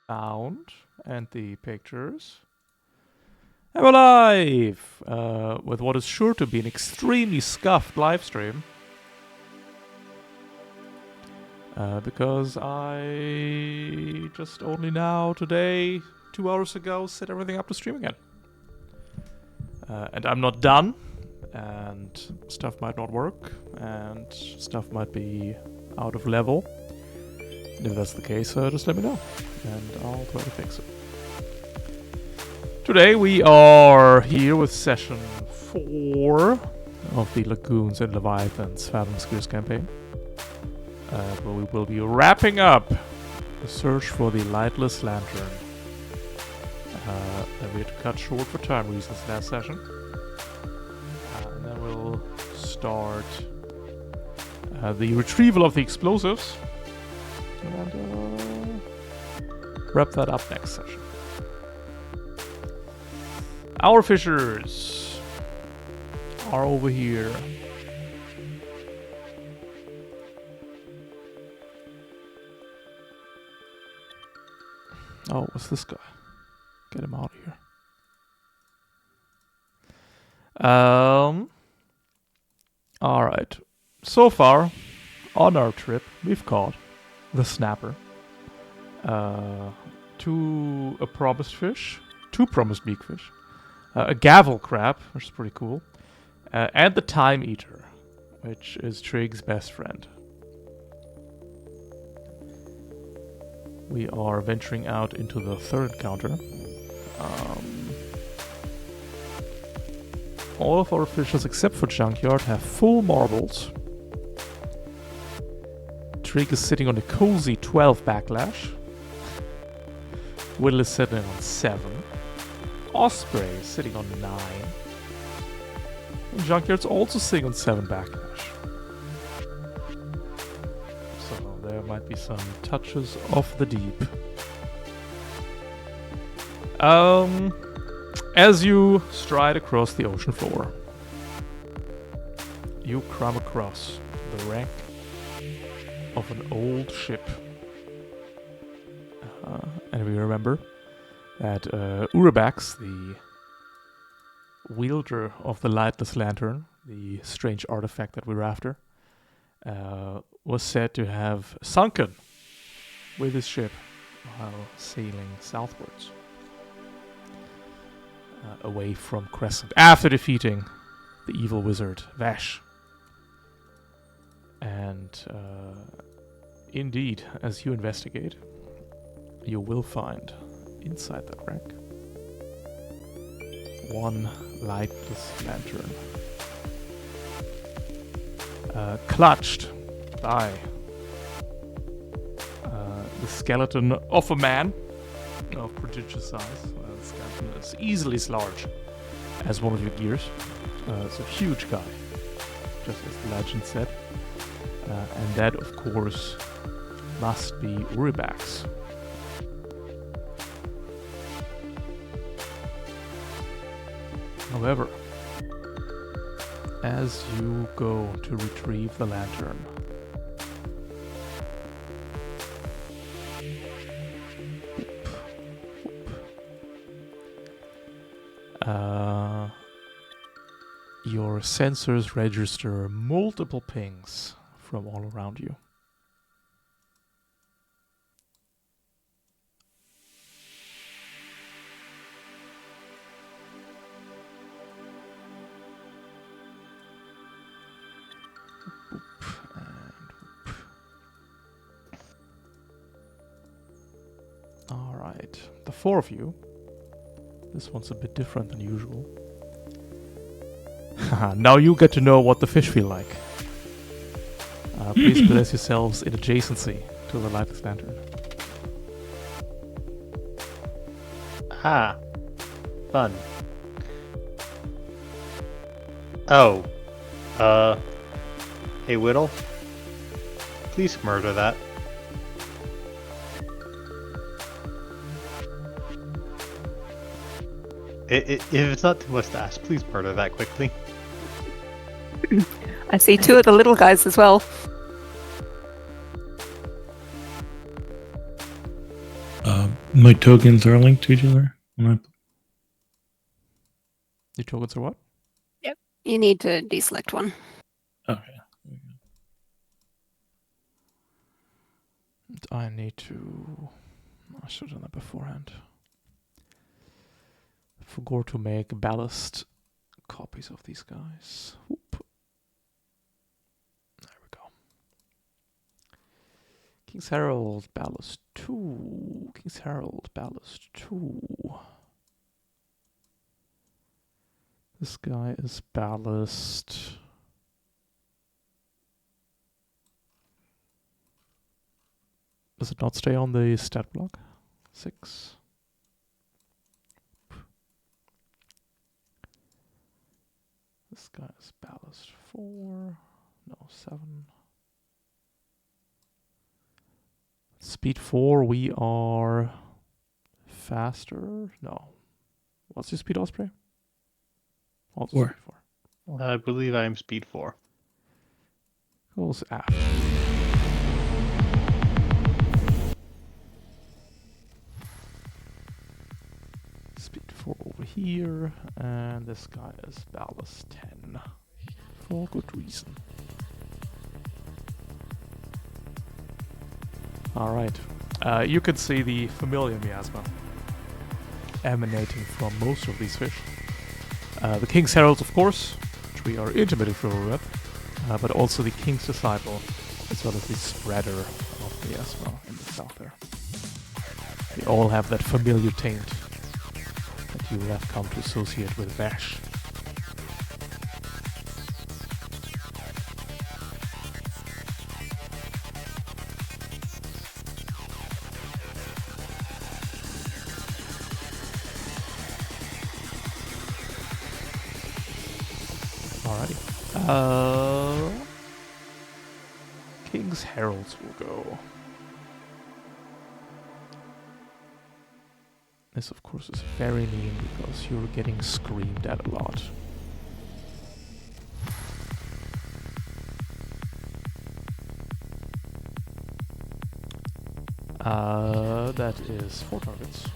Sound and the pictures. I'm alive! With what is sure to be an extremely scuffed live stream. Because I just only now, today, 2 hours ago, set everything up to stream again. And I'm not done, and stuff might not work, and stuff might be out of level. And if that's the case, just let me know, and I'll try to fix it. Today we are here with session 4 of the Lagoons and Leviathans Fathomless Gears Campaign. Where we will be wrapping up the search for the lightless lantern. That we had to cut short for time reasons last session. And then we'll start the retrieval of the explosives. And wrap that up next session. Our fishers are over here. Oh, what's this guy? Get him out of here. Alright. So far, on our trip, we've caught the snapper. 2 promised fish. 2 promised meekfish. A gavel crab, which is pretty cool. And the time eater, which is Trig's best friend. We are venturing out into the third encounter. All of our fishes except for Junkyard have full marbles. Trig is sitting on a cozy 12 backlash. Will is sitting on 7. Osprey is sitting on 9. And Junkyard's also sitting on 7 backlash. There might be some touches of the deep. As you stride across the ocean floor, you come across the wreck of an old ship. And we remember that Urabax, the wielder of the lightless lantern, the strange artifact that we're after, was said to have sunken with his ship while sailing southwards away from Crescent after defeating the evil wizard Vash. And indeed, as you investigate, you will find inside that wreck one lightless lantern. Clutched by the skeleton of a man of prodigious size. The skeleton is easily as large as one of your gears. It's a huge guy, just as the legend said. And that, of course, must be Uribax. However, as you go to retrieve the lantern, your sensors register multiple pings from all around you. Alright, the 4 of you. This one's a bit different than usual. Now you get to know what the fish feel like. Please place yourselves in adjacency to the lightless lantern. Ah. Fun. Oh. Hey Whittle. Please murder that. If it's not too much to ask, please murder that quickly. I see 2 of the little guys as well. My tokens are linked to each other. Your tokens are what? You need to deselect one. Okay. I need to... I should have done that beforehand. Forgot to make ballast copies of these guys. Whoop. There we go. King's Herald, ballast 2. King's Herald, ballast 2. This guy is ballast... Does it not stay on the stat block? 6. This guy is ballast 4. No, 7. Speed 4, we are faster. No. What's your speed, Osprey? Also 4. speed 4. I believe I am speed 4. Goes aft. Speed 4 over here, and this guy is ballast 10. For good reason. Alright. You can see the familiar miasma emanating from most of these fish. The King's Herald, of course, which we are intimately familiar with, but also the King's Disciple, as well as the spreader of miasma in the south there. They all have that familiar taint that you have come to associate with Vash. Alrighty. King's Heralds will go. This, of course, is very mean because you're getting screamed at a lot. That is 4 targets.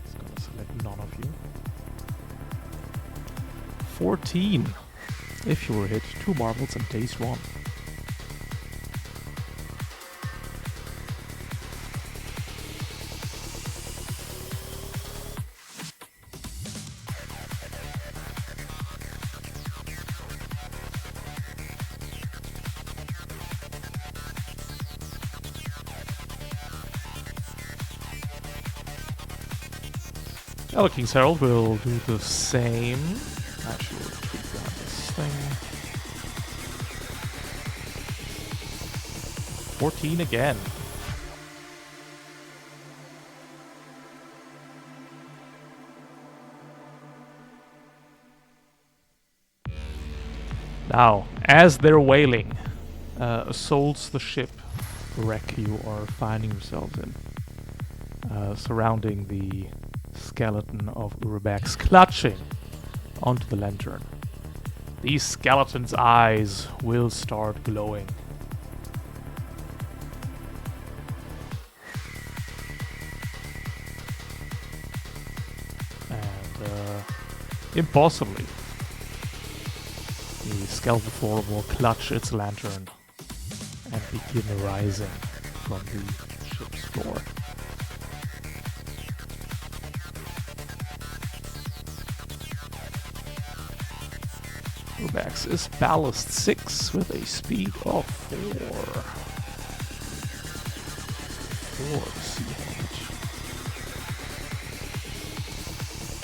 It's gonna select none of you. 14. If you were hit, 2 marbles and dazed 1. Our King's Herald will do the same. Actually, we'll retreat behind this thing. 14 again. Now, as they're wailing, assaults the ship wreck you are finding yourselves in, surrounding the skeleton of Urubax, clutching onto the lantern. These skeletons' eyes will start glowing. And, impossibly, the skeleton form will clutch its lantern and begin rising from the ship's floor. Urubax is ballast 6 with a speed of 4. 4 to see how much.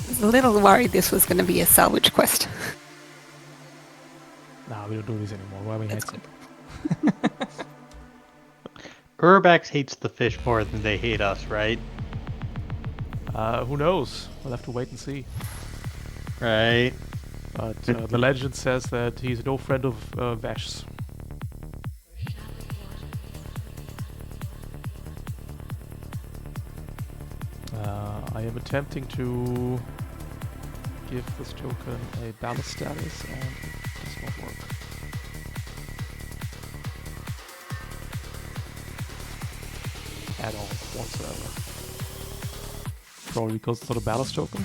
I was a little worried this was going to be a salvage quest. Nah, we don't do these anymore. Why we hate That's them? Urbax hates the fish more than they hate us, right? Who knows? We'll have to wait and see. Right. But the legend says that he's no friend of Vash's. I am attempting to give this token a ballast status, and it does not work. at all whatsoever. Probably because it's not a ballast token.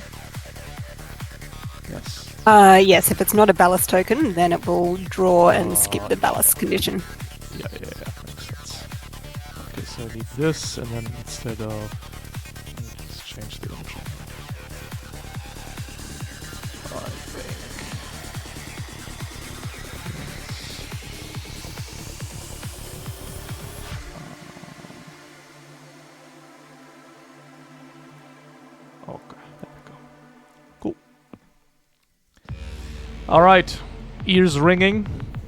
Yes. Yes, if it's not a ballast token, then it will draw and skip the ballast condition. Yeah, makes sense. Okay, so I need this, and then instead of... Let's change the image. I think... Okay, there we go. Cool. Alright. Ears ringing.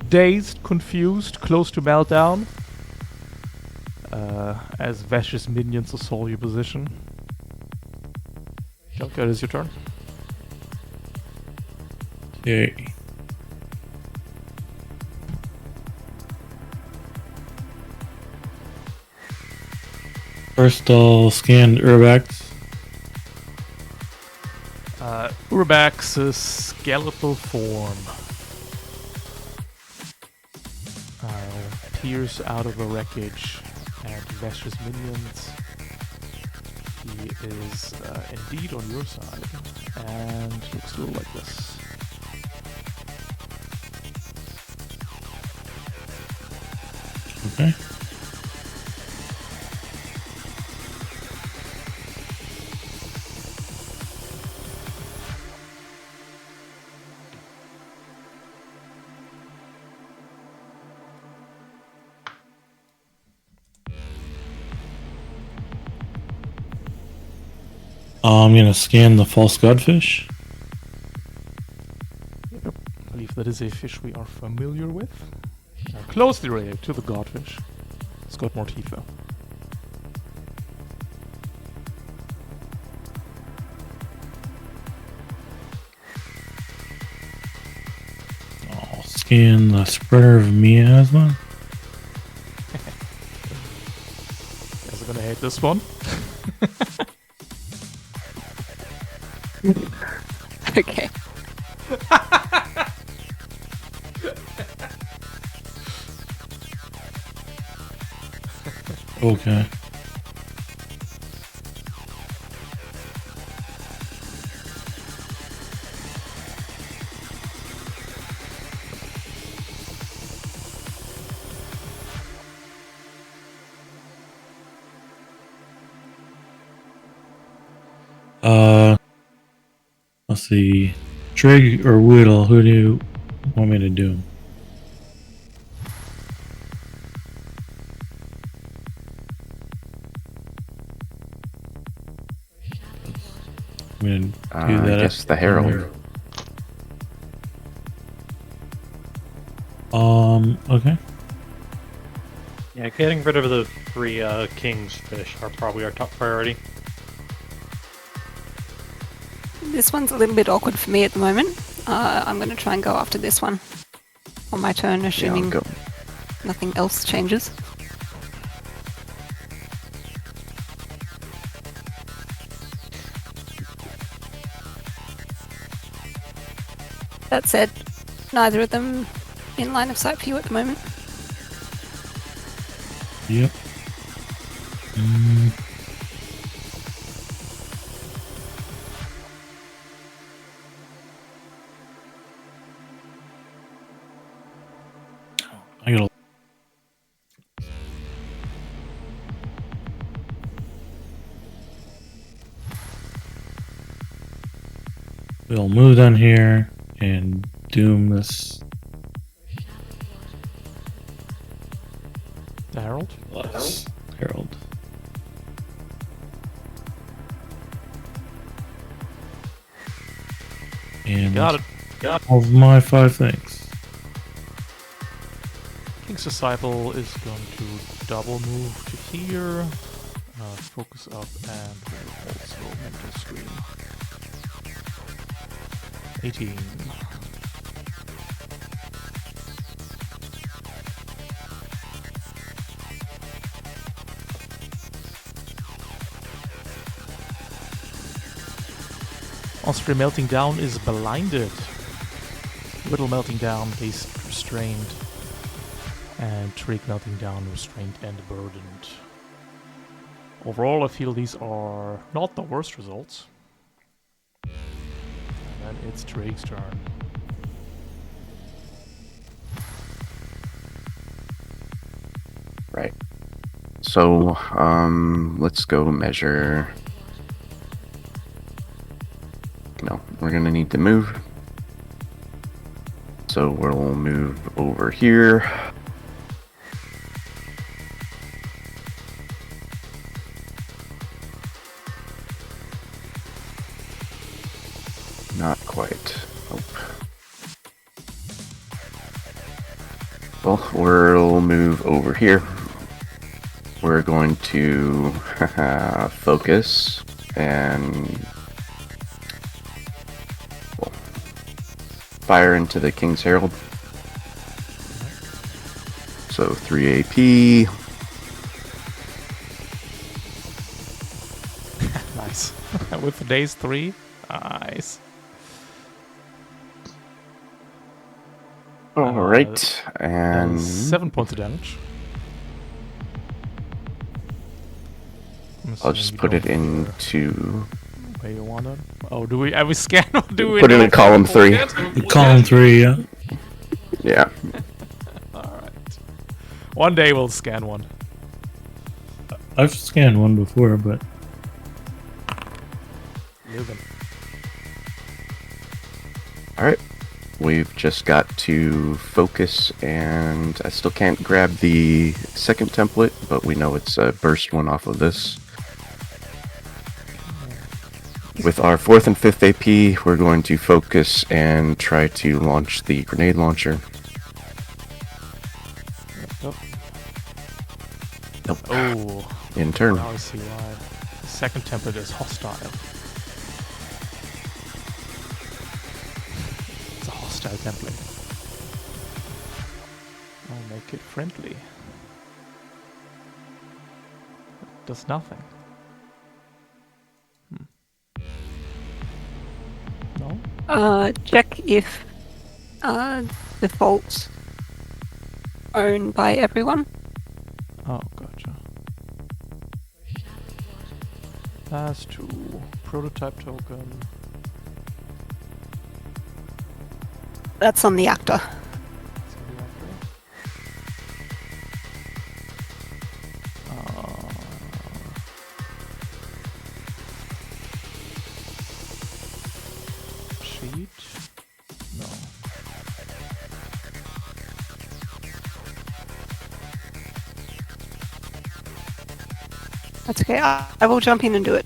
Dazed, confused, close to meltdown. As Vash's minions assault your position. Okay, it is your turn. Okay. First, I'll scan Urbax. Urbax's skeletal form peers out of the wreckage at Vash's minions. He is indeed on your side and looks a little like this. Okay. I'm gonna scan the false godfish. Yep. I believe that is a fish we are familiar with. Closely related to the godfish. It's got more teeth though. I'll scan the spreader of miasma. Guys are gonna hate this one. Okay. Okay. Let's see. Trig or Whittle, who do you want me to do? I'm gonna do that. I guess the Herald. Okay. Yeah, getting rid of the 3 king's fish are probably our top priority. This one's a little bit awkward for me at the moment. I'm going to try and go after this one on my turn, assuming go. nothing else changes. That said, neither of them in line of sight for you at the moment. Yep. I gotta. We'll move down here and doom this. The Herald? Plus Herald. And Got it. of my 5 things. King's Disciple is going to double move to here, focus up, and will also mental screen. 18. Osprey Melting Down is blinded. Whittle Melting Down, Haste restrained. And Trig Melting Down, restrained and burdened. Overall, I feel these are not the worst results. And then it's Drake's turn. Right. So, let's go measure. No, we're gonna need to move. So we'll move over here. Not quite. Nope. Well, we'll move over here. We're going to focus and fire into the King's Herald. So 3 AP. Nice. With the days 3. Nice. Alright, and 7 points of damage. I'll just put it into... Where you want it? Oh, do we? Are we scan? Do we Put it in column 3. Column 3, yeah. Yeah. Alright. One day we'll scan one. I've scanned one before, but Living. Alright. We've just got to focus, and I still can't grab the second template, but we know it's a burst one off of this. With our 4th and 5th AP, we're going to focus and try to launch the grenade launcher. Nope. Nope. Oh, In turn. now I see why. The second template is hostile. It's a hostile template. I'll make it friendly. It does nothing. No? Check if default's owned by everyone. Oh, gotcha. Pass to prototype token. That's on the actor. Let's go sheet? No. That's okay. I will jump in and do it.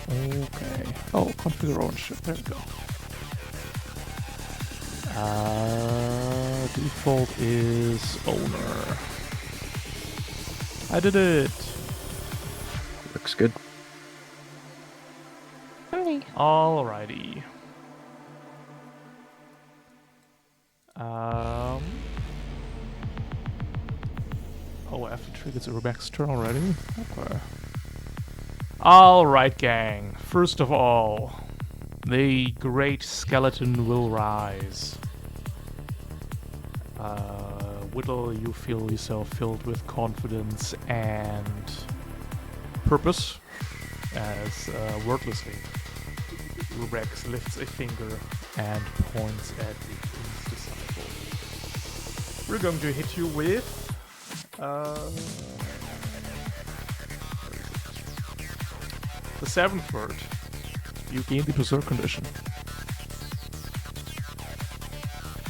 Okay. Oh, configure ownership. There we go. Default is owner. I did it. Looks good. Alrighty. Oh, I have to trigger the Rebecca's turn already? Okay. Alright, gang. First of all, the great skeleton will rise. Whittle, you feel yourself filled with confidence and purpose as wordlessly Rubex lifts a finger and points at the King's Disciple. We're going to hit you with the 7th word. You gain the Berserk condition.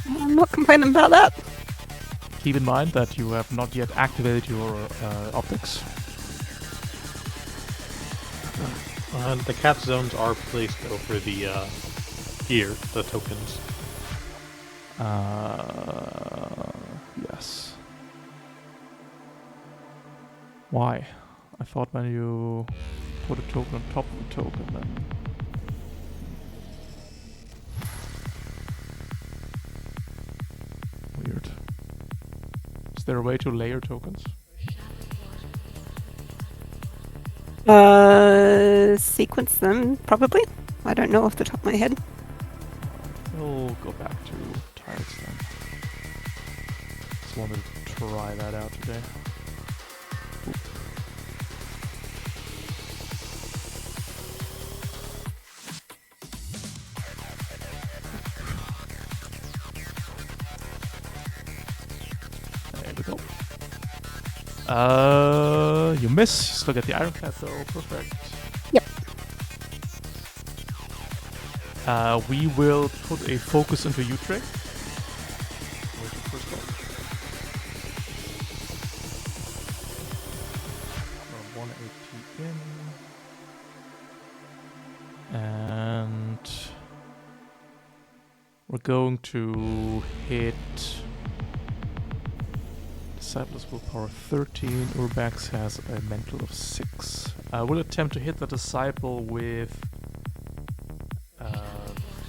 I'm not complaining about that. Keep in mind that you have not yet activated your optics. The cat zones are placed over the gear, the tokens. Yes. Why? I thought when you put a token on top of a token, then... Weird. Is there a way to layer tokens? Sequence them, probably. I don't know off the top of my head. We'll go back to tiles then. Just wanted to try that out today. Oop. You miss. You still get the ironclad though. Perfect. Yep. We will put a focus into Utrecht. With the first roll. 1 AP in. And we're going to hit Disciples willpower 13. Urbex has a mental of 6. We'll attempt to hit the disciple with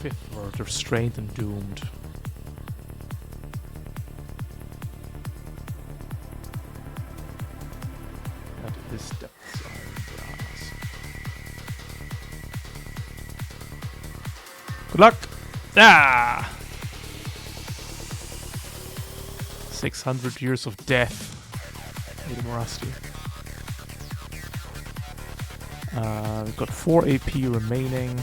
5th word, restrained and doomed. At his depths iron glass. Good luck! Ah! 600 years of death. Made him rusty. We've got 4 AP remaining.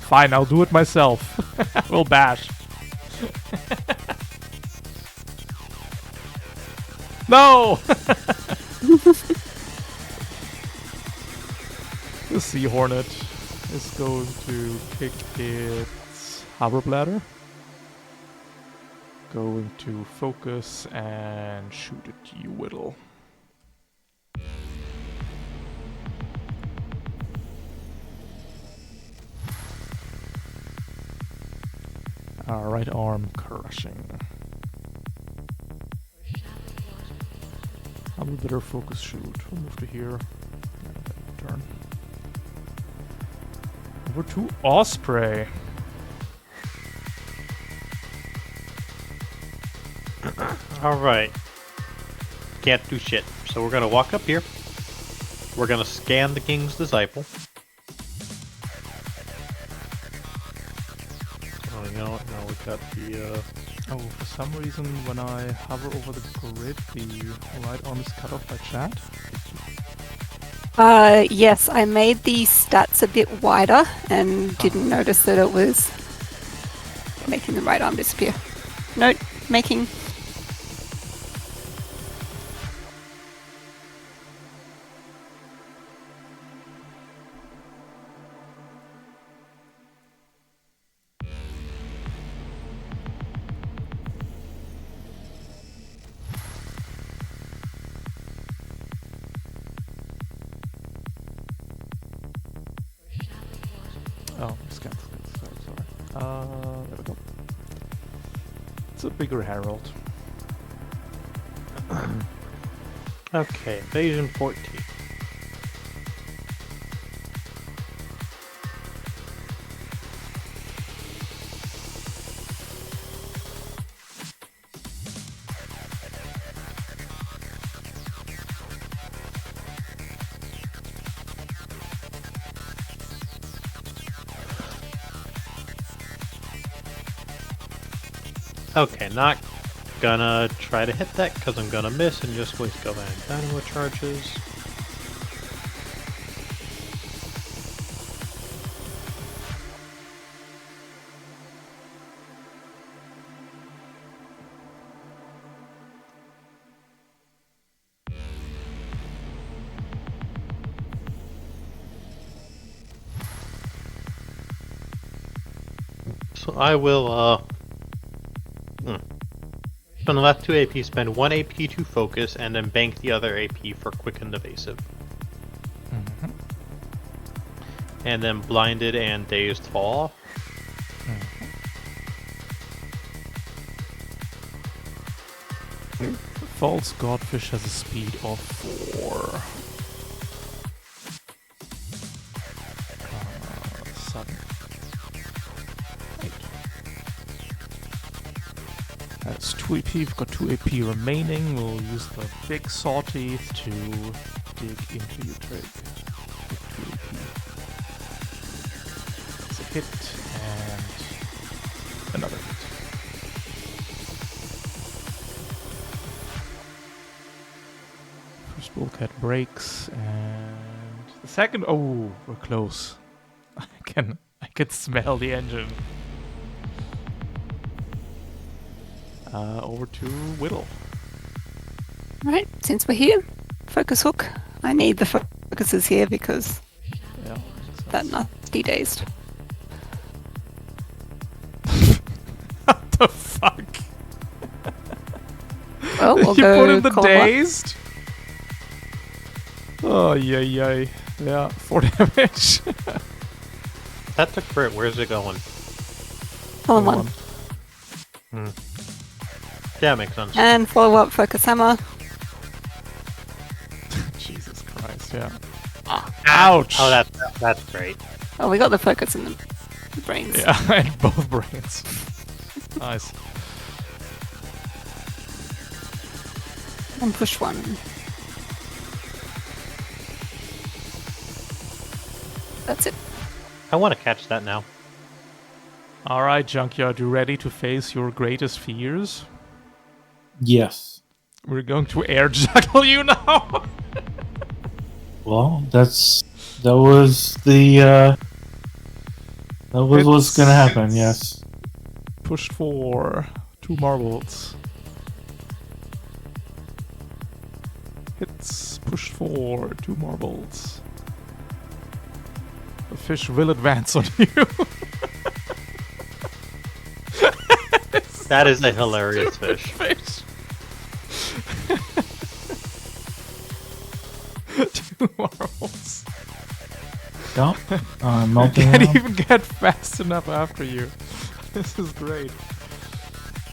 Fine, I'll do it myself. We'll bash. No! The Sea Hornet is going to kick its Harbor Bladder. Going to focus and shoot at you, Whittle. Right arm crushing. I'll be better focus shoot. We'll move to here. Turn. Over to Osprey. Alright. Can't do shit. So we're gonna walk up here. We're gonna scan the King's Disciple. Oh, you know what? No, we got the, Oh, for some reason when I hover over the grid, the right arm is cut off by chat. Yes, I made the stats a bit wider and didn't notice that it was making the right arm disappear. Note, making. Oh, scan. Sorry. There we go. It's a bigger herald. okay, Invasion 14. Okay, not gonna try to hit that because I'm gonna miss and just waste galvanic dynamo charges. So I will, Spend the last 2 AP, spend 1 AP to focus, and then bank the other AP for quick and evasive. Mm-hmm. And then blinded and dazed fall off. Mm-hmm. False Godfish has a speed of 4. 7. 8. That's 2 AP. We've got 2 AP remaining. We'll use the big saw teeth to dig into your trig. With 2 AP. It's a hit and another hit. First bulkhead breaks and the second. Oh, we're close. I can smell the engine. Over to Whittle. Right, since we're here, focus hook. I need the focuses here because Yeah. that nasty dazed. What the fuck? Well, we'll You go put in the column dazed? Oh, yay. Yeah, 4 damage. That took Brit. Where's it going? Column 1. Yeah, makes sense. And follow up focus hammer. Jesus Christ, yeah. Ouch! Oh, that's great. Oh, we got the focus in the brains. Yeah, in both brains. Nice. And push 1. That's it. I want to catch that now. Alright, Junkyard, you ready to face your greatest fears? Yes. We're going to air juggle you now! Well, that was what's gonna happen. Yes. Pushed for 2 marbles. Hits pushed for 2 marbles. The fish will advance on you. That is a hilarious fish. Fish. 2 marbles. Yep. I Melting can't down. even get fast enough after you. This is great.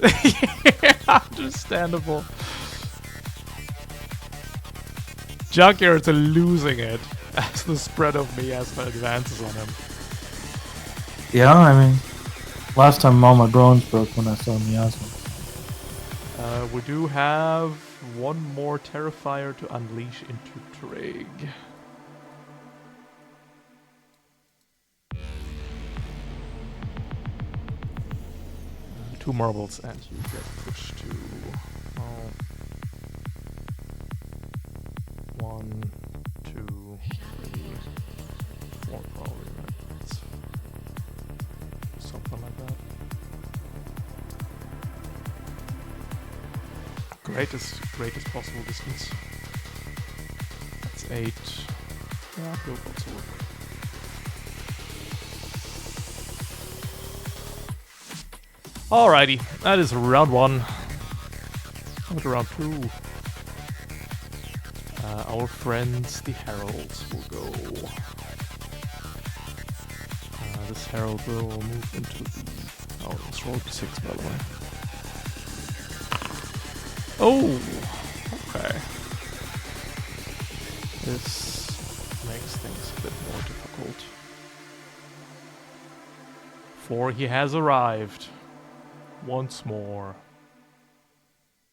Yeah, understandable. Junkyard's losing it as the spread of miasma advances on him. Yeah, I mean, last time all my bones broke when I saw miasma. We do have one more Terrifier to unleash into Trig. Two marbles and you get pushed to... Oh. 1, 2, 3, 4 probably, right? It's something like that. Greatest possible distance. That's 8. Yeah, will also work. Alrighty, that is round 1. On to round 2. Our friends, the Heralds, will go. This Herald will move into the... Oh, let's roll d6 by the way. Oh! Okay. This makes things a bit more difficult. For he has arrived. Once more.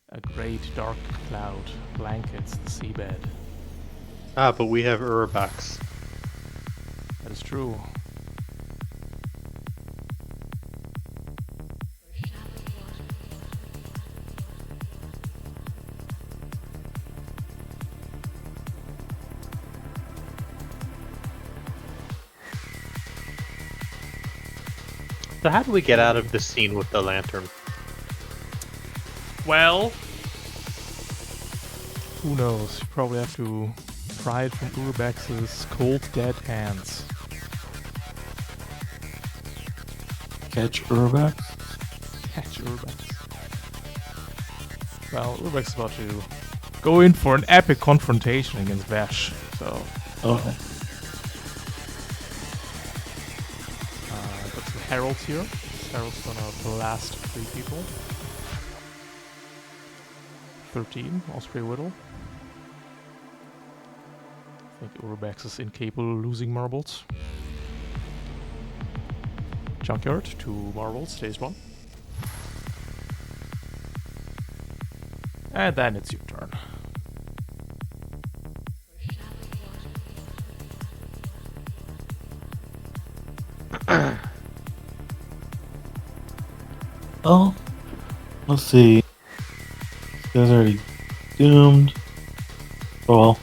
A great dark cloud blankets the seabed. Ah, but we have Urbax. That is true. So how do we get out of this scene with the lantern? Well, who knows? You probably have to pry it from Urbex's cold, dead hands. Catch Urbex? Catch Urbex. Well, Urbex is about to go in for an epic confrontation against Vash, so... Okay. Got some Heralds here. This Herald's gonna blast 3 people. 13, Osprey Whittle. I think Urbex is incapable of losing marbles. Junkyard, 2 marbles, stays 1. And then it's your turn. Well, let's see. This guy's already doomed. Well,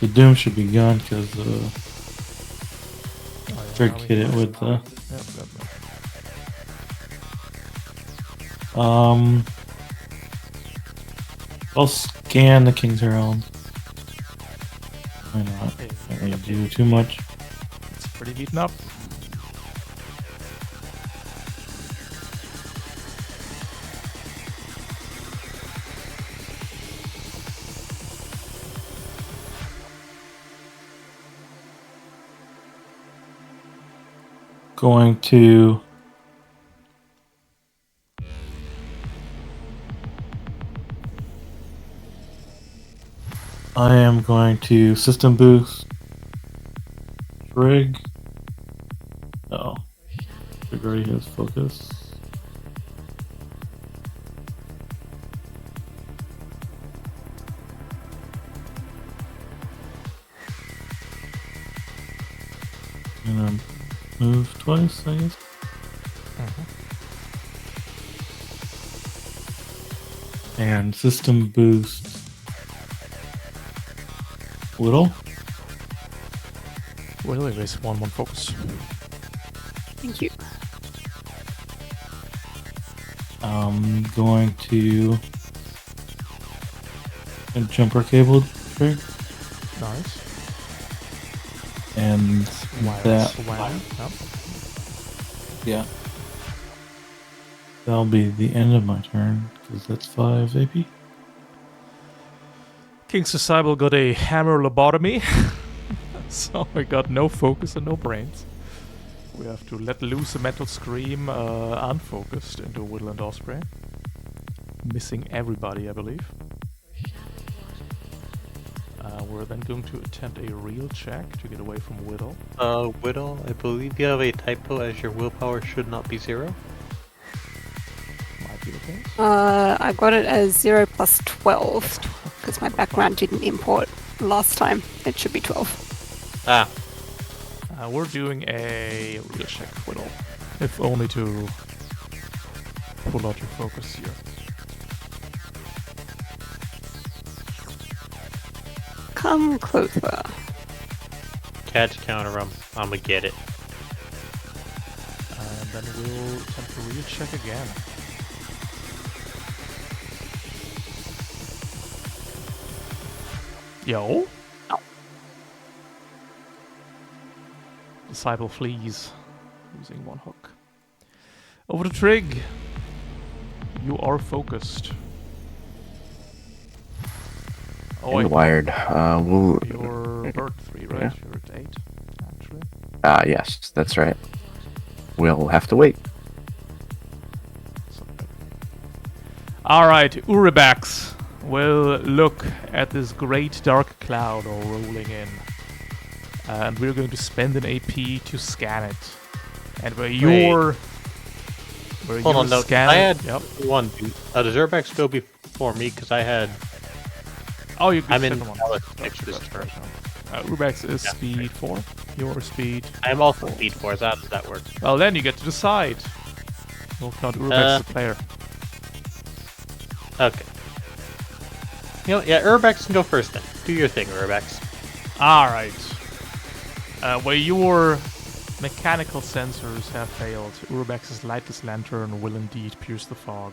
the doom should be gone because Trick hit it with the. I'll scan the King's Herald. Why not? Okay, Can't really do too much. it's pretty beaten up. Going to I am going to system boost Trig. Oh, Trig already has focus. And move twice, I guess. And system boost Whittle. Well, it is 1-1 focus. Thank you. I'm going to a jumper cable Trig. Nice. And that, Swang. Yep. yeah. That'll be the end of my turn, because that's 5 AP. King's Disciple got a hammer lobotomy. So I got no focus and no brains. We have to let loose a metal scream unfocused into Woodland Osprey. Missing everybody, I believe. We're then going to attempt a real check to get away from Whittle. Whittle, I believe you have a typo as your willpower should not be 0. Might be the case. I got it as 0 plus 12 because my background didn't import last time. It should be 12. Ah, We're doing a real check, Whittle. If only to pull out your focus here. Come closer. catch counter him. I'ma get it. And then we'll attempt a real check again. Yo. Disciple flees, losing 1 hook. Over to Trig. You are focused. Oh, And wait. wired. We'll. You're bird 3, right? Yeah. You're at 8, actually. Yes, that's right. We'll have to wait. Alright, Uribax will look at this great dark cloud all rolling in. And we're going to spend an AP to scan it. And where you're... Where Hold you're on, no. scanning... I had Yep. one. Does Urbex go before me? Because I had. Oh, you're good. I'm in second one. next to this turn. Uribax is Yeah, speed 4. Your speed... I am also speed 4. So how does that work? Well, then you get to decide. We'll count Uribax as a player. Okay. You know, yeah, Urbex can go first then. Do your thing, Urbex. Alright. Where your mechanical sensors have failed, Urbex's lightless lantern will indeed pierce the fog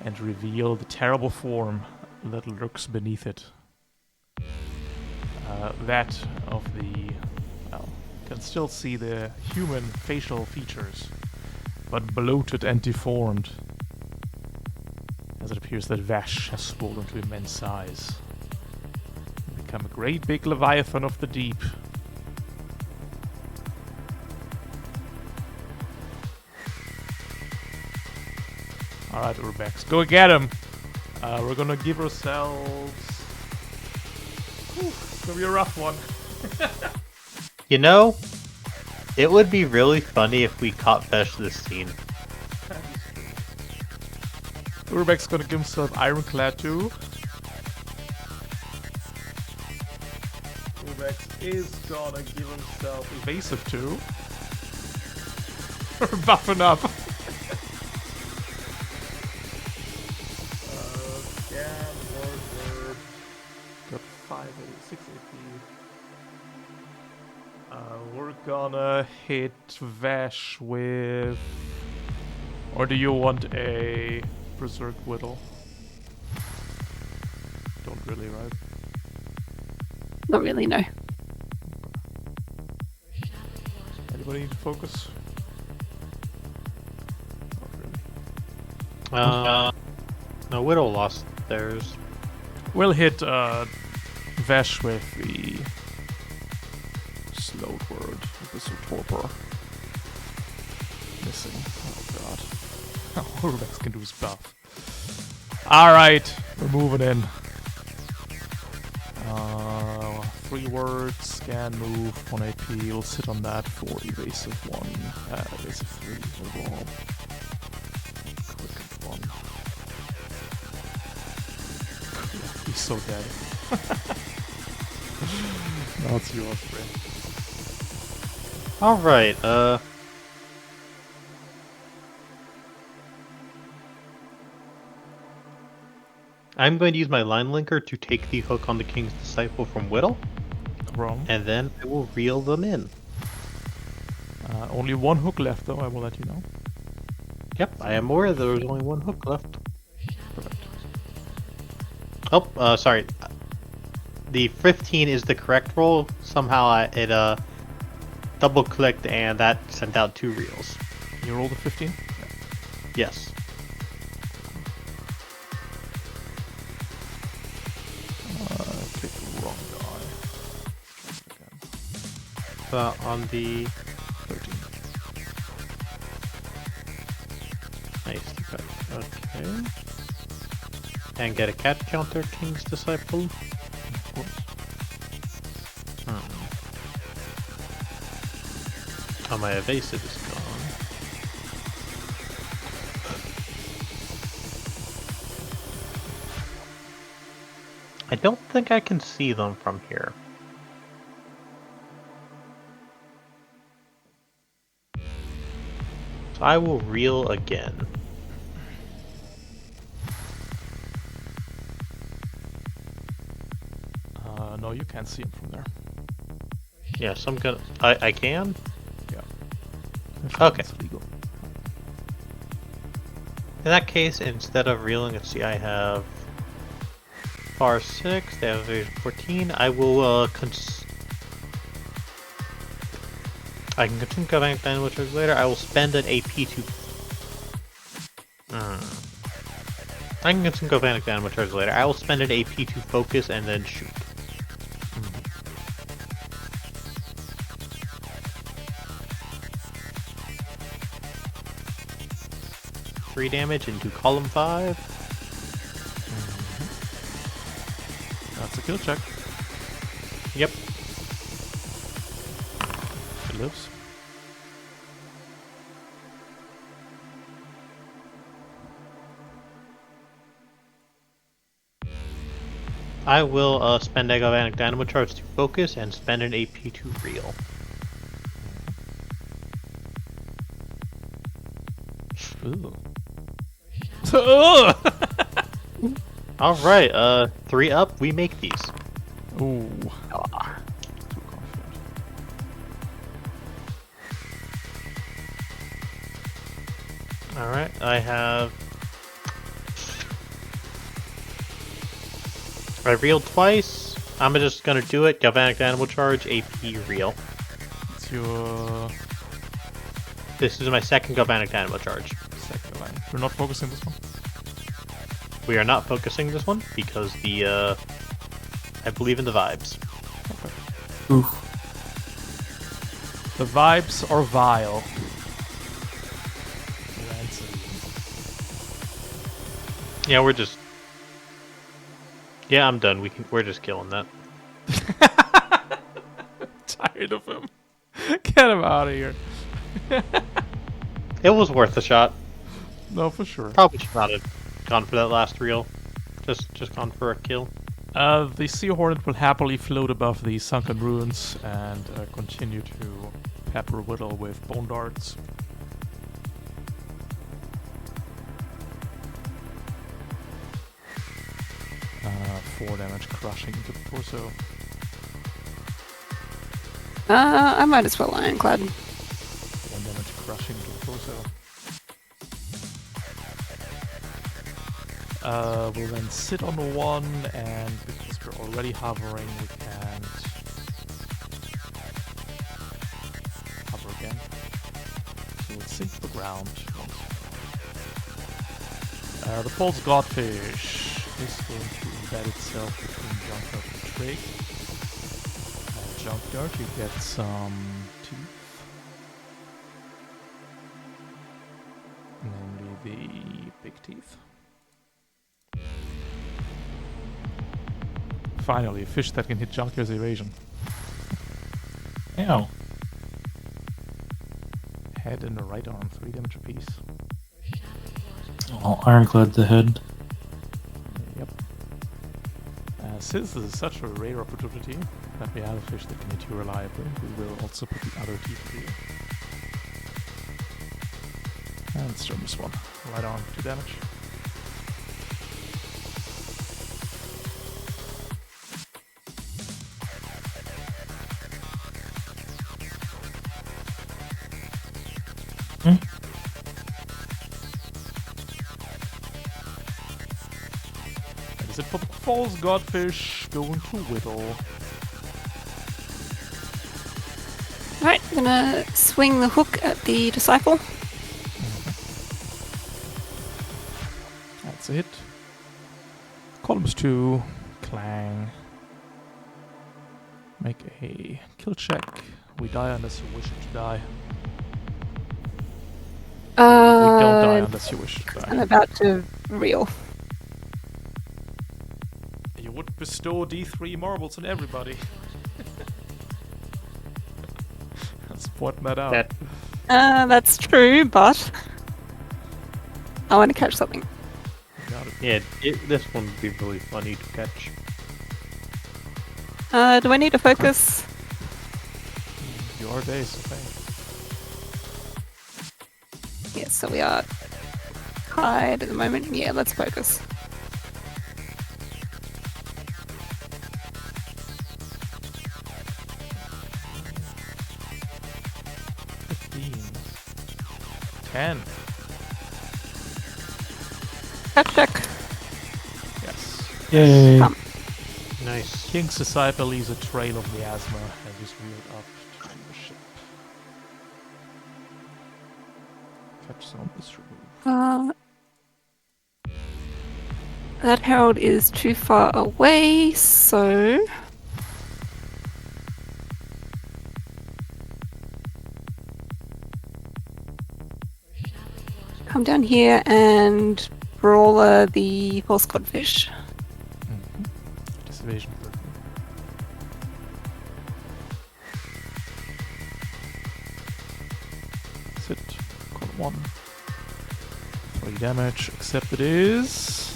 and reveal the terrible form that lurks beneath it. That of the... well, you can still see the human facial features, but bloated and deformed, as it appears that Vash has swollen to immense size. Become a great big Leviathan of the deep. Alright, Urbex, go get him! We're gonna give ourselves... Whew, it's gonna be a rough one. You know, it would be really funny if we caught Fesh this scene. Urbex's gonna give himself Ironclad too. Urbex is gonna give himself Evasive too. We're buffing up. Scan, word. Got 6 AP. We're gonna hit Vash with... Or do you want a Berserk Whittle? don't really, right? Not really, no. Anybody need to focus? Not really. No, Widow lost theirs. We'll hit Vesh with the slowed word, Abyssal Torpor. Missing. Oh god. All Rubex can do is buff. Alright, we're moving in. 3 words, scan, move, 1 AP. We'll sit on that for evasive 1, evasive 3 overall. Quick 1. He's so dead. Now it's yours, Ray. Alright, I'm going to use my line linker to take the hook on the King's Disciple from Whittle, Wrong. and then I will reel them in. Only 1 hook left, though, I will let you know. Yep, I am aware there was only 1 hook left. Correct. Oh, sorry. The 15 is the correct roll. Somehow it double clicked and that sent out 2 reels. You rolled a 15? Yes. Click the wrong die. On the 13. nice. Okay. And get a cat counter, King's Disciple. Of course. Oh, my evasive is gone. I don't think I can see them from here. So I will reel again. No, you can't see him from there. Yes, I'm gonna. I can? Yeah. Okay. It's legal. In that case, instead of reeling, let's see, I have bar 6, they have 14. I will I can continue covering dynamo charge later. I will spend an AP to. I can continue covering dynamo charge later. I will spend an AP to focus and then shoot. 3 damage into column 5. That's a kill check. Yep. He lives. I will spend a galvanic dynamo charge to focus and spend an AP to reel. Ooh. Alright, 3 up, we make these. Ooh. Too confident. Alright, I have... I reeled twice. I'm just gonna do it. Galvanic Dynamo Charge, AP reel. It's your This is my second Galvanic Dynamo Charge. second line. We're not focusing this one. We are not focusing this one because the, I believe in the vibes. Oof. The vibes are vile. Rancid. Yeah, we're just... Yeah, I'm done. We're just killing that. Tired of him. Get him out of here. It was worth a shot. No, for sure. Probably should not have gone for that last reel. Just gone for a kill. The Sea Hornet will happily float above the sunken ruins and continue to pepper Whittle with bone darts. Uh, 4 damage crushing into the torso. I might as well Ironclad. 1 damage crushing into the torso. We'll then sit on the one, and because we're already hovering, we can't hover again. So we'll sink to the ground. The false godfish is going to embed itself between Junkyard and Trig. Junkyard, you get some teeth. Namely the big teeth. Finally, a fish that can hit Junkyard's evasion. Ow. Head and the right arm, 3 damage apiece. Oh, ironclad the head. Yep. Since this is such a rare opportunity that we have a fish that can hit you reliably, we will also put the other teeth here. And let's turn this one. Right arm, 2 damage. That is it for the false godfish. Going to whittle. Right, I'm gonna swing the hook at the disciple. That's it. Columns 2. Clang. Make a kill check. We die unless you wish it to die. We don't die unless you wish it to I'm die. about to reel. You would bestow D3 marbles on everybody. Let's point that out. That That's true, but I want to catch something. Got it. yeah, this one would be really funny to catch. Do I need to focus? Your days, I think. Yes, so we are hide at the moment. Yeah, let's focus. Ten. Catch check. Yes. Yay. Come. Nice. King's disciple leaves a trail of miasma and is wheeled up to the ship. Catch some of this remove. That herald is too far away, so come down here and brawler the false codfish. Disevasion burden. Sit. Column 1. 3 damage, except it is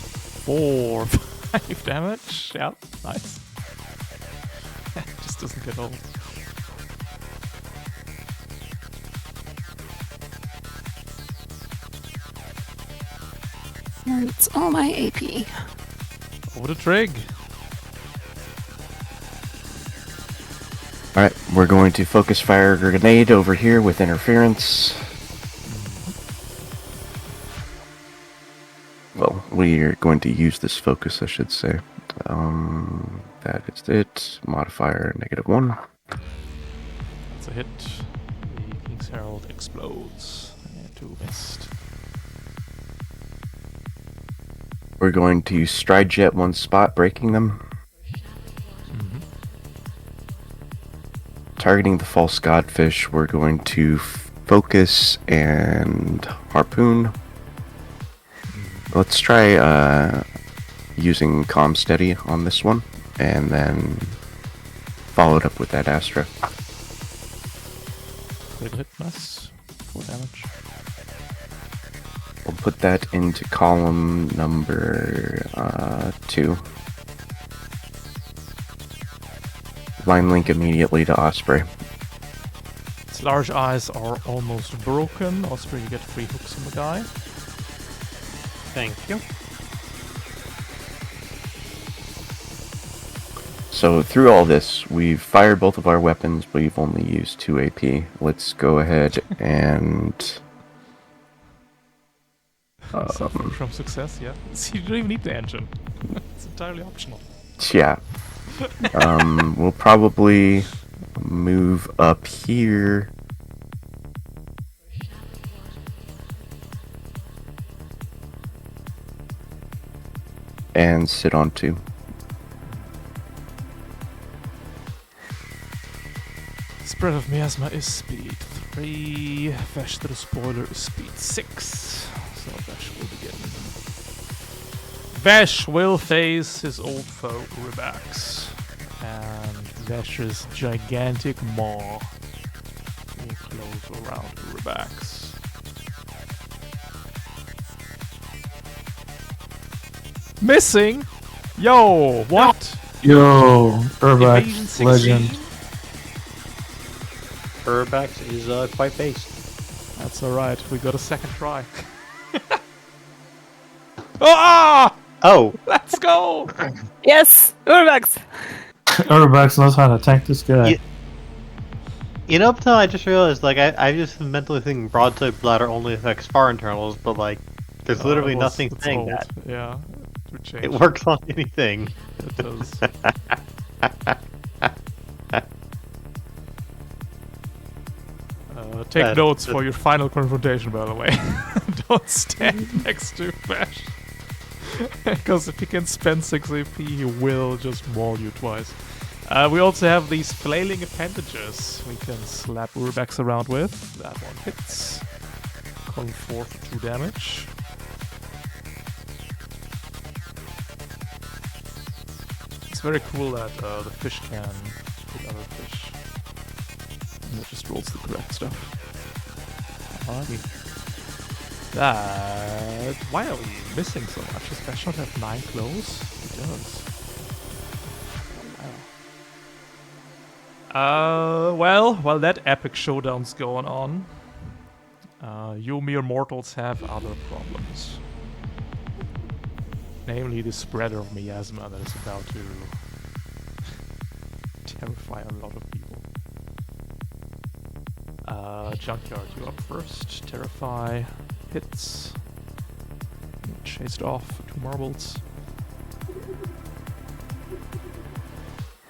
4, 5 damage. Yeah, nice. Just doesn't get old. And it's all my AP. Over the trig. Alright, we're going to focus fire a grenade over here with interference. Well, we're going to use this focus, I should say. That is it. Modifier -1. That's a hit. The King's Herald explodes. And 2 missed. We're going to stride jet one spot, breaking them. Targeting the false godfish, we're going to focus and harpoon. Let's try using Calm Steady on this one, and then follow it up with that Astra. Critical hit, nice. 4 damage. We'll put that into column number 2. Line link immediately to Osprey. Its large eyes are almost broken. Osprey, you get 3 hooks on the guy. Thank you. So through all this, we've fired both of our weapons. We've only used 2 AP. Let's go ahead and Suffering from success, yeah. So you don't even need the engine. It's entirely optional. Yeah. We'll probably move up here. And sit on 2. Spread of miasma is speed 3. Vesh to the spoiler is speed 6. So Vesh will begin. Vesh will face his old foe, Rybax. And Vesh's gigantic maw will close around Rybax. Missing? Yo, what? Yo, Evasion Urbex, 16? legend. Urbex is quite based. That's alright, we got a second try. Ah! Oh, Let's go! Yes, Urbex. Urbex knows how to tank this guy. Yeah. You know, up until I just realized, like, I just mentally thinking broadside bladder only affects far internals, but like, there's literally nothing it's saying old. that. Yeah, it would change. It works on anything. It does. Take notes for your final confrontation, by the way. Don't stand next to Bash. Because if he can spend 6 AP, he will just maul you twice. We also have these flailing appendages we can slap Urbex around with. That one hits. Calling 4 for 2 damage. It's very cool that the fish can hit other fish. And it just rolls the correct stuff. Alrighty. That... Why are we missing so much? Does Bash not have 9 close? It does. Well, while that epic showdown's going on, you mere mortals have other problems. Namely the spread of miasma that is about to terrify a lot of people. Junkyard, you up first. Terrify hits. Chased off for 2 marbles.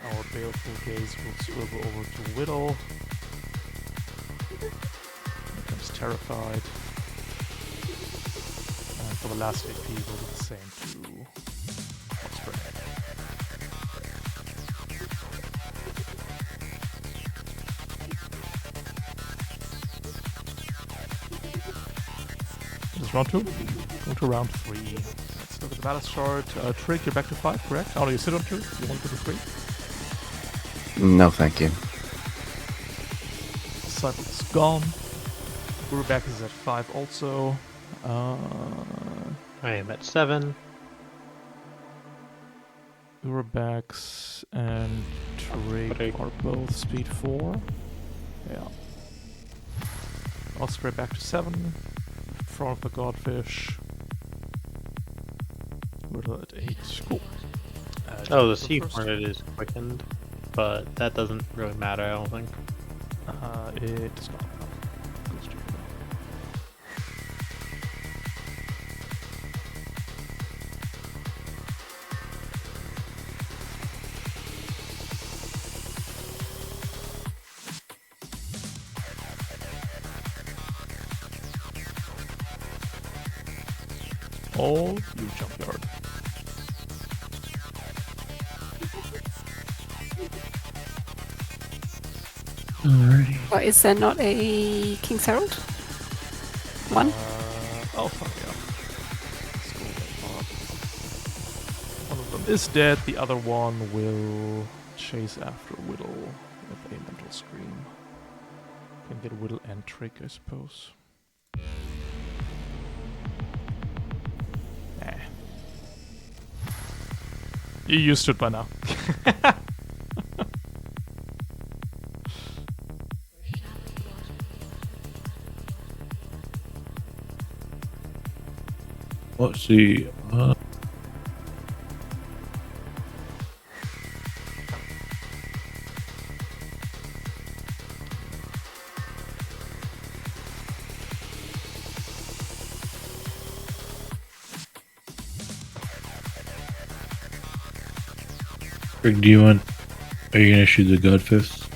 Our baleful gaze will swivel over to Whittle. Here comes Terrified. And for the last AP, we'll do the same to Osprey. This is round 2. Go to round 3. Let's look at the balance chart. Trick, you're back to 5, correct? Oh no, you sit on 2. You want to go to 3? No, thank you. Cycle is gone. Urbex is at 5 also. I am at 7. Urbex and Trig are both speed 4. Yeah. Osprey back to 7. Front of the Godfish. We're at 8. Cool. Oh, the sea hornet is quickened, but that doesn't really matter, I don't think. It does not. Goes to Hero. All you junkyard. Alrighty. What, is there not a King's Herald? One? Oh, fuck yeah. One of them is dead, the other one will chase after Whittle with a mental scream. Can get Whittle and Trick, I suppose. Nah. You're used to it by now. Let's see. Rick, do you want? Are you gonna shoot the Godfist?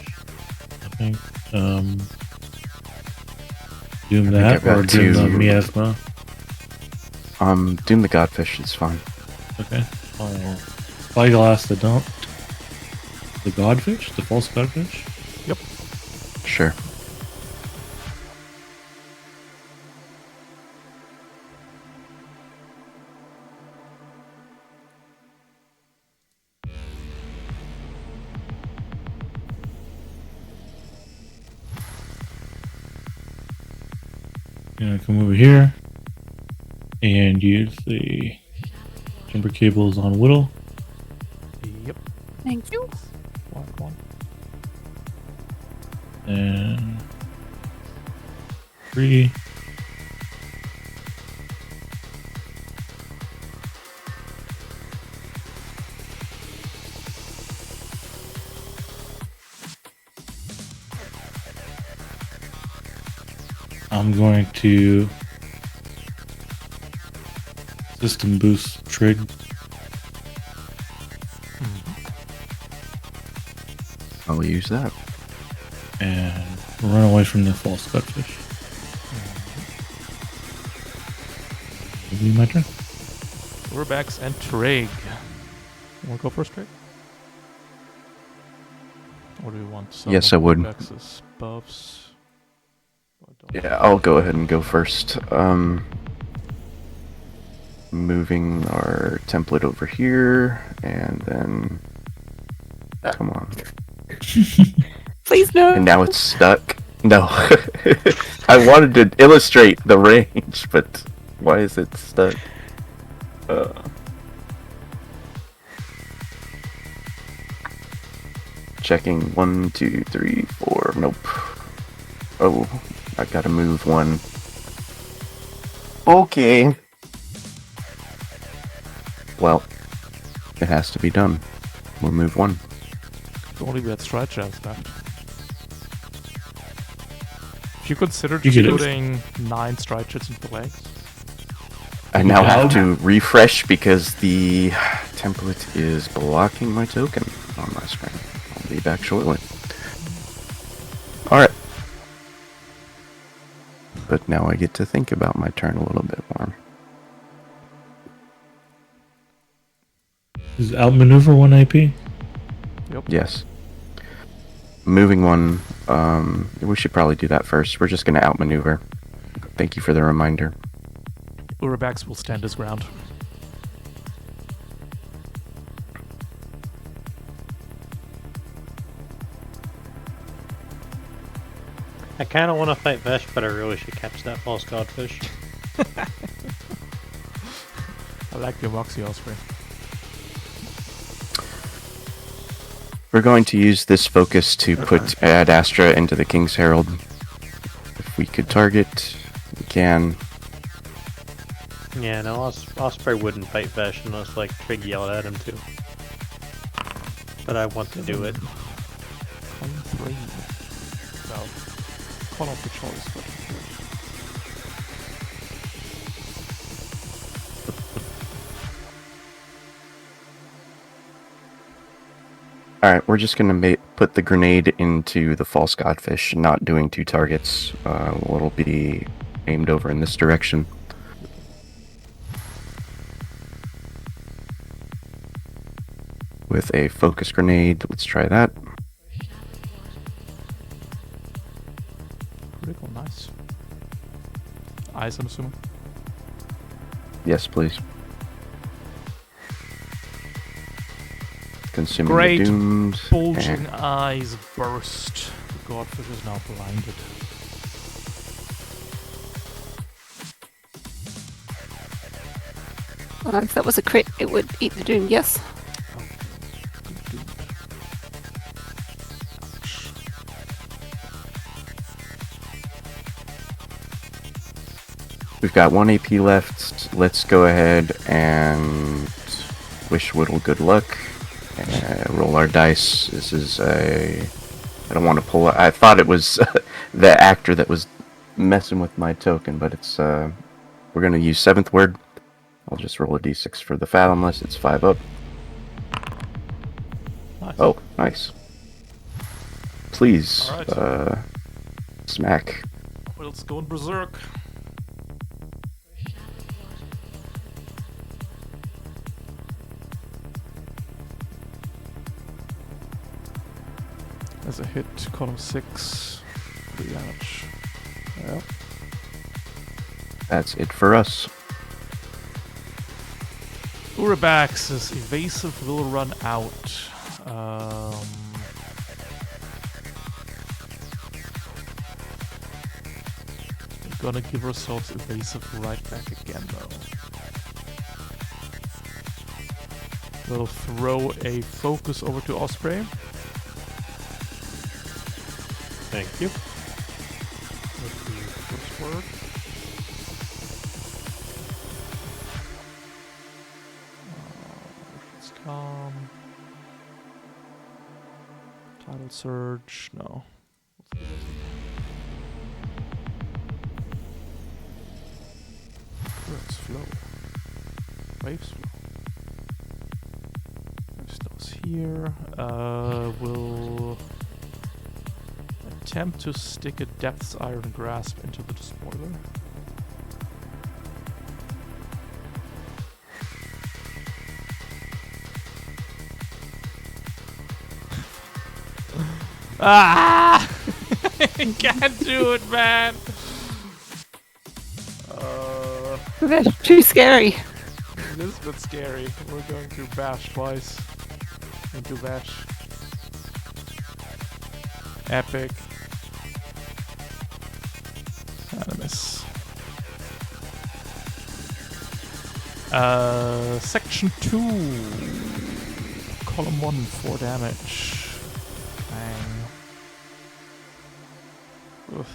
I think. Doom I think that I've got or Doom the two. Miasma? Doom the Godfish is fine. Okay. Spyglass the dump. The Godfish? The false Godfish? Sure. Gonna come over here and use the jumper cables on Whittle. Yep. Thank you. One. And 3. I'm going to system boost trig. I'll use that. And run away from the false Godfish. It'll be my turn. Urbex and Trig. You want to go first, Trig? Or do we want some Yes, of I would. Urbex's buffs? Yeah, I'll go ahead and go first. Moving our template over here, and then... Come on. Please no. And now it's stuck. No. I wanted to illustrate the range, but why is it stuck? Checking 1, 2, 3, 4. Nope. Oh, I gotta move one. Okay. Well, it has to be done. We'll move one. If only we had stride chance left. If you consider You just could- putting 9 stride chits into the legs. I now have Yeah. to refresh because the template is blocking my token on my screen. I'll be back shortly. Alright. But now I get to think about my turn a little bit more. Is outmaneuver 1 AP? Yes. Moving one, we should probably do that first. We're just going to outmaneuver. Thank you for the reminder. Urbex will stand his ground. I kind of want to fight Vesh, but I really should catch that false Godfish. I like your Moxie Osprey. We're going to use this focus to put Ad Astra into the King's Herald. If we could target, we can. Yeah, no, Osprey wouldn't fight Vesh unless, like, Trig yelled at him to. But I want to do it. 23. Well, call off the choice, but... Alright, we're just going to put the grenade into the false godfish, not doing 2 targets. It'll be aimed over in this direction. With a focus grenade, let's try that. Critical, nice. Eyes, I'm assuming. Yes, please. Consuming Great. the doomed. Bulging eyes burst. The Godfish is now blinded. If that was a crit, it would eat the doom, yes. We've got 1 AP left. Let's go ahead and wish Whittle good luck. Roll our dice. This is a... I don't want to pull... I thought it was the actor that was messing with my token, but it's... We're going to use 7th word. I'll just roll a d6 for the Fathomless. It's 5 up. Oh, nice. Please, Alright. smack. Will's going berserk. As a hit, column 6, 3 damage. Yep. That's it for us. Urabax's evasive will run out. We're gonna give ourselves evasive right back again though. We'll throw a focus over to Osprey. Thank you. With the first word. Let's come. Tidal surge. No. Currents flow. Waves flow. There's those here. We'll attempt to stick a Depth's Iron Grasp into the despoiler. Ah! I can't do it, man. That's too scary. It is a bit scary. We're going to bash twice. Into bash. Epic. And a miss. Section 2. Column 1, 4 damage. Bang. Oof.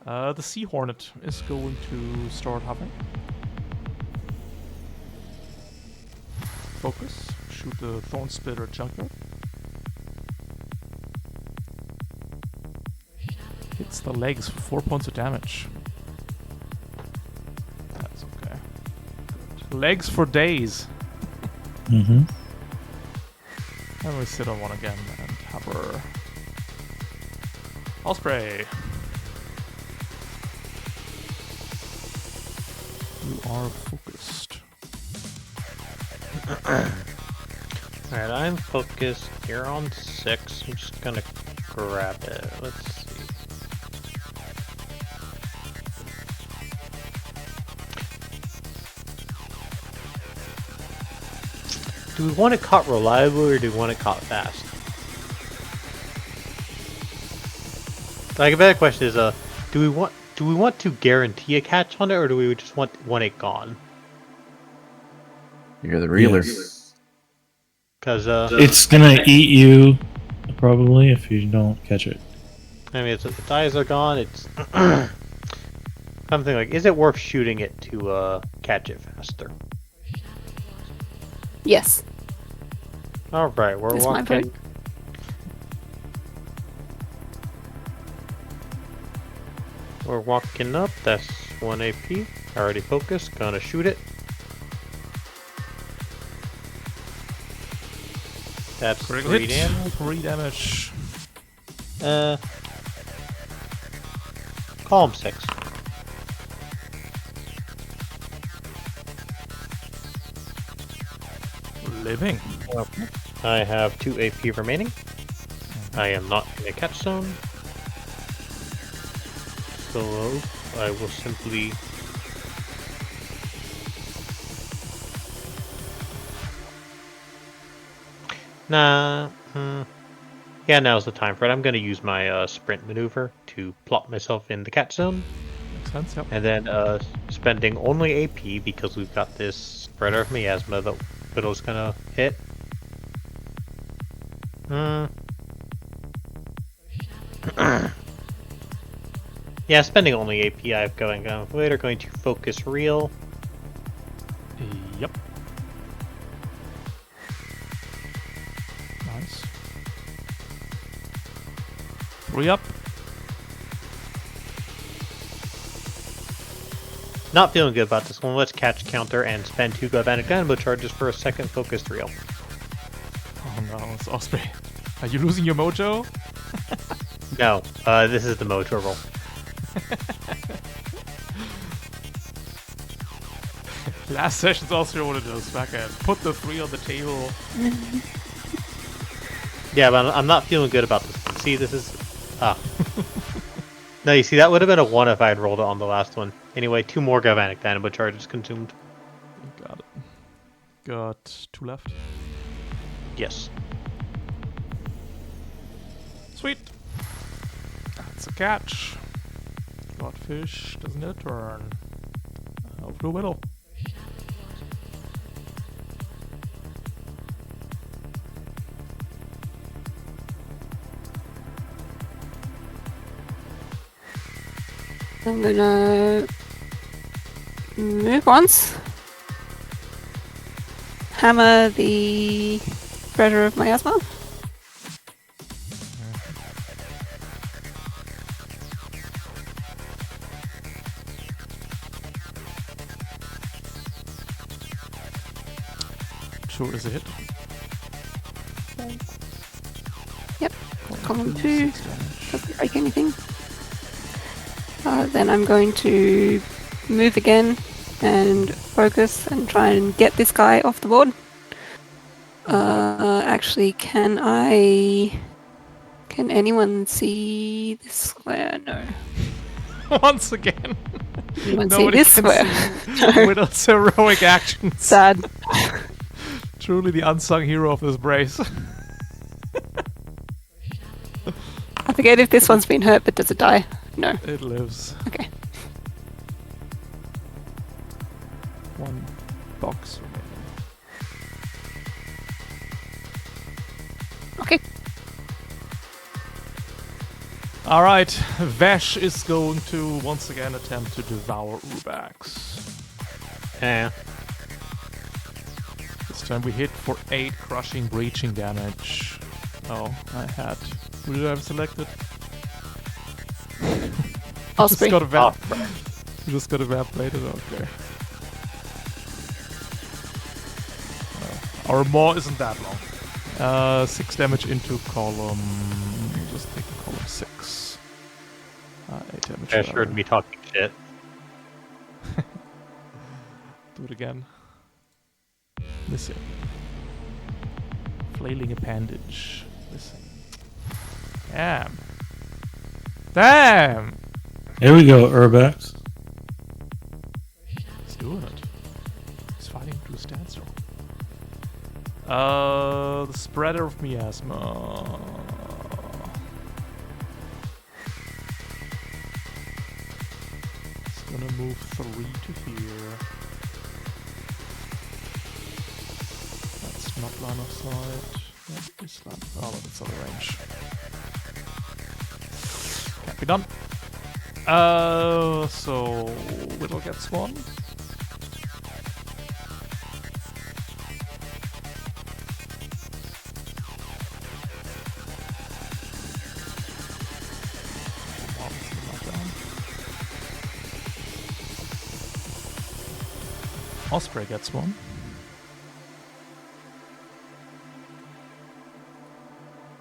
Alright. The Sea Hornet is going to start hovering. Focus. Shoot the Thorn Splitter Junkyard. Hits the legs for 4 points of damage. That's okay. Good. Legs for days. Mm-hmm. And we sit on one again and hover. Osprey. You are focused. Alright, I'm focused. You're on 6. I'm just gonna grab it. Let's see. Do we want it caught reliably or do we want it caught fast? Like a better question is, do we want to guarantee a catch on it or do we just want it gone? You're the reeler. Because It's gonna eat you, probably, if you don't catch it. I mean, its eyes are gone. It's something like, is it worth shooting it to catch it faster? Yes. All right, we're That's my walking. vote. We're walking up. That's 1 AP. Already focused. Gonna shoot it. That's Critical 3 hit. damage. 3 damage. Column 6. Living. I have 2 AP remaining. I am not in a catch zone. So I will simply yeah, now's the time for it. I'm going to use my sprint maneuver to plop myself in the catch zone. Makes sense, yep. And then spending only AP because we've got this spreader of miasma that Widow's gonna hit. Yeah, spending only AP. I'm going later. Going to focus real. Yep. Nice. 3 up. Not feeling good about this one. Let's catch counter and spend 2 galvanic dynamo charges for a second focused reel. Oh no, it's Osprey. Are you losing your mojo? No, this is the mojo roll. Last session's also one of those fucking put the 3 on the table. Yeah, but I'm not feeling good about this one. See, this is... Ah. No, you see, that would have been a 1 if I had rolled it on the last one. Anyway, 2 more galvanic dynamo charges consumed. Got it. Got 2 left. Yes. Sweet. That's a catch. Godfish doesn't get a turn. Over to Whittle. I'm gonna move once. Hammer the treasure of miasma. Sure is a hit. Yep. Column 2. Doesn't break anything. Then I'm going to move again and focus and try and get this guy off the board. Actually, can anyone see this square? No. Once again. Anyone see Nobody this can square? see No. Whittle's heroic actions. Sad. Truly the unsung hero of this brace. I forget if this one's been hurt, but does it die? No. It lives. Okay. 1 box remaining. Okay. Alright, Vash is going to once again attempt to devour Rubax. Yeah. This time we hit for 8 crushing breaching damage. Oh, I had. Who did I have selected? Osprey. Just got a vamp. You just got a vamp plated? Okay. Our maw isn't that long. 6 damage into column. Just take column 6. 8 damage. Ash heard me talking shit. Do it again. Missing. Flailing appendage. Missing. Damn. Damn! Here we go, Urbex. He's doing it. He's fighting to a standstill. The spreader of miasma. It's gonna move 3 to here. That's not line of sight. That is line of... Oh, that's out of range. Can't be done. So Whittle gets 1. Osprey gets 1.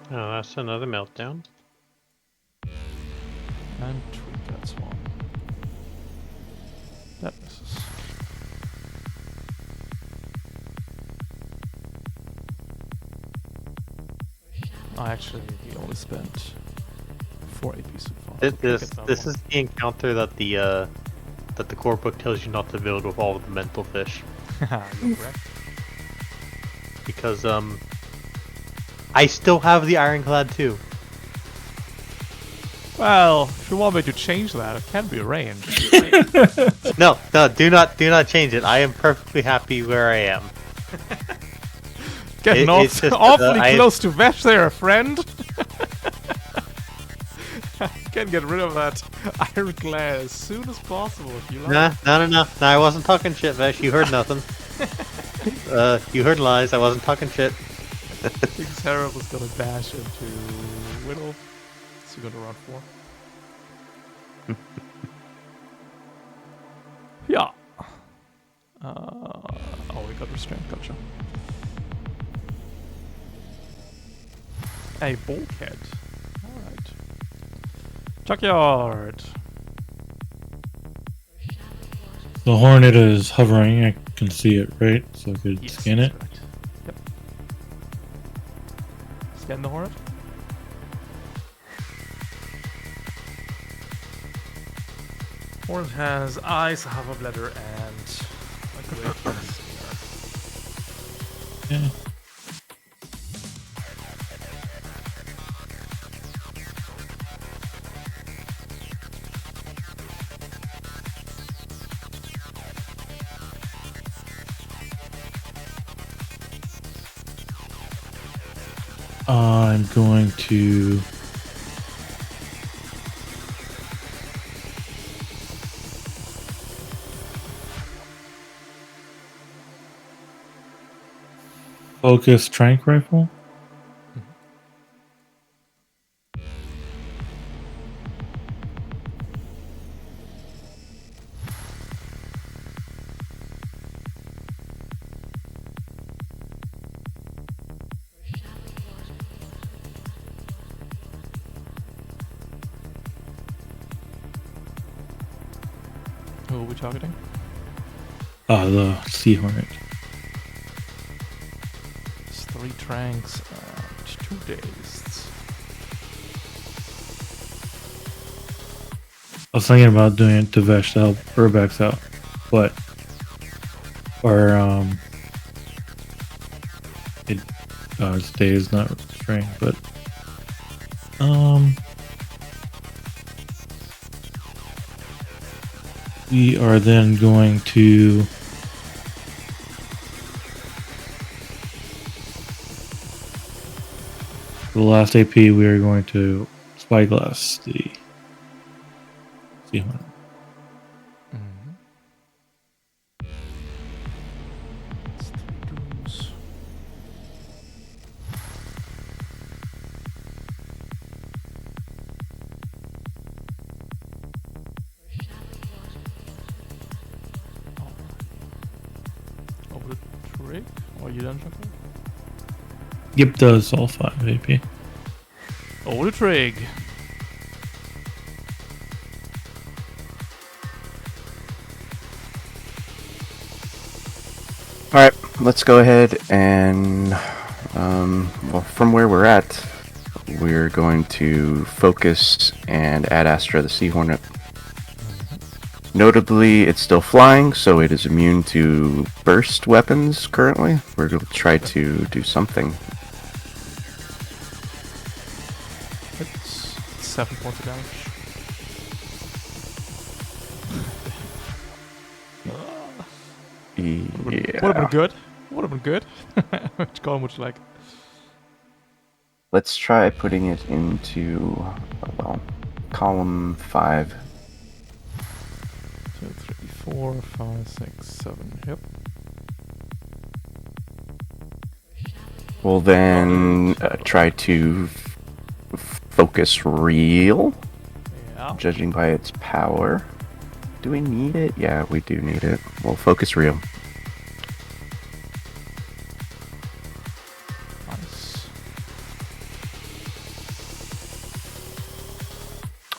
Oh, that's another meltdown. And Tweak gets 1. That misses. Actually, he only spent 4 AP so far. This is the encounter that the core book tells you not to build with all of the mental fish. You're correct. Because I still have the ironclad too. Well, if you want me to change that, it can be arranged. No, do not change it. I am perfectly happy where I am. Getting it's just, awfully close to Vash there, friend. Can get rid of that ironclad as soon as possible if you like. No, I wasn't talking shit, Vesh. You heard nothing. You heard lies. I wasn't talking shit. I think Sarah was gonna dash into Whittle. So you're gonna run 4. Yeah. Oh, we got restraint. Gotcha. A bulkhead. Alright. Junkyard. The Hornet is hovering. I can see it, right? So I could Yes, scan it. that's correct. Yep. Scan the Hornet. Hornet has eyes, a half a bladder, and a great snare. Yeah. I'm going to focus trank rifle. Who are we targeting? The Sea Hornet. It's 3 tranks and 2 dazed. I was thinking about doing it to Vesh to help Urbex out, but its day is not restrained, but we are then going to for the last AP. We are going to spyglass the Sea Hornet. It's 3 goons. Over the trig? Or you done, Chuckle? Yep, does all 5 AP. Over the trig. Alright, let's go ahead and, well, from where we're at, we're going to focus and add Astra the Sea Hornet. Notably, it's still flying, so it is immune to burst weapons currently. We're going to try to do something. It's 7 points of damage. Yeah. Would have been good. Would have been good. Which column would you like? Let's try putting it into, well, column 5. 2, 3, 4, 5, 6, 7. Yep. We'll then try to focus real, Yeah. judging by its power. Do we need it? Yeah, we do need it. We'll focus real. Nice.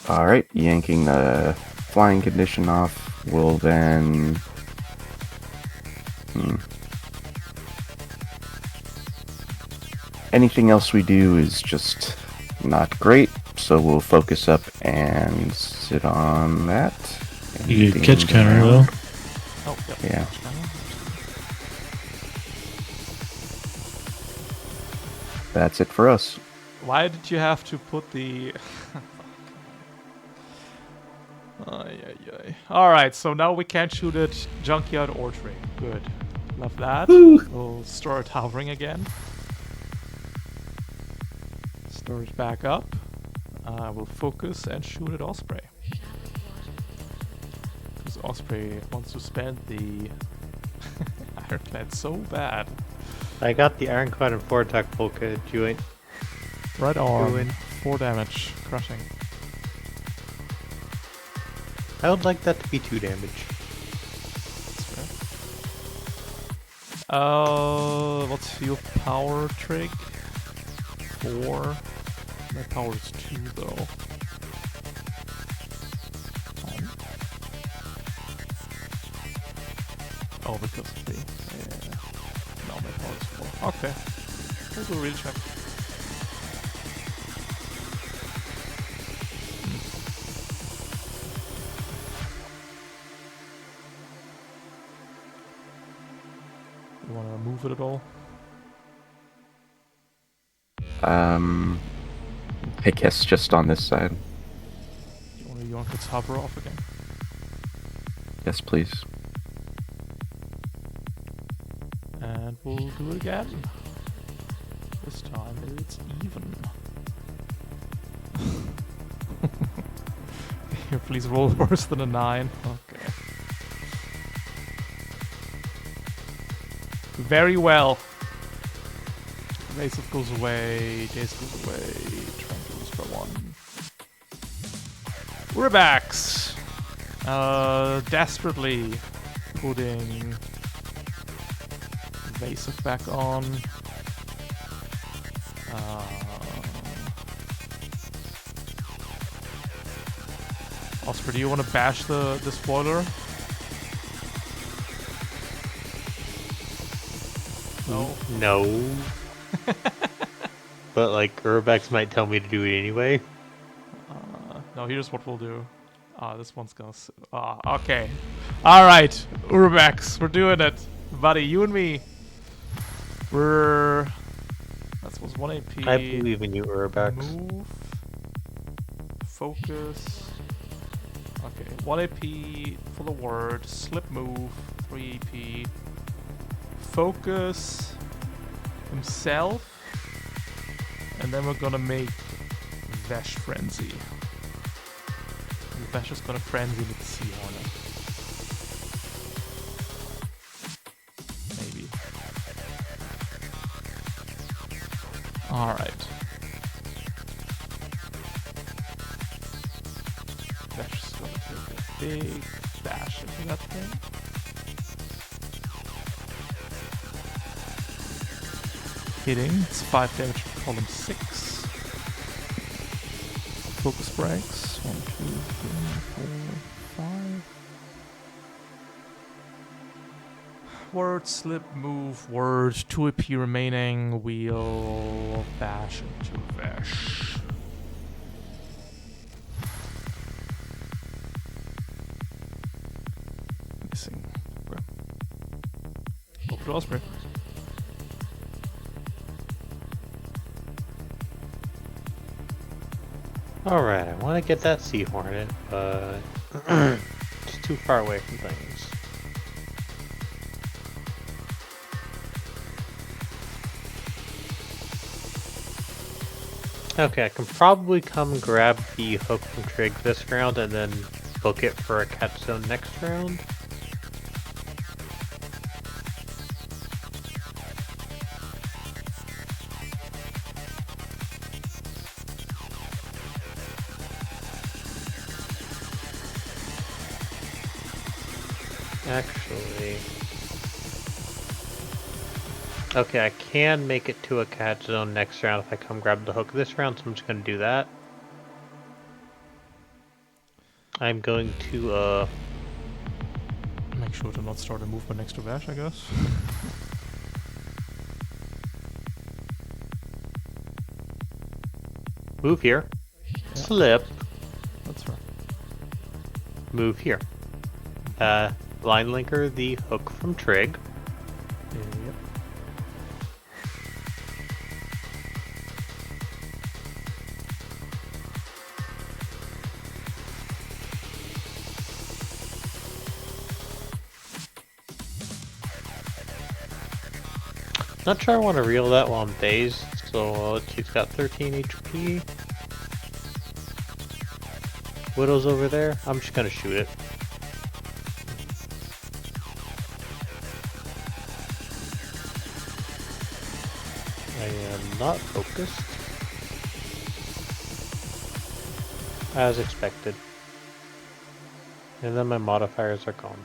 Alright, yanking the flying condition off. We'll then... Anything else we do is just not great, so we'll focus up and sit on that. You Anything get catch counter though. down? Oh, yep. Yeah. That's it for us. Why did you have to put the... Alright, so now we can't shoot at Junkyard or Trig. Good. Love that. We'll start hovering again. Storage back up. We'll focus and shoot at Osprey. Because Osprey wants to spend the Ironclad so bad. I got the Ironclad and 4 attack bulkhead. You ain't. Right arm, Ruin. 4 damage, crushing. I would like that to be 2 damage. That's fair. What's your power trig? 4. My power is 2 though. Oh, because of the... Yeah. No, my power is 4. Okay. We'll do a real check. You wanna move it at all? I guess just on this side. You wanna yank its hover off again? Yes, please. And we'll do it again. This time it's even. Here, please roll worse than a 9. Okay. Very well. Evasive goes away, Daze goes away, Trent goes for 1. We're back. Desperately putting Evasive back on. Oscar, do you want to bash the spoiler? No. No. But like Urbex might tell me to do it anyway. No, here's what we'll do. This one's gonna... okay. Alright, Urbex, we're doing it. Buddy, you and me. That was 1 AP. I believe in you, Urbex. Move. Focus. Okay, 1 AP for the word. Slip move. 3 AP. Focus. Himself. And then we're gonna make Vesh Frenzy. And Vesh is gonna frenzy with the Sea Hornet. Maybe. Alright. Vesh is gonna take a big bash into that thing. Hitting. It's 5 damage for column 6. Focus breaks. 1, 2, 3, 4, 5. Word, slip, move, word. 2 AP remaining. We'll bash into Vesh. Missing. Okay. Go for Osprey. Alright, I want to get that Sea Hornet, but it's too far away from things. Okay, I can probably come grab the hook from Trig this round and then book it for a catch zone next round. Actually... Okay, I can make it to a catch zone next round if I come grab the hook this round, so I'm just going to do that. I'm going to, Make sure to not start a movement next to Vash, I guess. move here, slip, That's right. move here. Line linker the hook from Trig. Yep. Not sure I want to reel that while I'm dazed, so she's got 13 HP. Widow's over there. I'm just gonna shoot it. I am not focused. As expected. And then my modifiers are gone.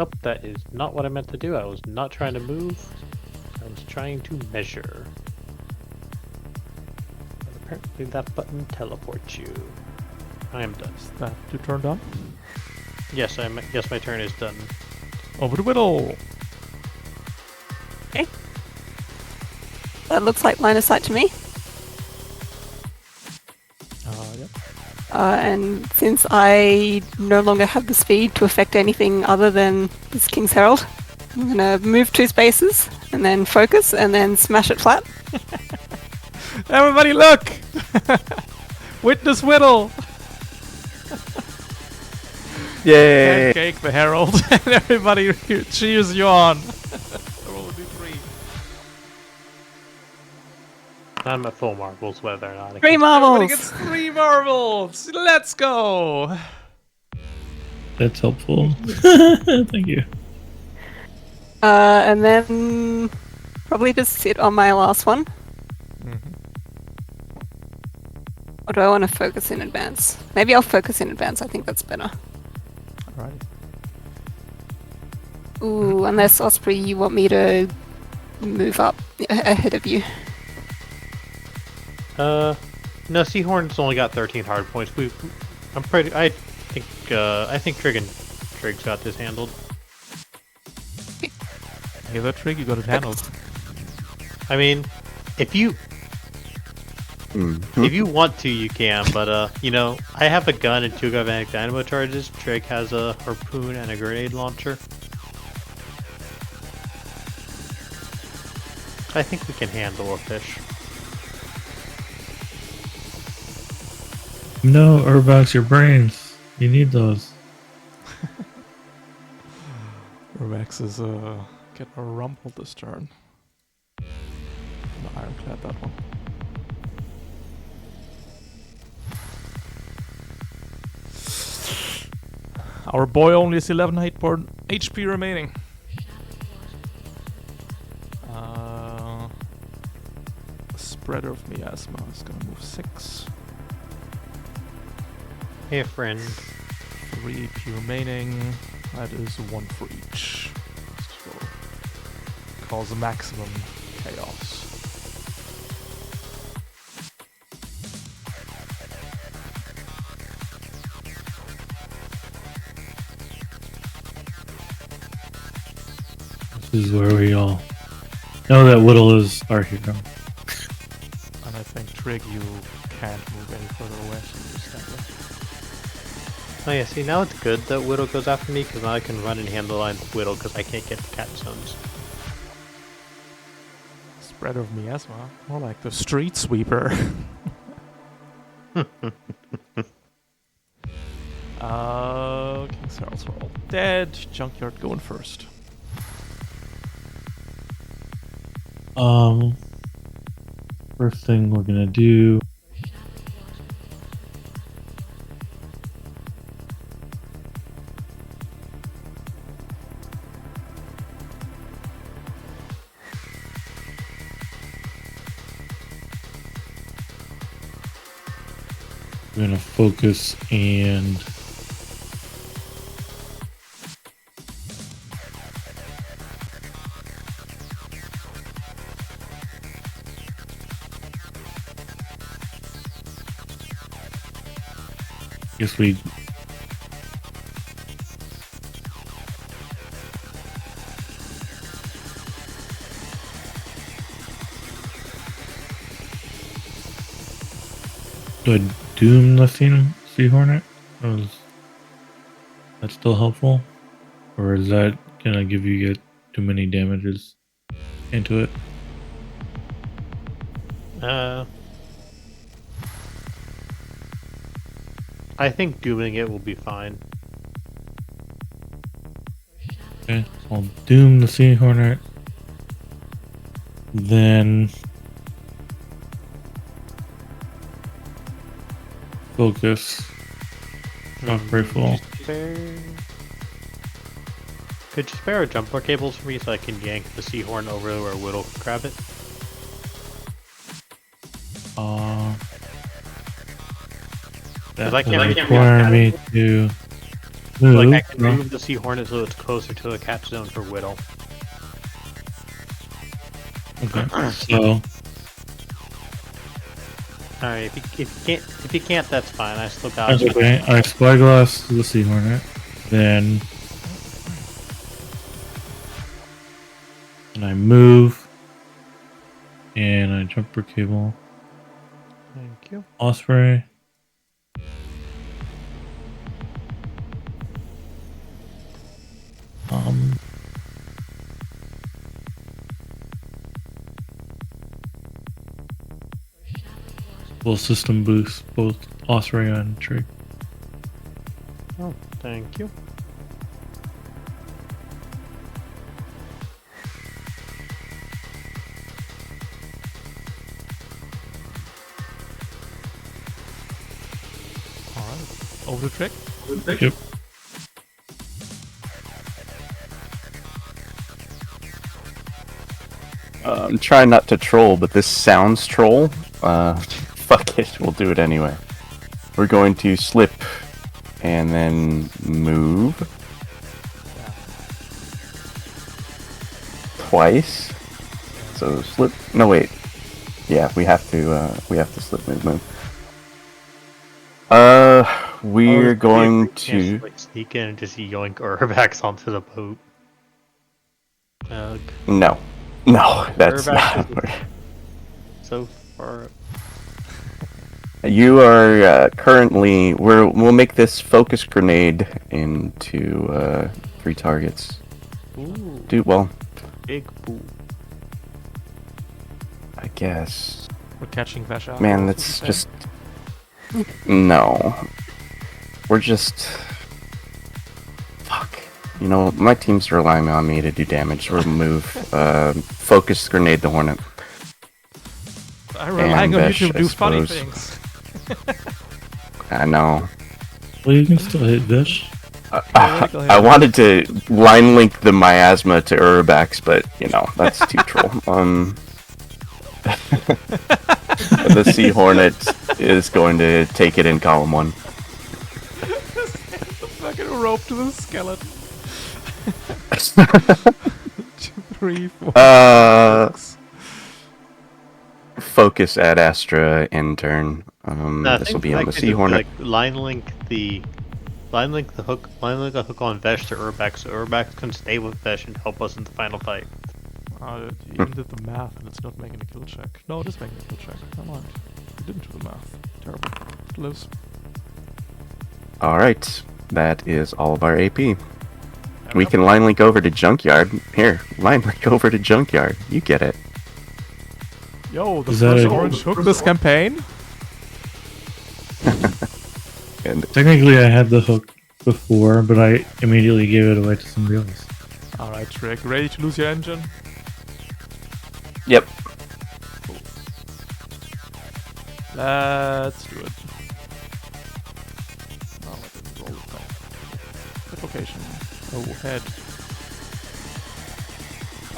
Oh, that is not what I meant to do. I was not trying to move. I was trying to measure. But apparently that button teleports you. I am done. Is that you turned on? Yes, yes, my turn is done. Over to Whittle. Okay. That looks like line of sight to me. Yep. And since I no longer have the speed to affect anything other than this King's Herald, I'm going to move 2 spaces and then focus and then smash it flat. Everybody look! Witness Whittle! Yay! Pancake the Herald, and everybody cheers you on. Roll a d3. I'm at full marbles, whether or not I 3 can... Everybody marbles! gets 3 marbles! Let's go! That's helpful. Thank you. And then probably just sit on my last one. Or do I want to focus in advance? Maybe I'll focus in advance. I think that's better. Alright. Ooh, unless Osprey, you want me to move up ahead of you. No, Seahorn's only got 13 hard points. I think Trig's got this handled. Hey, that Trig, you got it handled. I mean, if you Mhm. if you want to, you can, but you know, I have a gun and 2 galvanic dynamo charges. Trig has a harpoon and a grenade launcher. I think we can handle a fish. No, Urbox, your brains. You need those. Rex is getting a rumble this turn. The ironclad, that one. Our boy only has 11 HP remaining. Spreader of miasma is gonna move 6. Hey, friend. 3 HP remaining. That is 1 for each. So cause a maximum chaos. This is where we all know that Whittle is our hero. And I think Trig, you can't move any further away, so you just stand there. Oh yeah, see, now it's good that Whittle goes after me, because now I can run and handle line with Whittle, because I can't get the cat zones. Spreader of miasma, more like the street sweeper. King's Heralds are all dead. Junkyard going first. First thing we're gonna do. We're gonna focus and guess we do I doom the Sea Hornet? Or is that still helpful? Or is that gonna give you get too many damages into it? I think dooming it will be fine. Okay, I'll doom the Sea Hornet. Then focus. Shock rifle. Could you spare jumper cables for me so I can yank the Seahorn over where Whittle can grab it? That I will can't require me to Like I move. can move the Sea Hornet so it's closer to a catch zone for Whittle. Okay. So Alright, if you can't, that's fine. I still got that's okay. I spyglass the Sea Hornet, then and I move, and I jumper cable Thank you. Osprey. Will system boost both Osprey and Trig. Oh, thank you. Alright. Over the trick. Yep. I'm trying not to troll, but this sounds troll. Fuck it, we'll do it anyway. We're going to slip and then move twice. So slip. No wait. Yeah, we have to slip, move. We're going to. Like sneak in and just yoink Urbax onto the boat. No, that's Urbax not. is so far. You are currently. We'll make this focus grenade into 3 targets. Ooh, Dude, well, big boo. I guess. We're catching Vesha. Man, that's just. No. We're just. Fuck. You know, my team's relying on me to do damage. We'll move. Focus grenade the Hornet. I'm relying on you Vesh, to I do funny suppose. things. I know. Well, you can still hit Vish. I wanted to line link the miasma to Urbax, but you know that's too troll. The Sea Hornet is going to take it in column 1. Fucking rope to the skeleton. 2, 3, 4. 6. Focus at Astra in turn. This will be on the Sea Hornet. Like, line link the hook on Vesh to Urbax, so Urbax can stay with Vesh and help us in the final fight. You even did the math and it's not making a kill check. No, it is making a kill check. Come on. You didn't do the math. Terrible. Lose. Alright, that is all of our AP. We can line link over to Junkyard. Here, line link over to Junkyard. You get it. Yo, the Is that first a- orange hook this campaign? And Technically, I had the hook before, but I immediately gave it away to somebody else. Alright, Trick. Ready to lose your engine? yep. Let's do it. Oh, I didn't roll it though. Good location. Oh, head.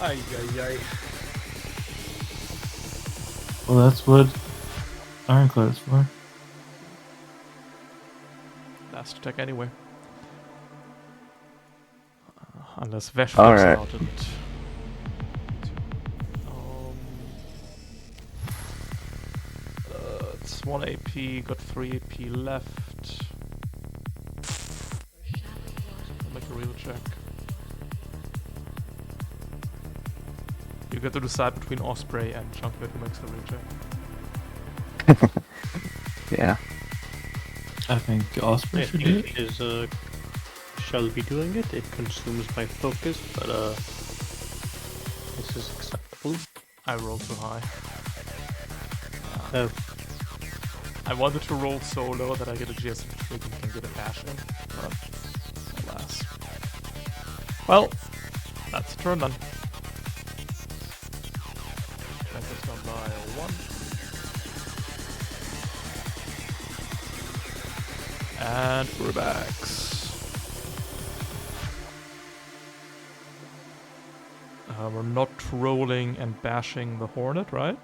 Ay, ay, ay. Well, that's what Ironclad's for. Last attack anyway. Unless Vesh All flips right. out and... it's 1 AP, got 3 AP left. I'll make a real check. You get to decide between Osprey and Chunkbit who makes a real check. Yeah. I think Osprey If should do it. it is shall be doing it. It consumes my focus, but this is acceptable. I rolled too high. Uh, I wanted to roll so low that I get a GS and can get a dash in, but alas. Well, that's a turn then. Check this one by 1. And we're back. We're not rolling and bashing the Hornet, right?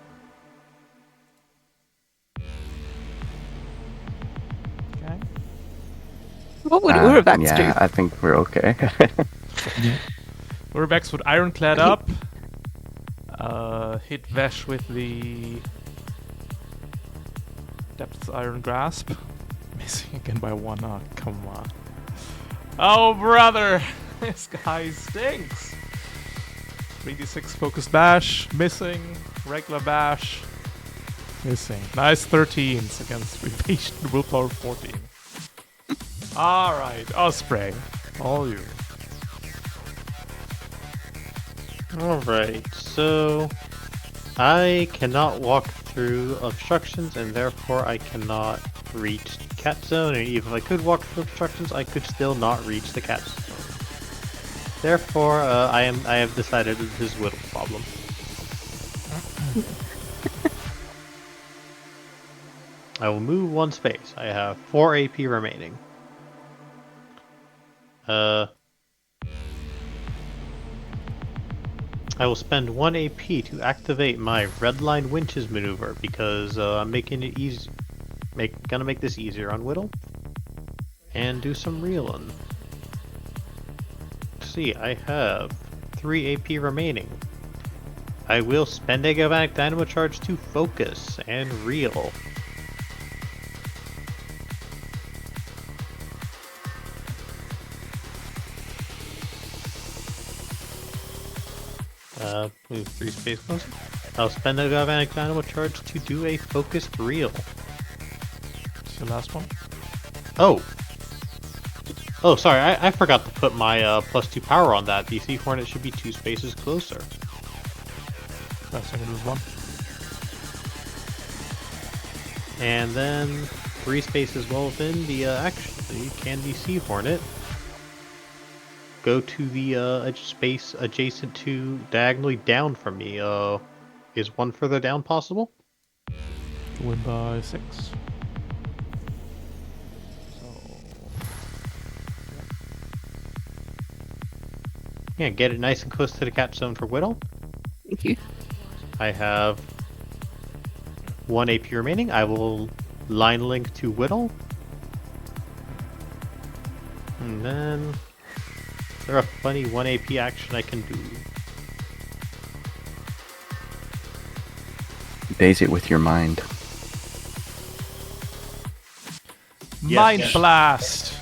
Okay. What would Urubax yeah, do? I think we're okay. Yeah. Urbex would ironclad up. Hit Vesh with the Depth's Iron Grasp. Missing again by 1. Oh, come on. Oh, brother! This guy stinks! 3d6 focused bash. Missing. Regular bash. Missing. Nice 13s against Evasion Willpower 14. Alright, Osprey. All you. Alright, so I cannot walk through obstructions and therefore I cannot reach the cat zone, and even if I could walk through obstructions, I could still not reach the cat zone. Therefore, I have decided that this is Whittle's problem. I will move 1 space. I have 4 AP remaining. I will spend 1 AP to activate my Redline Winches maneuver because I'm making it easy. Gonna make this easier on Whittle. And do some reeling. Let's see, I have 3 AP remaining. I will spend a Galvanic Dynamo Charge to focus and reel. Move 3 space closer. I'll spend a Galvanic Dynamo Charge to do a focused reel. It's the last one. Oh! Oh, sorry, I forgot to put my +2 power on that. The Sea Hornet should be 2 spaces closer. Last second was 1. And then 3 spaces well within the actually can the Sea Hornet go to the space adjacent to diagonally down from me. Is 1 further down possible? Win by 6. So Yeah, get it nice and close to the catch zone for Whittle. Thank you. I have 1 AP remaining. I will line link to Whittle. And then is there a funny 1 AP action I can do? Daze it with your mind. Mind yes. Blast!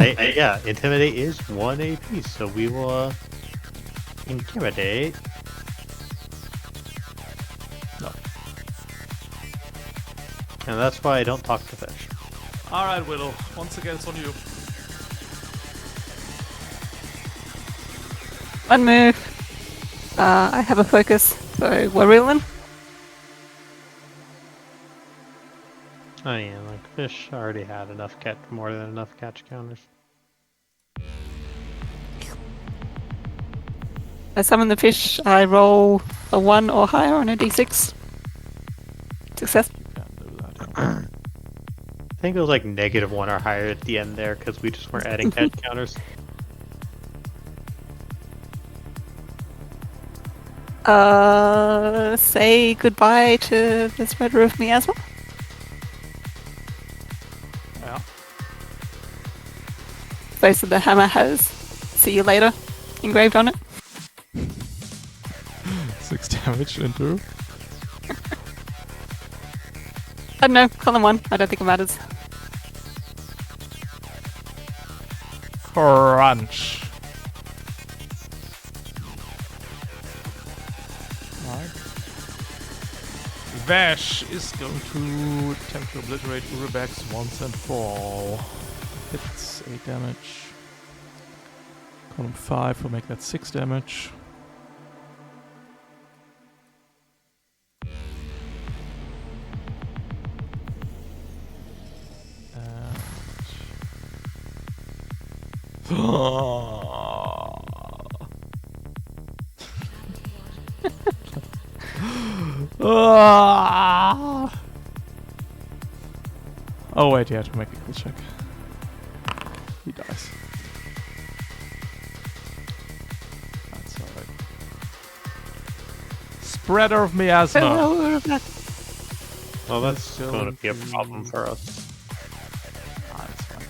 Yeah, Intimidate is 1 AP, so we will Intimidate. No. And that's why I don't talk to fish. Alright, Whittle. Once again, it's on you. 1 move. I have a focus, so we're reeling. Oh yeah, like fish already had more than enough catch counters. I summon the fish. I roll a 1 or higher on a d6. Success. Can't do that. I think it was like -1 or higher at the end there because we just weren't adding catch counters. Say goodbye to the spreader of miasma. Yeah. Face of the hammer has "see you later" engraved on it. 6 damage into. I don't know, column 1. I don't think it matters. Crunch. Alright. Vash is going to attempt to obliterate Urubex once and for all. Hits 8 damage. Column 5 will make that 6 damage. Oh wait, you have to make a kill check. He dies. That's alright. Spreader of miasma. Farewell, Well, that's Still going to be a into- problem for us. Ah, that's fine.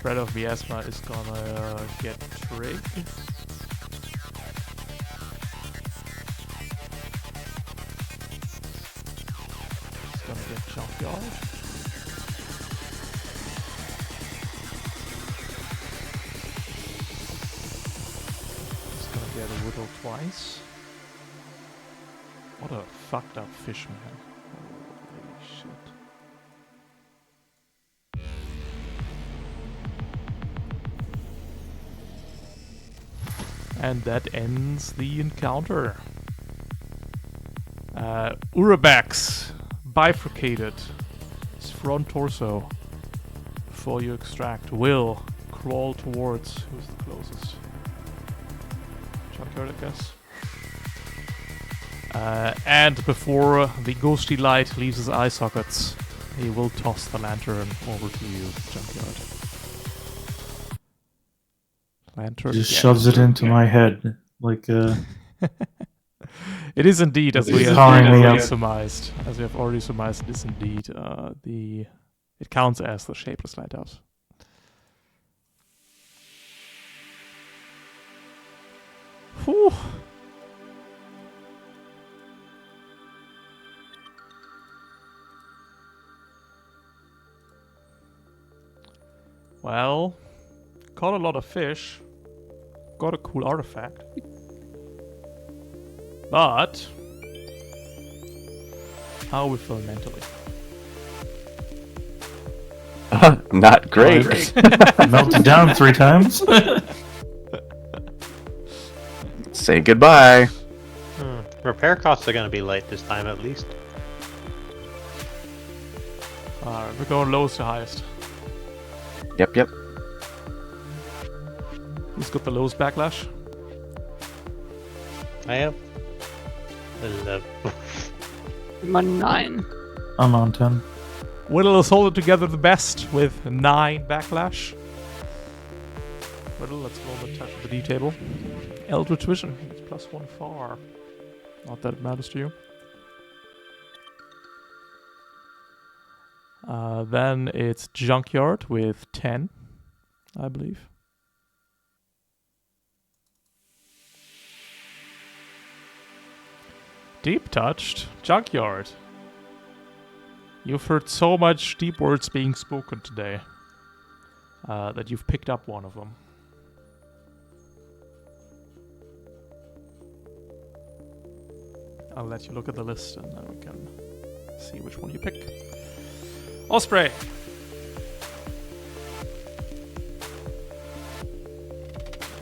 Breath of Miasma is gonna get Trig. It's gonna get Junkyard. It's gonna get a Whittle twice. What a fucked up fish, man. Holy shit. And that ends the encounter. Urabax bifurcated his front torso before you extract. Will crawl towards who's the closest? Junkyard, I guess. And before the ghosty light leaves his eye sockets, he will toss the lantern over to you, Junkyard. Lantern Just gets shoves it you. into my head like It is indeed, as we It's have powering me already up. surmised. As we have already surmised, it is indeed it counts as the shapeless lighthouse. Whew. Well, caught a lot of fish. Got a cool artifact. But how we feel mentally? Not great. melted down 3 times. Say goodbye. Repair costs are gonna be light this time at least. Alright, we're going lowest to highest. Yep. Who's got the lowest backlash? I have 11. I'm on 9. I'm on 10. Whittle is holding together the best with 9 backlash. Whittle, let's roll the touch of the D table. Eldritch Vision, it's +1 far. Not that it matters to you. Then it's Junkyard with 10, I believe. Deep touched, Junkyard. You've heard so much deep words being spoken today that you've picked up one of them. I'll let you look at the list and then we can see which one you pick. Osprey!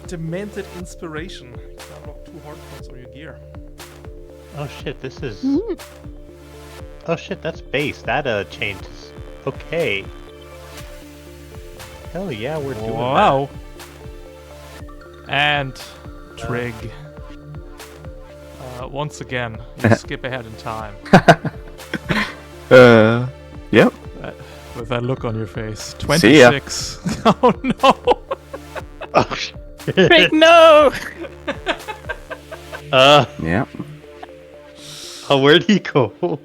Demented Inspiration. You can unlock 2 hard points on your gear. Oh shit, this is... Oh shit, that's base. That changes. Okay. Hell yeah, we're doing Wow! And Trig. Once again, you skip ahead in time. Yep. With that look on your face. See ya. 26. Oh no! that. Oh shit. Wait, no! Yep. Oh, where'd he go?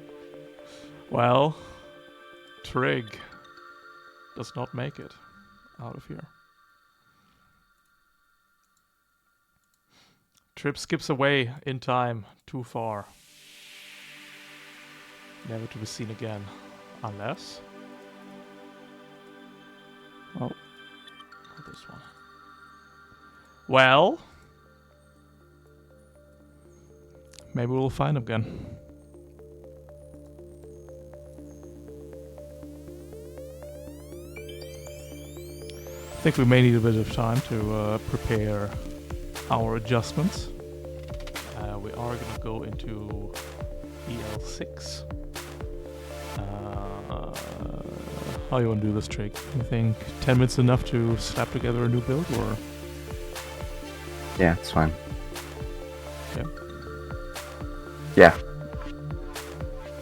Well, Trig does not make it out of here. Trip skips away in time too far. Never to be seen again. Unless... Oh. Not this one. Well... Maybe we'll find him again. I think we may need a bit of time to prepare our adjustments. We are going to go into EL6. How you want to do this trick? You think 10 minutes enough to slap together a new build, or? Yeah, it's fine. Yeah. Yeah.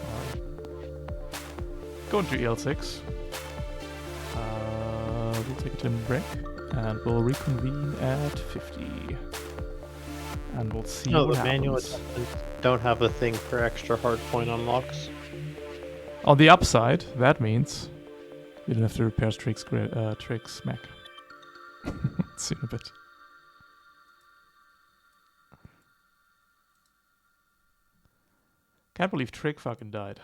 Alright. Go into EL6. We'll take a 10-minute break, and we'll reconvene at 50. And we'll see No, what the manual happens. adjustments don't have a thing for extra hardpoint unlocks. On the upside, that means you don't have to repair Trig's mech. See you in a bit. Can't believe Trick fucking died.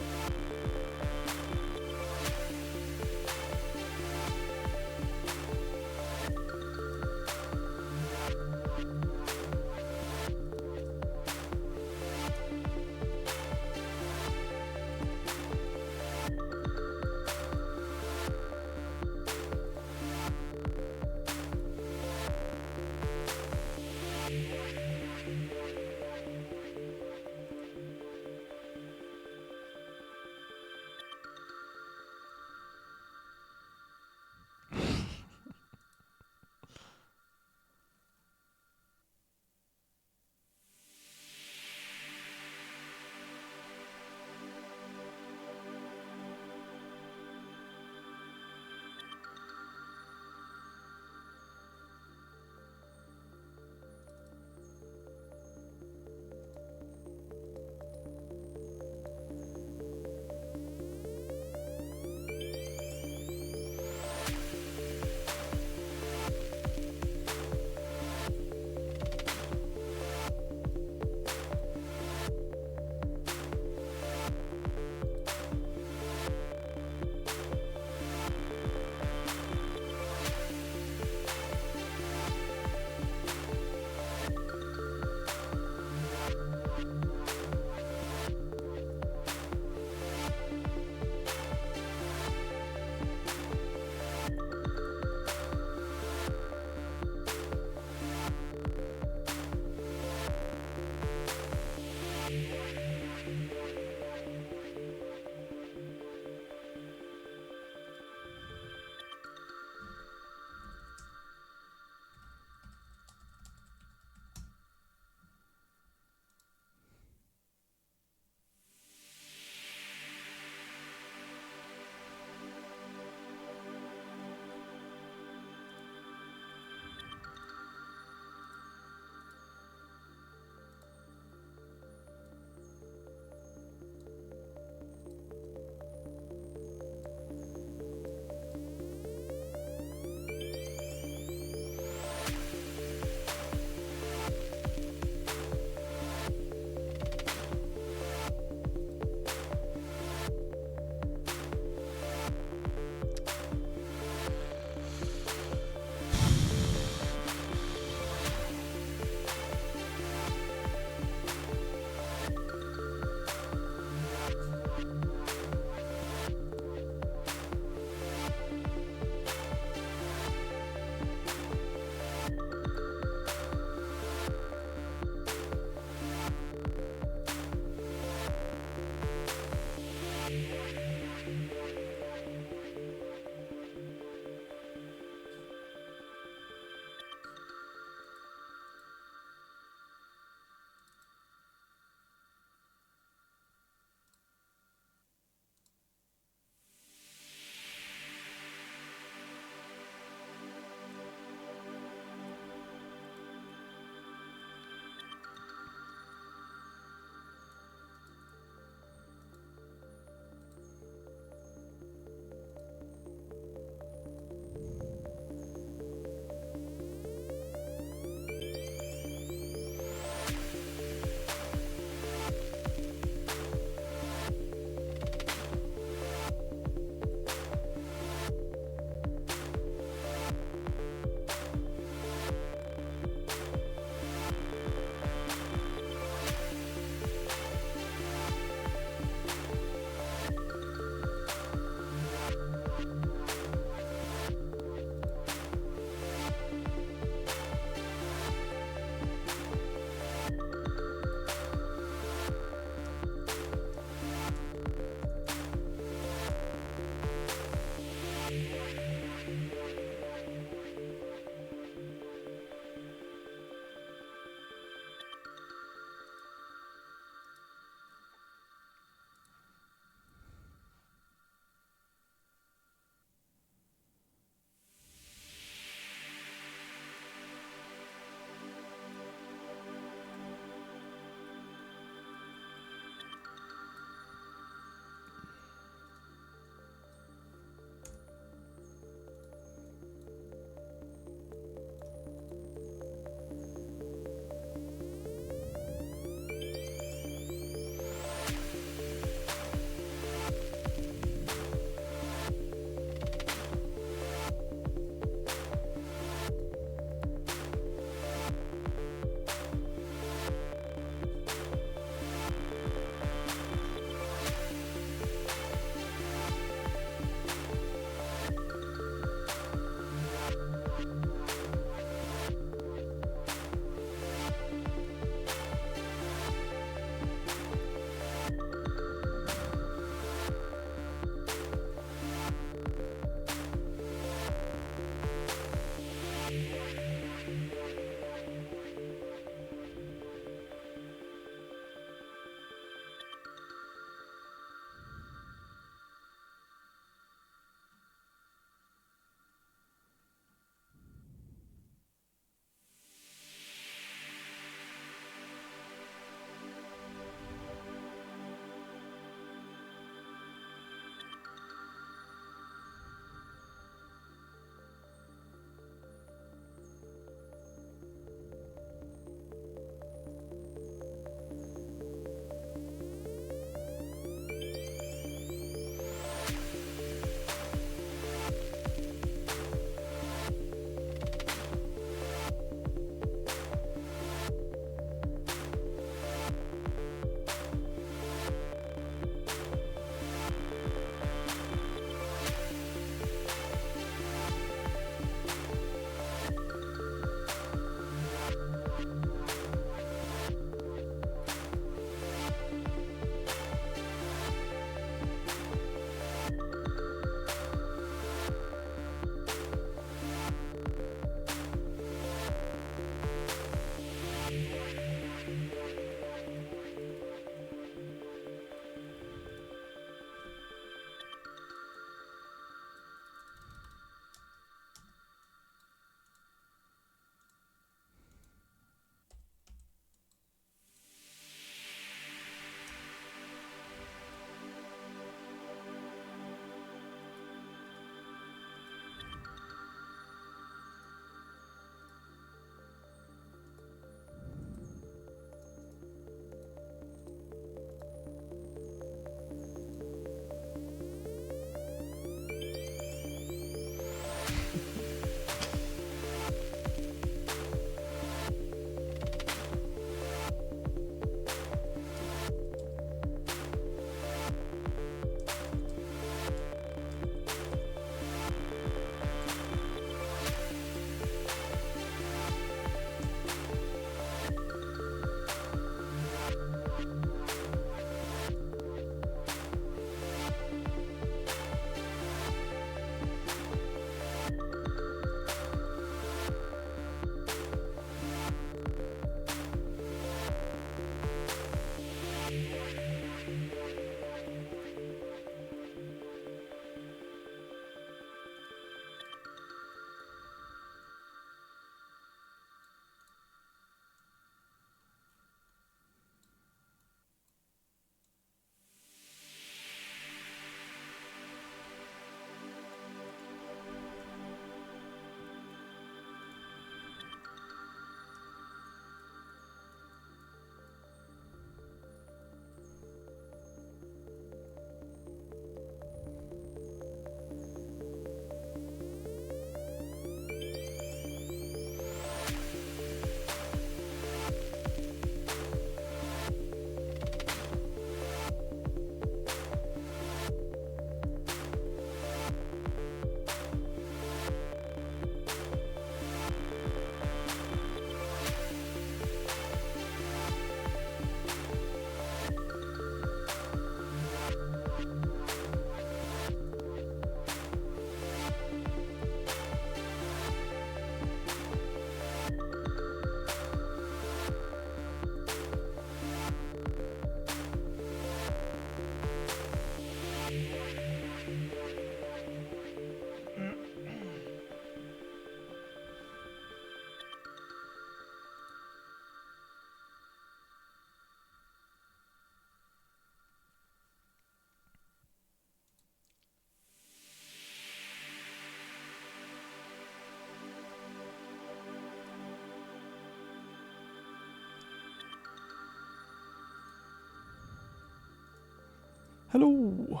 Hello.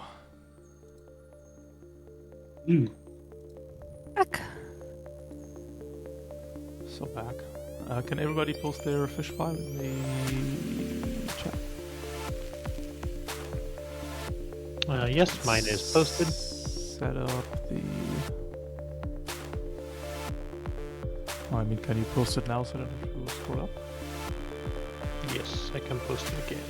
Ooh. Back. So back. Can everybody post their fish file in the chat? Yes, mine is posted. Set up the... Oh, I mean, can you post it now so that it will scroll up? Yes, I can post it again.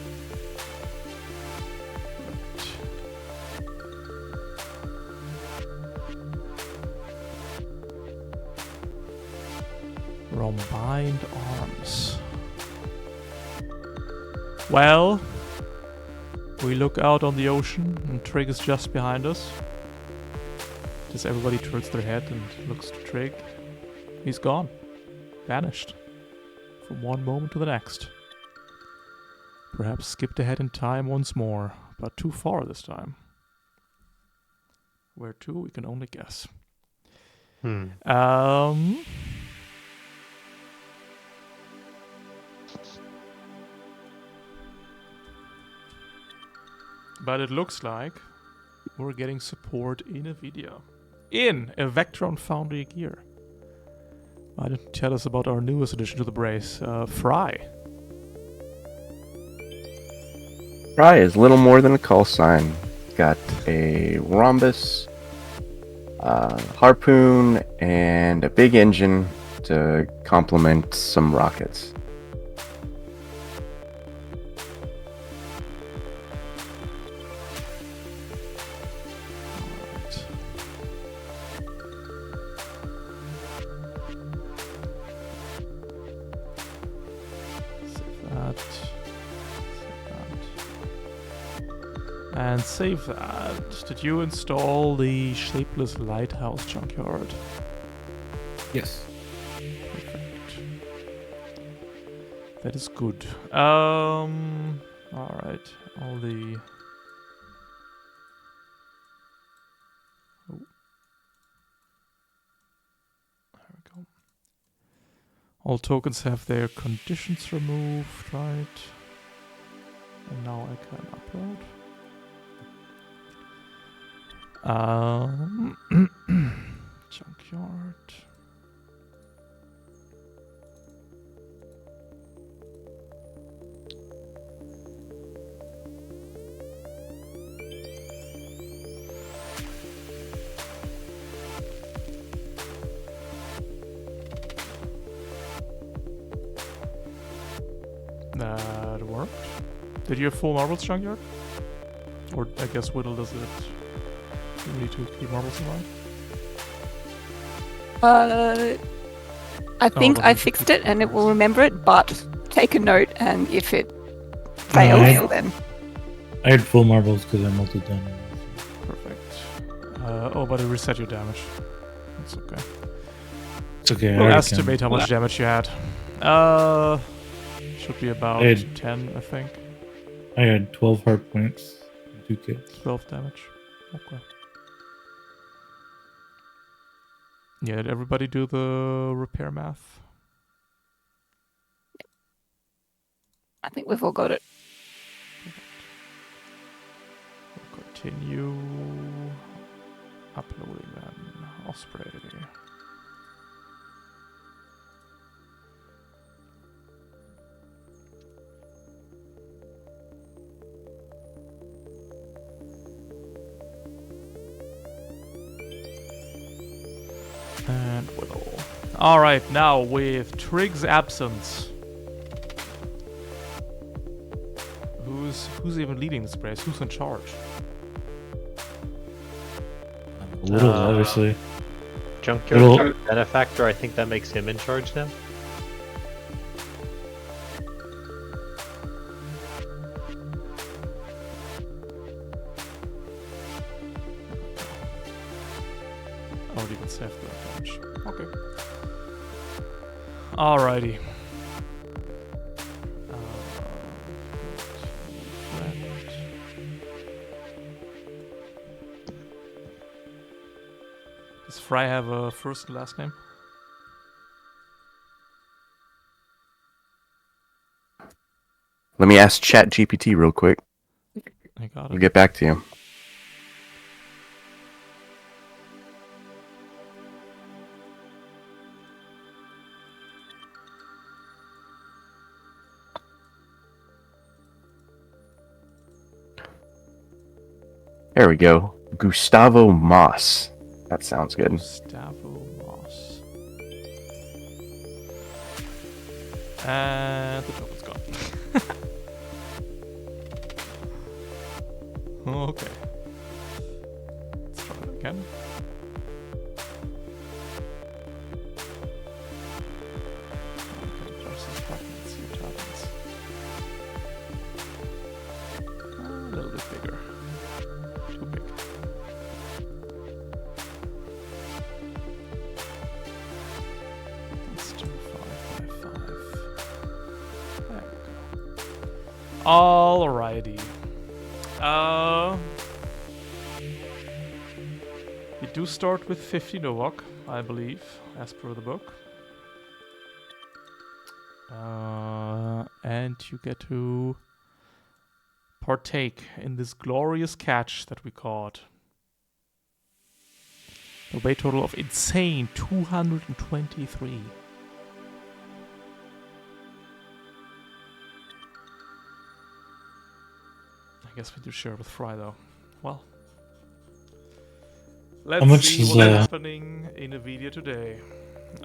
Combined arms. Well, we look out on the ocean and Trig is just behind us. Just everybody turns their head and looks to Trig. He's gone. Vanished. From one moment to the next. Perhaps skipped ahead in time once more, but too far this time. Where to, we can only guess. But it looks like we're getting support in a video. In a Vectron Foundry gear. Why didn't you tell us about our newest addition to the brace, Fry? Fry is little more than a call sign. Got a rhombus, harpoon, and a big engine to complement some rockets. And save that. Did you install the shapeless lighthouse junkyard? Yes. Perfect. That is good. Alright. All the... Oh. There we go. All tokens have their conditions removed, right? And now I can upload. Junkyard. That worked. Did you have full marbles, Junkyard? Or I guess Whittle does it. You need to keep marbles alive? I think well, I then fixed it and it will remember it, but take a note, and if it fails, I- then I had full marbles because I melted down. Perfect. Oh, but it reset your damage. That's okay. It's okay. I We'll already estimate how much damage you had. Should be about I had- 10, I think. I had 12 heart points, and 2 kills. 12 damage. Okay. Yeah, did everybody do the repair math? I think we've all got it. We'll continue uploading then. Osprey. And Willow. Alright, now with Trig's absence. Who's even leading this race? Who's in charge? Little, obviously. Junkyard Little- benefactor, I think that makes him in charge now. Oh, you can save the damage. Okay. Alrighty. Does Fry have a first and last name? Let me ask ChatGPT real quick. I got We'll it. get back to you. There we go. Gustavo Moss. That sounds good. Gustavo Moss. And the token's gone. Okay. Let's try it again. Okay, press this button and see what happens. A little bit bigger. Too big. Let's do 5 by 5. There we go. Alrighty. You do start with 50 Novak, I believe, as per the book. And you get to partake in this glorious catch that we caught. A weight total of insane 223. I guess we do share with Fry though. Well, let's much see is what's that? happening in a video today.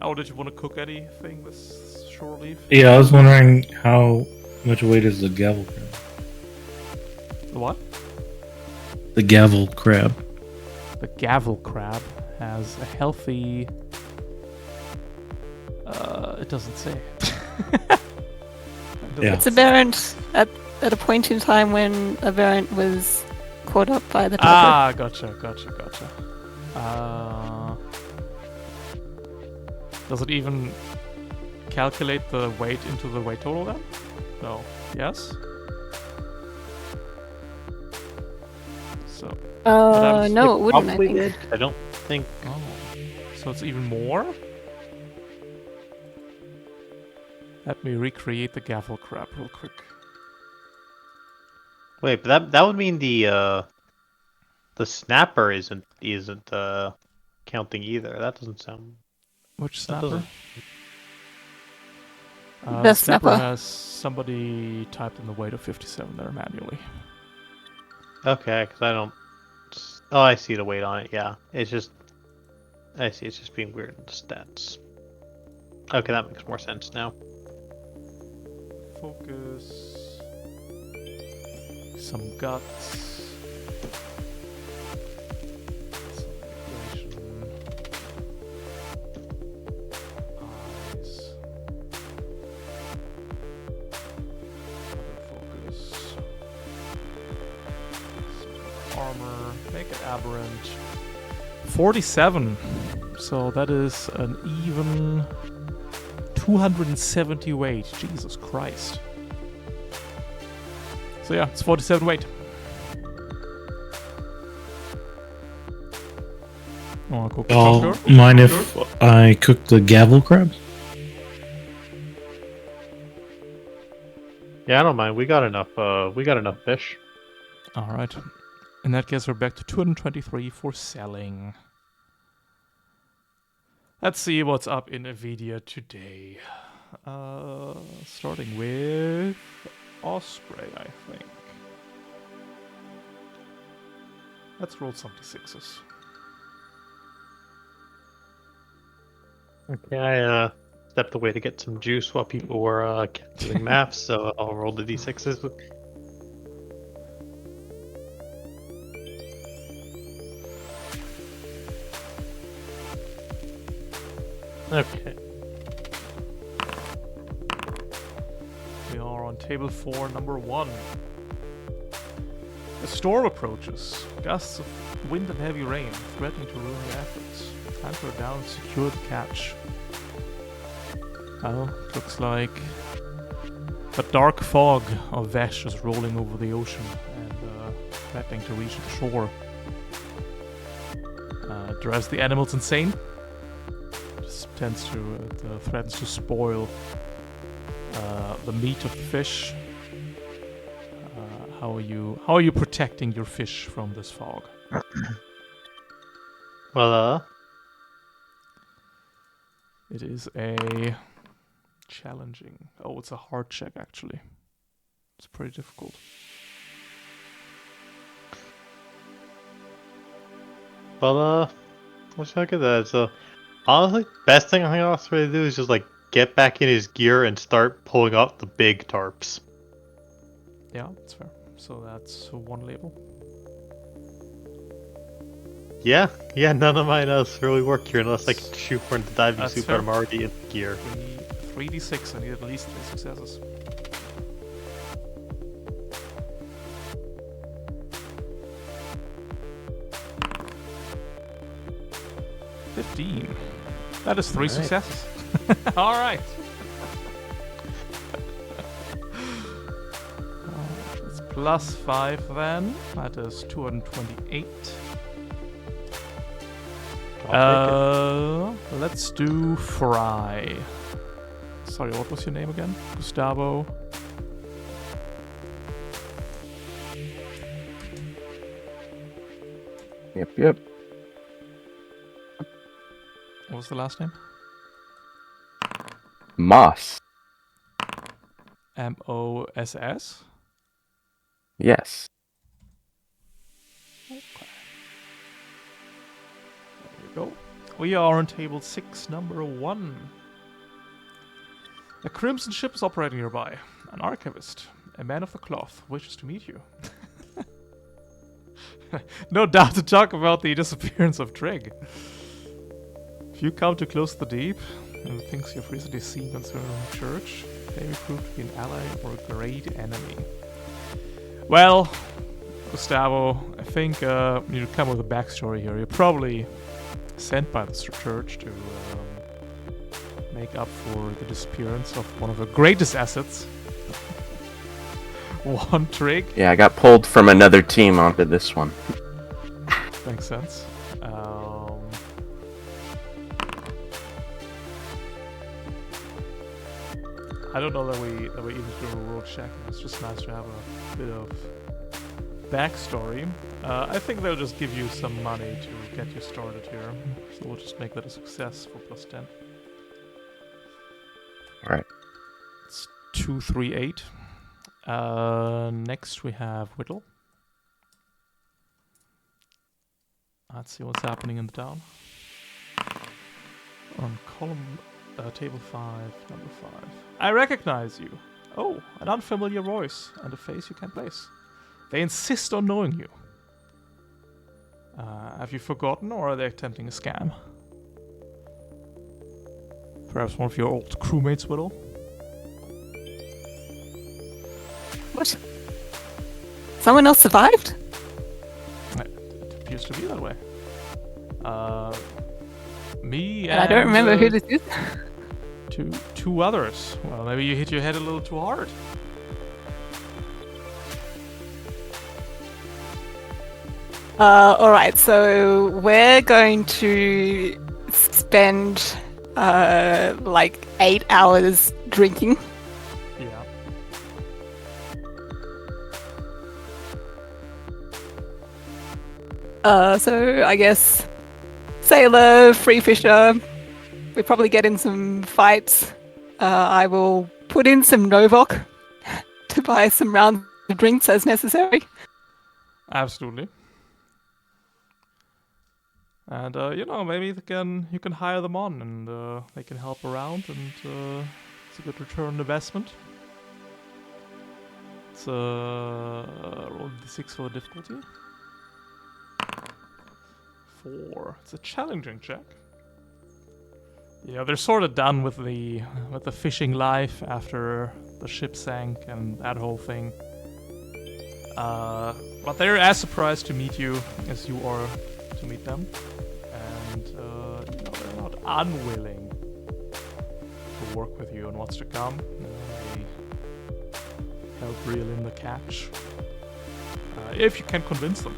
Oh, did you want to cook anything this shore leaf? Yeah, I was wondering how much weight is the gavel crab? The what? The gavel crab. The gavel crab has a healthy. It doesn't say. Yeah. It's a variant at a point in time when a variant was caught up by the typo. Ah, gotcha. Does it even calculate the weight into the weight total then? No. Yes? So, No, it wouldn't, I Probably think. did. I don't think. oh. So it's even more? Let me recreate the gavel crab real quick. Wait, but that would mean the snapper isn't counting either. That doesn't sound. Which That snapper? doesn't. The snapper snapper. has somebody typed in the weight of 57 there manually. Okay, because I don't. Oh, I see the weight on it. Yeah, it's just. I see. It's just being weird in the stats. Okay, that makes more sense now. Focus. Some guts. Some aggression. Eyes. Other focus. Some armor. Make it aberrant. 47. So that is an even 270 weight. Jesus Christ. So yeah, it's 47 weight. Oh, cook the Y'all chunker? mind if I cook the gavel crab? Yeah, I don't mind. We got enough. We got enough fish. All right. In that case, we're back to 223 for selling. Let's see what's up in Nvidia today. Starting with Osprey, I think. Let's roll some d6s. Okay, I stepped away to get some juice while people were doing maths, so I'll roll the d6s. Okay. We are on table 4, number 1. A storm approaches. Gusts of wind and heavy rain, threatening to ruin your efforts. Hunter down, secure the catch. Well, looks like a dark fog of Vesh is rolling over the ocean and threatening to reach the shore. Drives the animals insane. Just threatens to spoil the meat of the fish. How are you protecting your fish from this fog? Well, It is a challenging. Oh, it's a hard check actually. It's pretty difficult. Let's look at that. So, honestly, best thing I think I'll really do is just like get back in his gear and start pulling out the big tarps. Yeah, that's fair. So that's one label. Yeah, none of mine else really work here unless I can shoot for the diving That's suit, fair. but I'm already in gear. 3d6. I need at least 3 successes. That is 3 Alright. successes. All right. It's +5 then. That is 228. Let's do Fry. Sorry, what was your name again? Gustavo. Yep. What was the last name? Moss. Moss. Yes. Okay. There we go. We are on table 6, number 1. A crimson ship is operating nearby. An archivist, a man of the cloth, wishes to meet you. No doubt to talk about the disappearance of Trig. If you come too close to the deep, and the things you've recently seen concerning the church, they may prove to be an ally or a great enemy. Well, Gustavo, I think you need to come with a backstory here. You're probably sent by the church to make up for the disappearance of one of the greatest assets. One Trig. Yeah, I got pulled from another team onto this one. Makes sense. I don't know that we even do a roll check. It's just nice to have a bit of backstory. I think they'll just give you some money to get you started here. So we'll just make that a success for +10. Alright. It's 238. Next we have Whittle. Let's see what's happening in the town. On column table 5, number 5. I recognize you. Oh, an unfamiliar voice and a face you can't place. They insist on knowing you. Have you forgotten, or are they attempting a scam? Perhaps one of your old crewmates, Whittle? What? Someone else survived? It appears to be that way. Me and I don't remember who this is. two others. Well, maybe you hit your head a little too hard. Alright, so we're going to spend like 8 hours drinking. Yeah. So I guess sailor, free fisher, we probably get in some fights. I will put in some Novok to buy some rounds of drinks as necessary. Absolutely. And maybe you can hire them on, and they can help around, and it's a good return on investment. It's roll d6 for the difficulty. 4. It's a challenging check. Yeah, they're sort of done with the fishing life after the ship sank and that whole thing. But they're as surprised to meet you as you are to meet them, and they're not unwilling to work with you on what's to come. They help reel in the catch if you can convince them.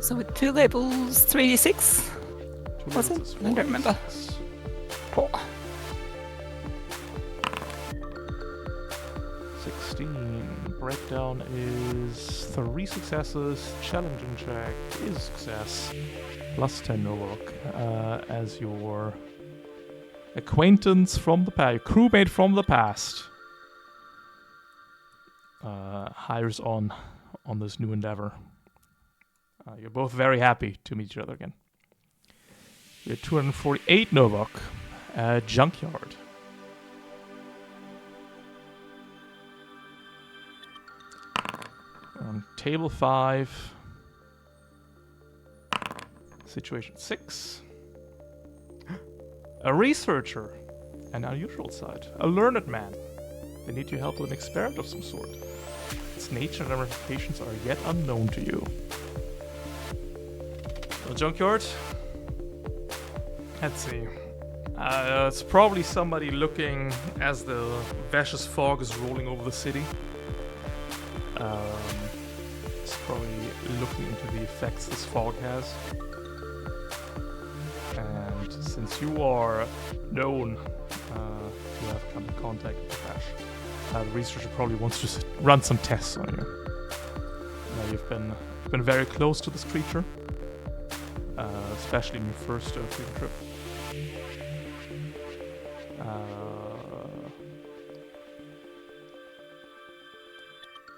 So with 2 labels, 3d6? Was it? I don't remember. 4. breakdown is 3 successes. Challenging check is a success. Plus 10 Novok. As your acquaintance from the past, your crewmate from the past, hires on this new endeavor. You're both very happy to meet each other again. You're 248 Novok. Junkyard. On table 5. Situation 6. A researcher. An unusual sight. A learned man. They need your help with an experiment of some sort. Its nature and ramifications are yet unknown to you. Well, Junkyard. Let's see. It's probably somebody looking as the vicious fog is rolling over the city. It's probably looking into the effects this fog has. And since you are known to have come in contact with the Flash, the researcher probably wants to run some tests on you. You've been very close to this creature, especially in your first field trip.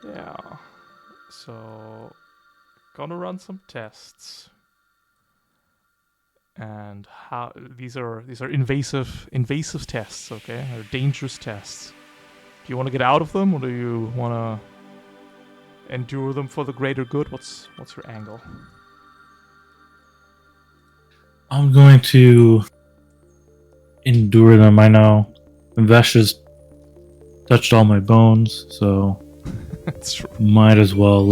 Yeah, so gonna run some tests, and how these are invasive tests. Okay, they're dangerous tests. Do you want to get out of them, or do you want to endure them for the greater good? What's your angle? I'm going to endure them. I know Vesh has touched all my bones, so That's true. might as well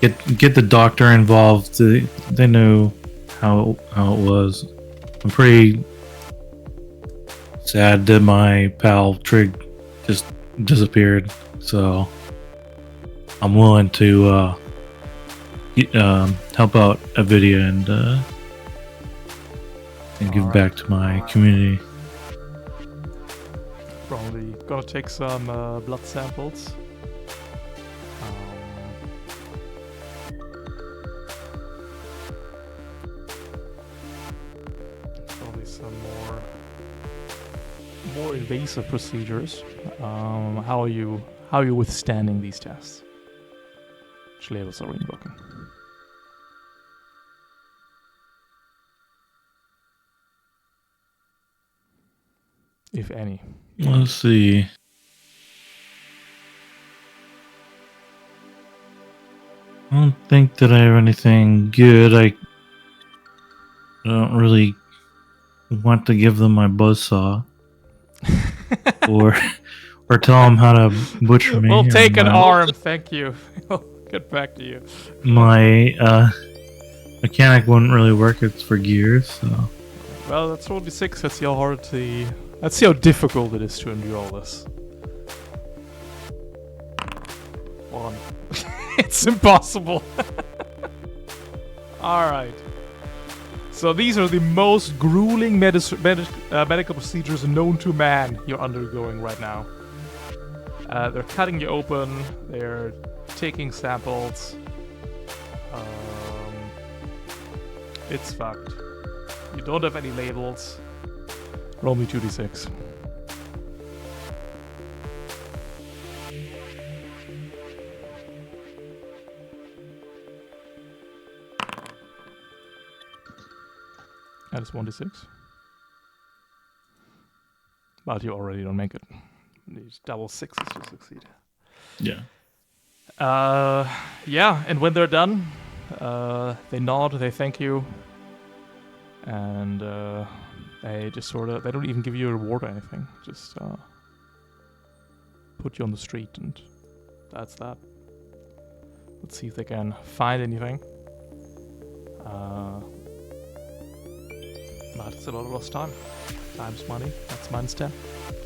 get the doctor involved. They know how it was. I'm pretty sad that my pal Trig just disappeared, so I'm willing to help out Avidia and give back to my community. Probably gonna take some blood samples. Probably some more invasive procedures. How are you withstanding these tests? Which labels are we invoking? If any. Let's see. I don't think that I have anything good. I don't really want to give them my buzzsaw. or tell them how to butcher me. We'll or take an my- arm, thank you. I'll get back to you. My mechanic wouldn't really work. It's for gears, so Well, that's only 6. Let's see how hard let's see how difficult it is to endure all this. 1. It's impossible. Alright. So these are the most grueling medical procedures known to man you're undergoing right now. They're cutting you open. They're taking samples. It's fucked. You don't have any labels. Roll me 2d6. That is 1d6. But you already don't make it. You need double 6s to succeed. yeah. Yeah, and when they're done, they nod, they thank you, and they just they don't even give you a reward or anything. Just put you on the street, and that's that. Let's see if they can find anything. But it's a lot of lost time. Time's money. That's minus 10.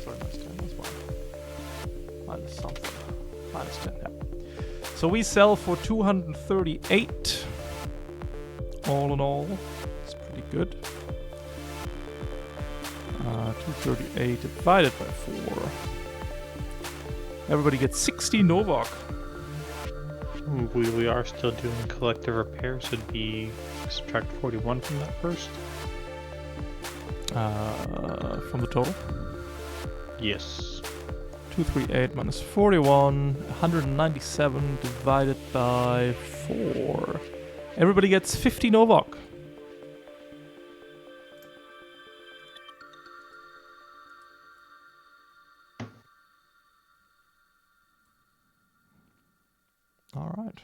Sorry, minus 10 as well. Minus something. Minus 10, yeah. So we sell for 238. All in all, it's pretty good. 238 divided by 4. Everybody gets 60 Novak. We are still doing collective repairs. It'd be subtract 41 from that first. From the total. Yes. 238 minus 41, 197 divided by 4. Everybody gets 50 Novak. All right.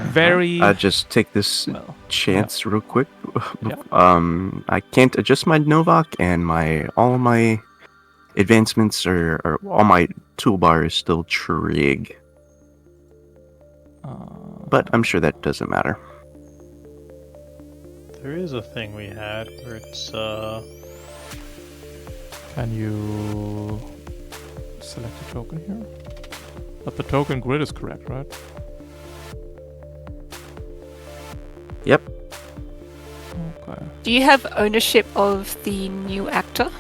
Very. Just take this well, chance real quick. Yeah. I can't adjust my Novak, and all my advancements or all my toolbar is still trig. But I'm sure that doesn't matter. There is a thing we had where it's Can you select a token here? But the token grid is correct, right? Yep. Okay. Do you have ownership of the new actor?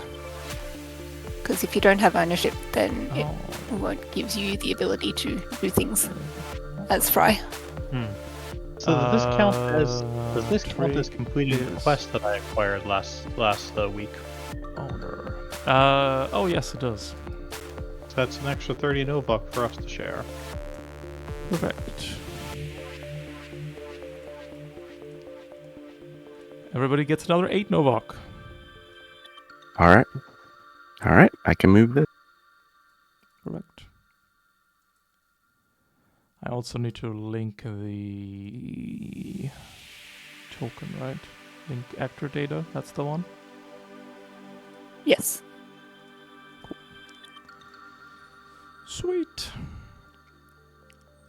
Because if you don't have ownership, then it won't give you the ability to do things as Fry. So does this count as Drake completing the is- quest that I acquired last week? Owner. Oh yes, it does. So that's an extra 30 Novak for us to share. Perfect. Everybody gets another 8 Novak. Alright. Alright, I can move this. Correct. I also need to link the token, right? Link actor data, that's the one. Yes. Sweet.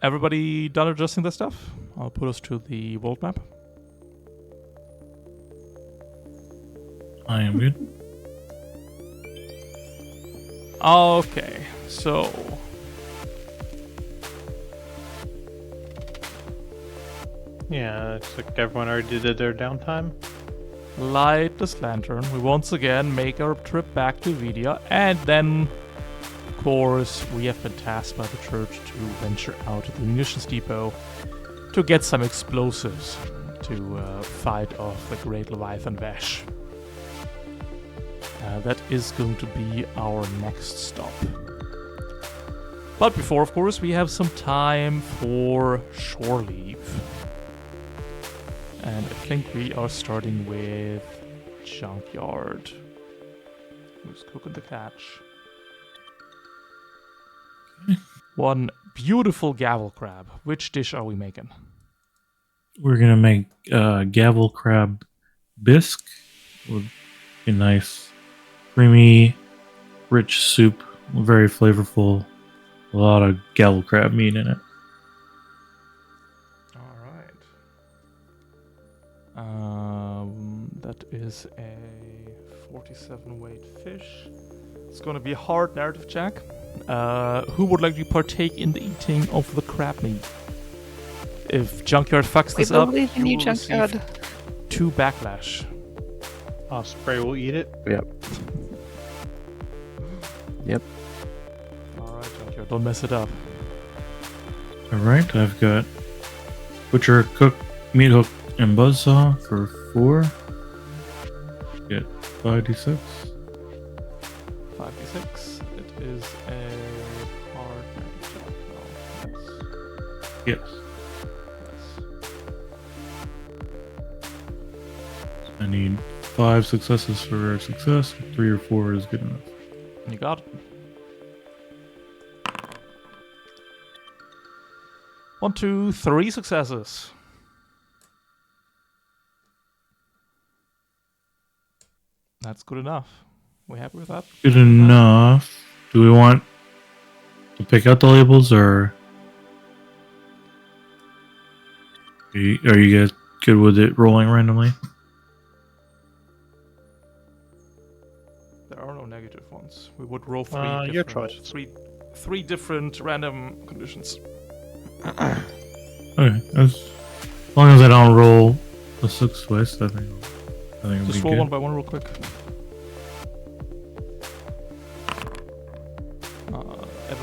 Everybody done adjusting this stuff? I'll put us to the world map. I am good. Okay, so Yeah, it's like everyone already did their downtime. light this lantern. We once again make our trip back to Vidia, and then, of course, we have been tasked by the church to venture out to the munitions depot to get some explosives to fight off the Great Leviathan Vash. That is going to be our next stop. But before, of course, we have some time for shore leave. And I think we are starting with Junkyard. Who's cooking the catch? One beautiful gavel crab. Which dish are we making? We're gonna make gavel crab bisque with a nice creamy, rich soup, very flavorful. A lot of gavel crab meat in it. That is a 47 weight fish. It's going to be a hard narrative check. Who would like to partake in the eating of the crab meat? If Junkyard fucks We this up, believe in you you, will Junkyard. receive 2 backlash. Spray will eat it. Yep. Yep. Alright, Junkyard, don't mess it up. Alright, I've got butcher, cook, meat hook, and buzzsaw for 4. Get 5d6. 5d6. It is a hard narrative check. No. Yes. Yes. I need 5 successes for a success. 3 or 4 is good enough. You got it. 1, 2, 3 successes. That's good enough. We happy with that? Good enough. Do we want to pick out the labels, or are you guys good with it rolling randomly? There are no negative ones. We would roll 3 Your different, choice. three different random conditions. Okay, as long as I don't roll a 6 twice, I think it'll Just be roll good. one by one real quick.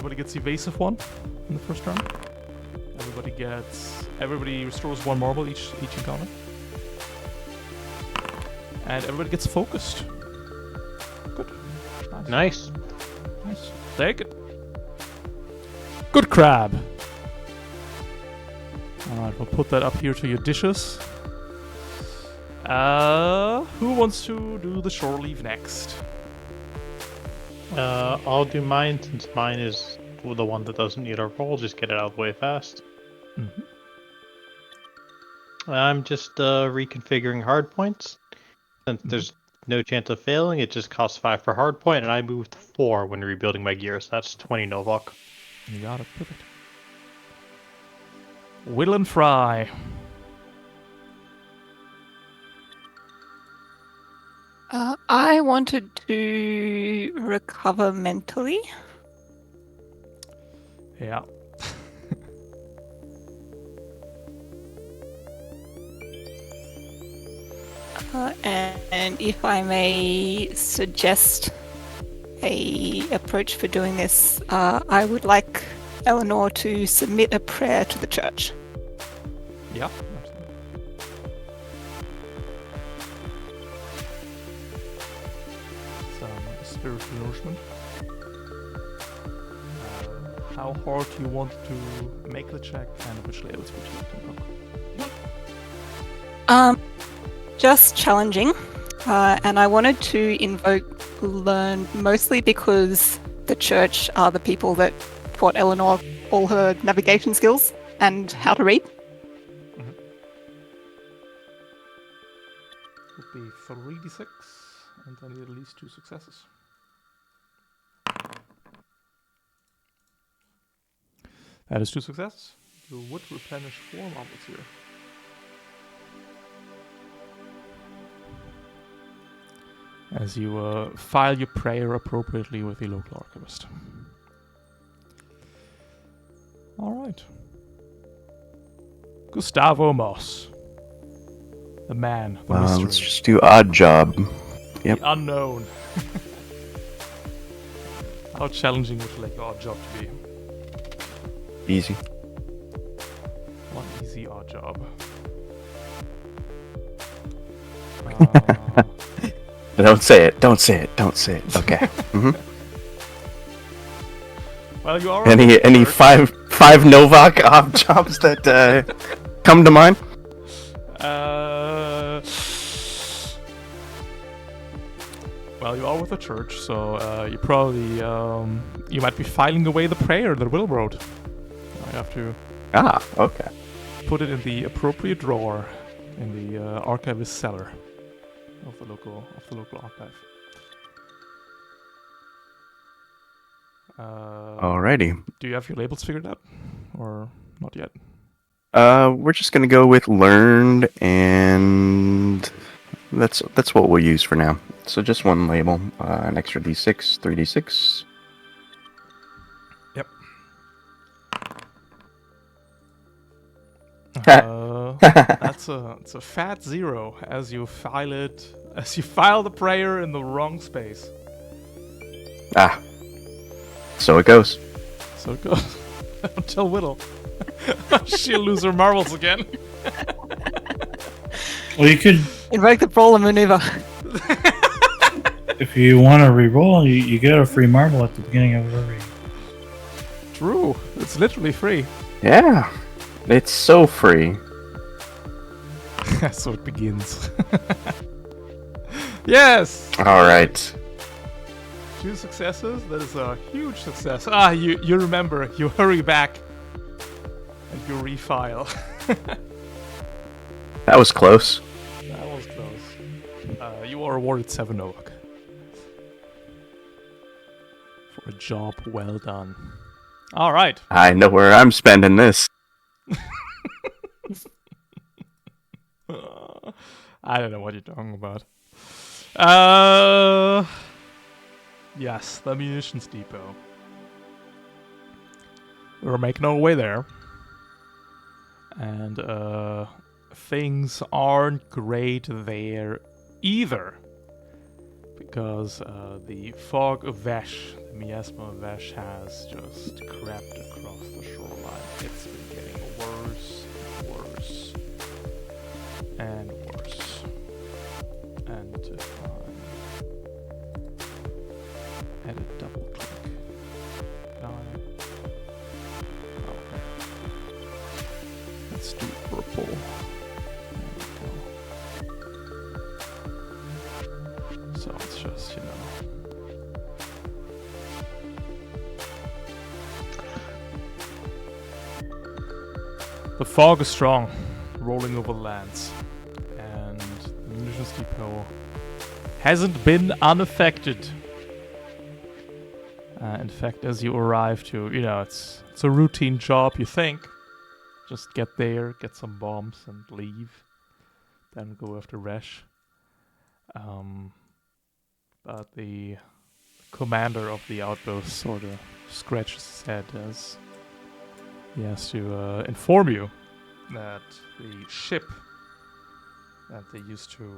everybody gets evasive 1 in the first round. Everybody restores 1 marble each encounter. And everybody gets focused. Good. Nice. Nice. Take it. Good crab. Alright, we'll put that up here to your dishes. Who wants to do the shore leave next? I'll do mine since mine is the one that doesn't need a roll. Just get it out of the way fast. Mm-hmm. I'm just reconfiguring hard points. Since there's no chance of failing, it just costs 5 for hard point, and I moved 4 when rebuilding my gears. That's 20 Novok. You got it. Perfect. Whittle and fry. I wanted to recover mentally. Yeah. And if I may suggest a approach for doing this, I would like Eleanor to submit a prayer to the church. Yeah. Some spiritual nourishment. How hard do you want to make the check, and which layouts would you like to invoke? Just challenging, and I wanted to invoke learn mostly because the church are the people that taught Eleanor all her navigation skills and how to read. Would be 3d6, and I need at least 2 successes. That is 2 successes. You would replenish 4 marbles here. As you file your prayer appropriately with the local archivist. Alright. Gustavo Moss. The man, the mystery. Let's just do odd job. Yep. The unknown. How challenging would you like your odd job to be? Easy. One easy odd job. Don't say it. Don't say it. Don't say it. Okay. Well, you are Any five Novak odd jobs that come to mind? Well, you are with the church, so you probably you might be filing away the prayer that Will wrote. I have to Okay. put it in the appropriate drawer in the archivist cellar of the local archive. Alrighty. Do you have your labels figured out, or not yet? We're just gonna go with learned, and that's what we'll use for now. So just one label, an extra d6, 3d6. Yep. It's a fat 0 as you file the prayer in the wrong space. So it goes. So it goes. Don't tell Whittle. She'll lose her marbles again. Well, you could, Invoke the brawler maneuver. if you want to re-roll, you get a free marble at the beginning of every. True. It's literally free. Yeah. It's so free. So it begins. Yes! Alright. 2 successes. That is a huge success. You remember. You hurry back. And you refile. That was close. That was close. You are awarded 7 Novak. For a job well done. Alright. I know where I'm spending this. I don't know what you're talking about. Yes, the munitions depot. We're making our way there. And things aren't great there either. because the fog of Vesh, the miasma of Vesh, has just crept across the shoreline. It's been getting worse, worse, and worse. And if I edit double click, okay. Let's do purple. So it's just, you know. The fog is strong, rolling over lands, and the munitions depot hasn't been unaffected. In fact, as you arrive to, you know, it's a routine job, you think. Just get there, get some bombs, and leave. Then go after Resh. But the commander of the outpost sort of scratches his head as he has to inform you that the ship that they used to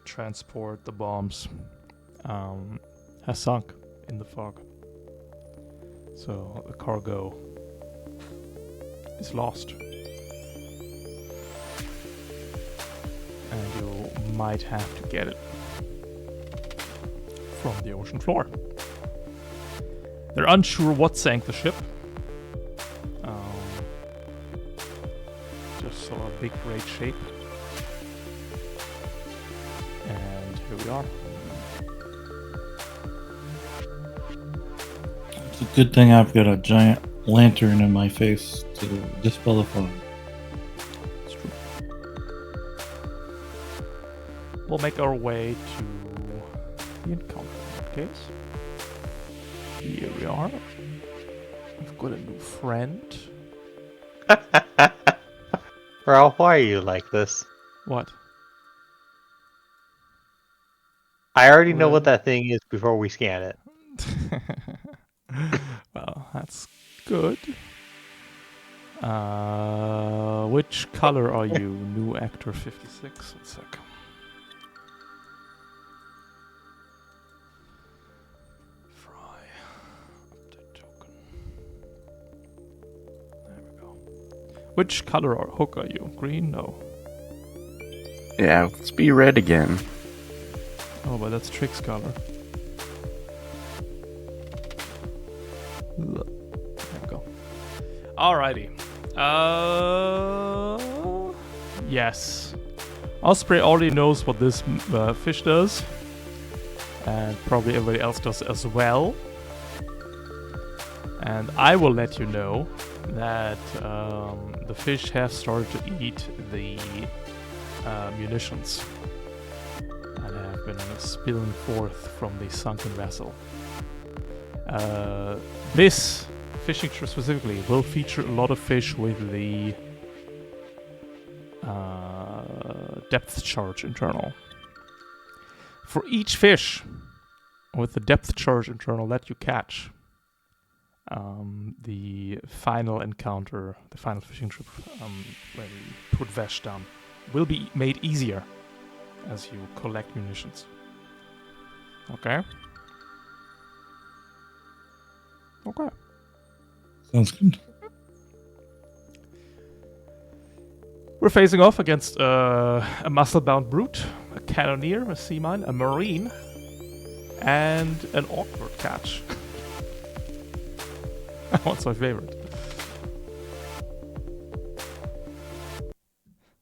transport the bombs has sunk in the fog. So the cargo is lost. And you might have to get it from the ocean floor. They're unsure what sank the ship. Just saw a big great shape. And here we are. It's a good thing I've got a giant lantern in my face to dispel the fog. It's true. We'll make our way to the encounter in that case. Here we are. We've got a new friend. Ralph, why are you like this? What? I already know what that thing is before we scan it. Well, that's good. Which color are you, new actor 56? 1 sec. Fry. Update token. There we go. Which color or hook are you? Green? No. Yeah, let's be red again. Oh, but that's Trick's color. There we go. Alrighty. Yes. Osprey already knows what this fish does. And probably everybody else does as well. And I will let you know that the fish have started to eat the munitions that have been spilling forth from the sunken vessel. This fishing trip specifically will feature a lot of fish with the depth charge internal. For each fish with the depth charge internal that you catch, the final encounter, the final fishing trip, where you put Vesh down, will be made easier as you collect munitions. Okay? Okay. Sounds good. We're facing off against a muscle-bound brute, a cannoneer, a sea mine, a marine, and an awkward catch. That one's my favorite.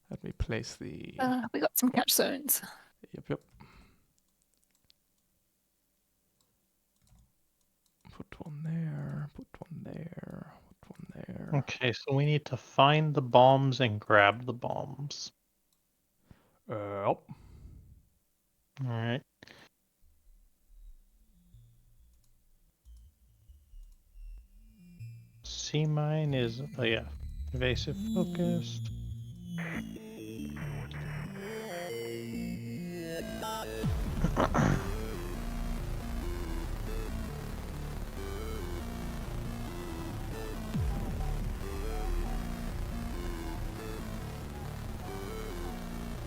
Let me place the... We got some catch zones. Yep. Put one there, put one there, put one there. Okay, so we need to find the bombs and grab the bombs. Alright. Sea mine is, oh yeah, evasive focused.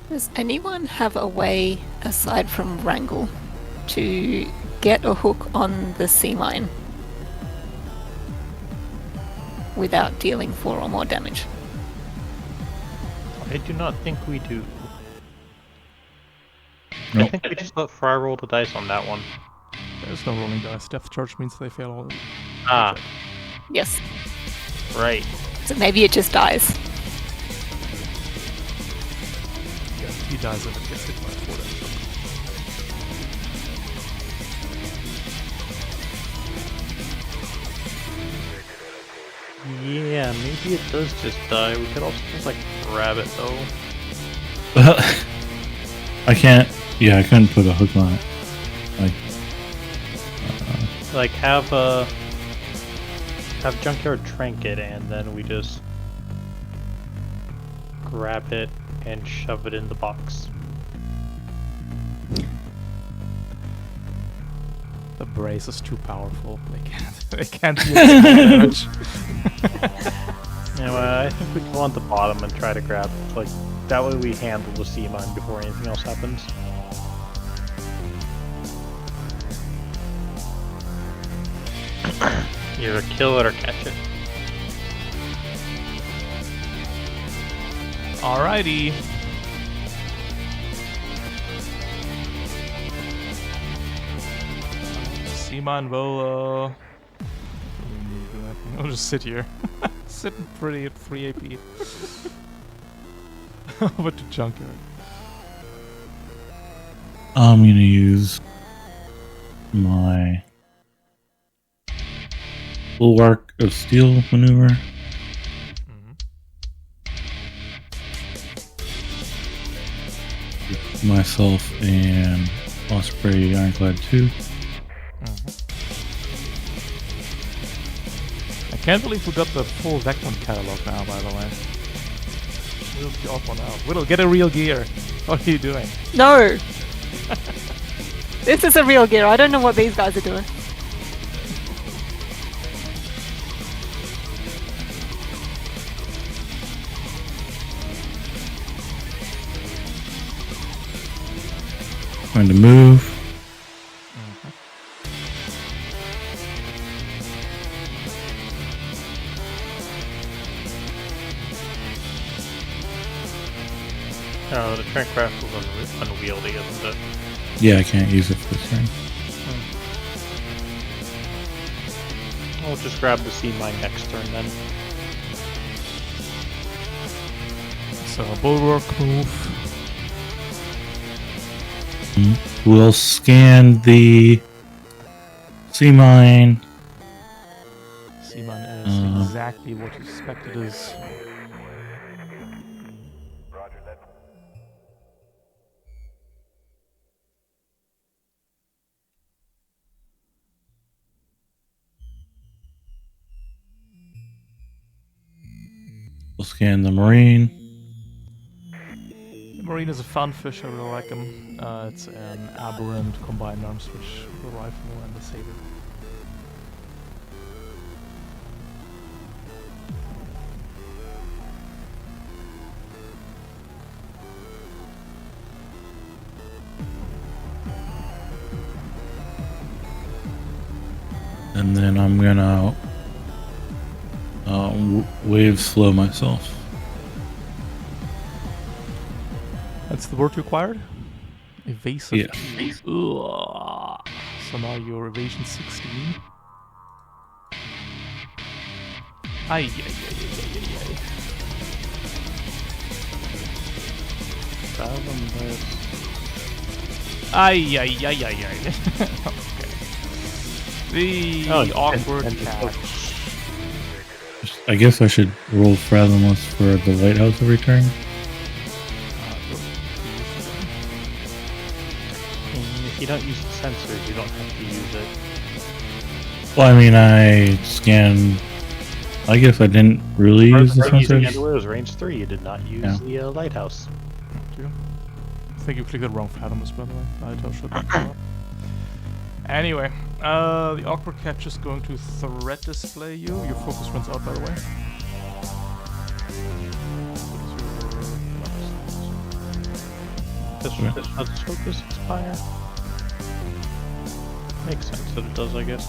Does anyone have a way aside from wrangle to get a hook on the sea mine without dealing 4 or more damage. I do not think we do. I Nope. think we just let Fry roll the dice on that one. There's no rolling dice. Depth charge means they fail all. Ah, Yes. right. So maybe it just dies. Yeah, he dies if it gets hit by 4 damage. Yeah, maybe it does just die. We could also just like grab it though. I can't. Yeah, I couldn't put a hook on it. Like, Like have Junkyard trank it, and then we just grab it and shove it in the box. The brace is too powerful. They can't. They can't deal damage. Anyway, I think we go on the bottom and try to grab it. Like that way we handle the sea mine before anything else happens. Either kill it or catch it. Alrighty. Seaman will I'll just sit here. Sitting pretty at 3 AP. Over to Junkyard. I'm gonna use my bulwark of steel maneuver. With myself and Osprey Ironclad 2. I can't believe we got the full Vectron catalog now, by the way. We'll be off one out. Whittle, get a real gear. What are you doing? No! This is a real gear. I don't know what these guys are doing. Going to move. Oh, the trank craft was unwieldy, isn't it? Yeah, I can't use it for this turn. We'll just grab the sea mine next turn then. So, bulwark move. We'll scan the sea mine. Seaman is exactly what you suspect it is. We'll scan the marine. The Marine is a fun fish, I really like him. It's an aberrant combined arm switch with a rifle and a saber. And then I'm gonna wave slow myself. That's the word required? Evasive. Yeah. Ugh. So now you're evasion 16. Ay, ay, ay, ay, ay, ay. Fathomless. Ay, ay, ay, ay, ay. Okay. The awkward and catch. I guess I should roll Fathomless for the lighthouse every turn. If you don't use the sensors, you don't have to use it. Well, I mean, I scanned. I guess I didn't really use the Using sensors. it was range 3, you did not use the lighthouse. Thank you. I think you clicked the wrong Fathomless, by the way. Lighthouse should have come up. Anyway, the awkward catch is going to threat display you. Your focus runs out, by the way. Does focus expire? Makes sense that it does, I guess.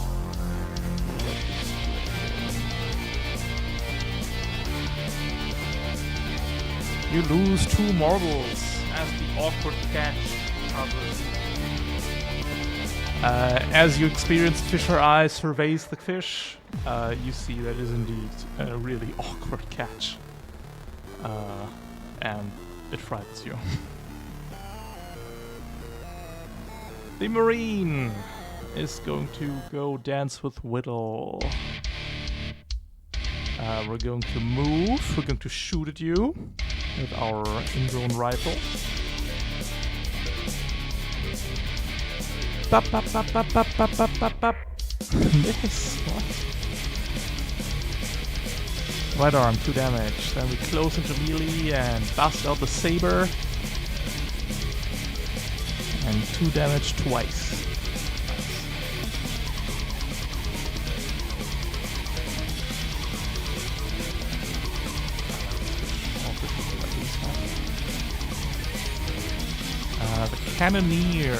You lose 2 marbles as the awkward catch covers. As you experience Fisher Eye surveys the fish, you see that it is indeed a really awkward catch. And it frightens you. The Marine is going to go dance with Whittle. We're going to move. We're going to shoot at you with our ingrown rifle. Bop, bop, bop, bop, bop, bop, bop, bop, bop. Miss. What? Right arm, 2 damage. Then we close into melee and bust out the saber. And 2 damage twice. The Cannoneer.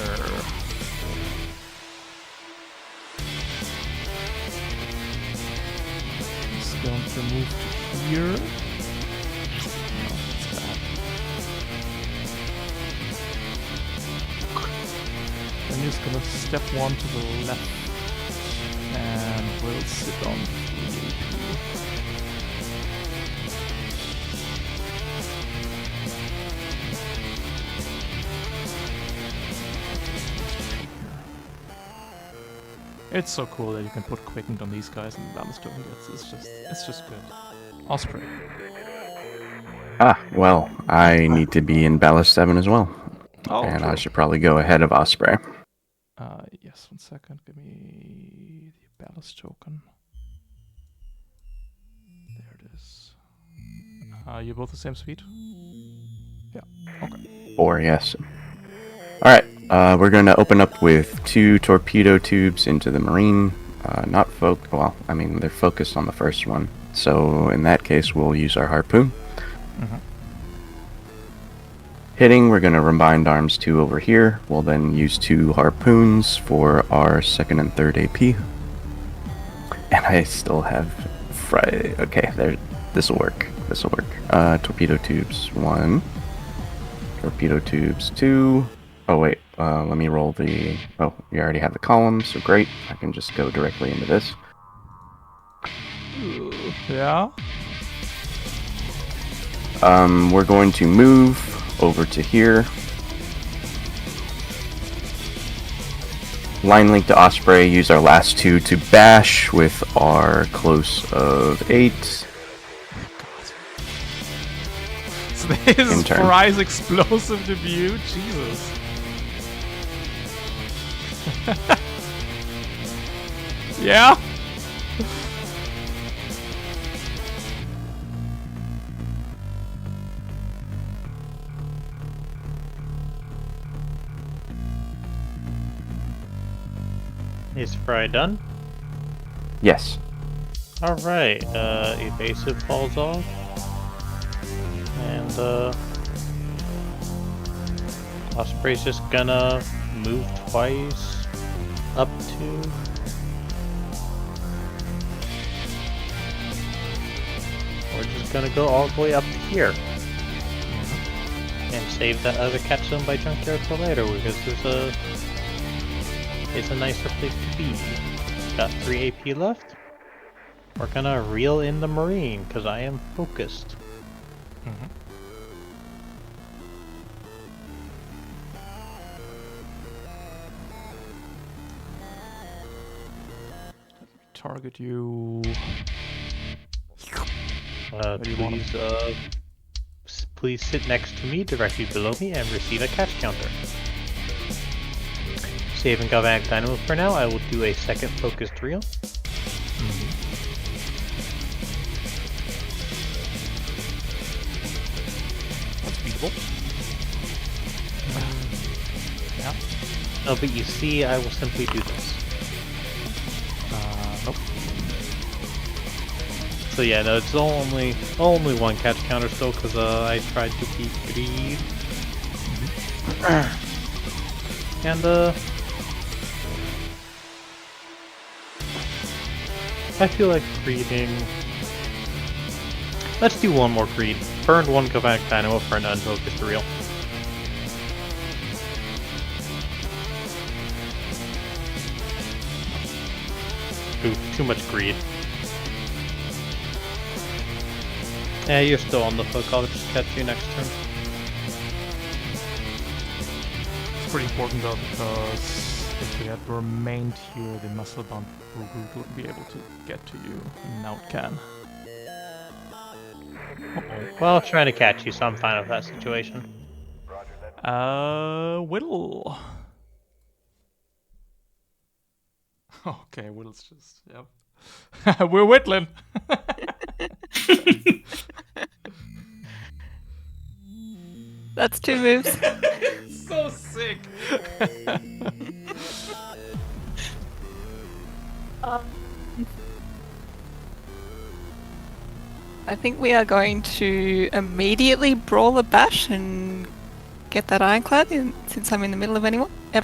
He's going to move to here. No, that's bad. Then he's gonna step 1 to the left. And we'll sit on 3 AP. It's so cool that you can put quickened on these guys and ballast over. It's just good. Osprey. Well, I need to be in Ballast 7 as well. Oh, and true. I should probably go ahead of Osprey. Yes, 1 second. Give me the ballast token. There it is. You're both the same speed? Yeah, okay. 4, yes. Alright, we're going to open up with 2 torpedo tubes into the Marine. They're focused on the first one. So in that case, we'll use our harpoon. Mm-hmm. Hitting, we're going to remind arms 2 over here. We'll then use 2 harpoons for our 2nd and 3rd AP. And I still have okay, there. This'll work. Torpedo tubes 1. Torpedo tubes 2. Oh wait, let me roll the... Oh, you already have the column, so great. I can just go directly into this. Yeah? We're going to move over to here. Line link to Osprey, use our last 2 to bash with our close of 8. So this In turn. prize explosive debut? Jesus. Yeah? Is Fry done? Yes. Alright, evasive falls off. And, Osprey's just gonna move twice up to... We're just gonna go all the way up to here. And save that other catch zone by junkyard for later, because it's a nicer place to be. Got 3 AP left. We're gonna reel in the Marine, because I am focused. Mm-hmm. Target you. do you want Please sit next to me, directly below me, and receive a catch counter. Save and galvanic dynamo for now. I will do a second focused reel. That's beatable. Yeah. Oh, but you see, I will simply do this. Nope. So yeah, no, it's only 1 catch counter still, because I tried to keep greed. And I feel like reading. Let's do one more creed. Burn one Kovac Dynamo for an unfocused reel. Ooh, too much greed. Yeah, you're still on the hook. I'll just catch you next turn. It's pretty important though, because if we had remained here, the muscle bound brute wouldn't be able to get to you, and now it can. Well, trying to catch you, so I'm fine with that situation. Whittle. Okay, Whittle's just, yep. We're whittling. That's 2 moves. So sick. I think we are going to immediately brawl a bash and get that ironclad in, since I'm in the middle of everyone. Yeah,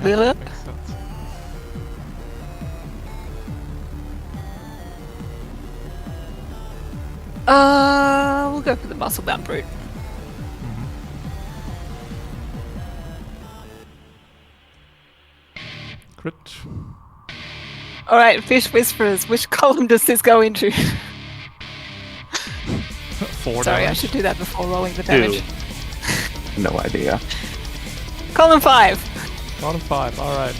Really? makes sense. We'll go for the muscle bound brute. Crit. Alright, Fish Whisperers, which column does this go into? 4 Sorry, I damage. should do that before rolling the damage. No idea. Column 5! Bottom 5, alright.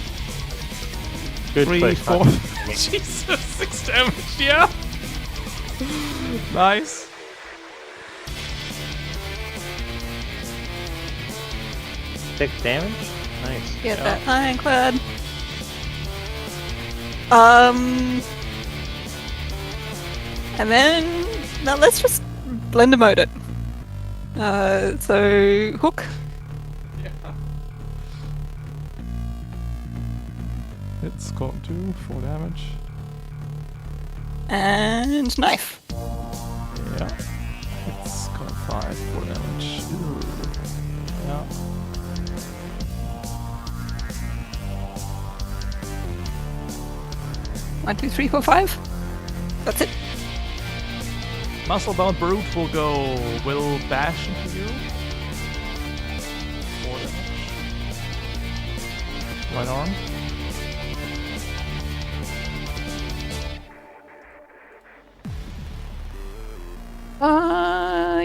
Good 3, place. 4. Jesus, 6 damage, yeah. Nice. Six damage? Nice. Get Yeah. that ironclad. And then now let's just blender mode it. So hook. Yeah. It's got 2, 4 damage. And knife. Yeah. It's got 5, 4 damage. Ooh. Yeah. One, two, three, four, 5. That's it. Muscle-bound brute will bash into you. 4 damage. Right arm.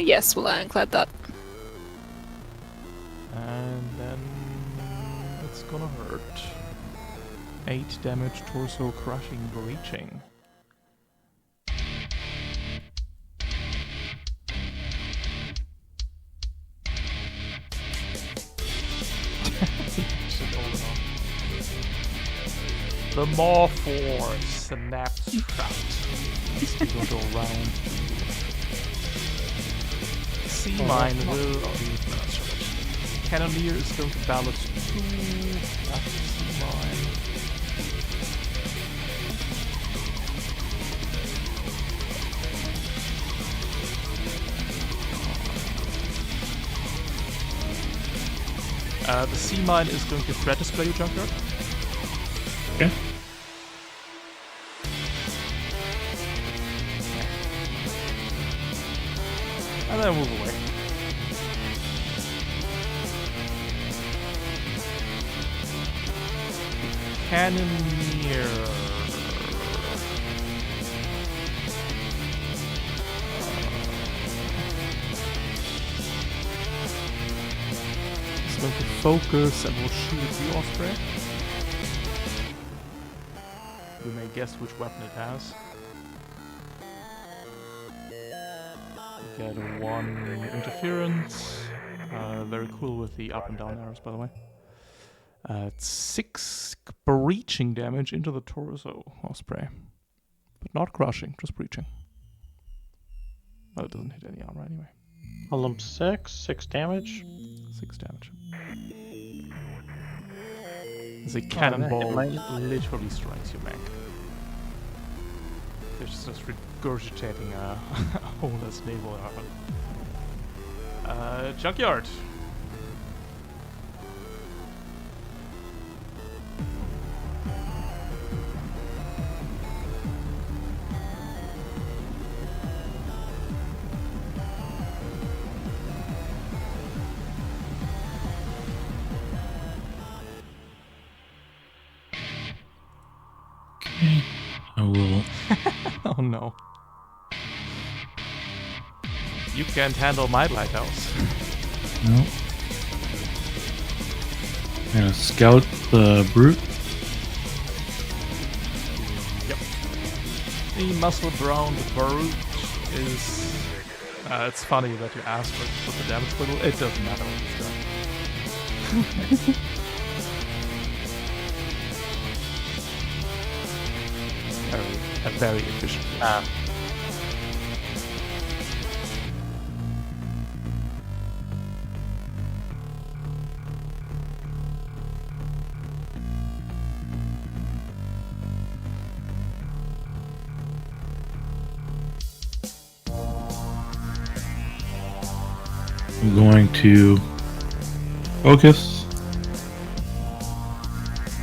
Yes, we'll ironclad that. And then it's gonna hurt. 8 damage, torso crushing, breaching. Shit, hold it on. The Maw Force snaps trapped. It's gonna go around. Sea Mine will be Cannoneer is going to balance 2 after Sea Mine. The Sea Mine is going to threat display your junkyard. Okay. And then move away. Cannoneer. It's going to focus and will shoot at you, Osprey. You may guess which weapon it has. You get a 1 interference. Very cool with the up and down arrows, by the way. It's 6 breaching damage into the torso, Osprey. But not crushing, just breaching. Well, it doesn't hit any armor anyway. Column 6 damage. 6 damage. As a cannonball literally strikes your mech. It's just regurgitating a holeless naval armor. Junkyard. Oh no. You can't handle my lighthouse. No. Gonna scout the brute. Yep. The muscle-brown brute is... it's funny that you asked for the damage whittle. It doesn't matter what it's done. very efficient. I'm going to focus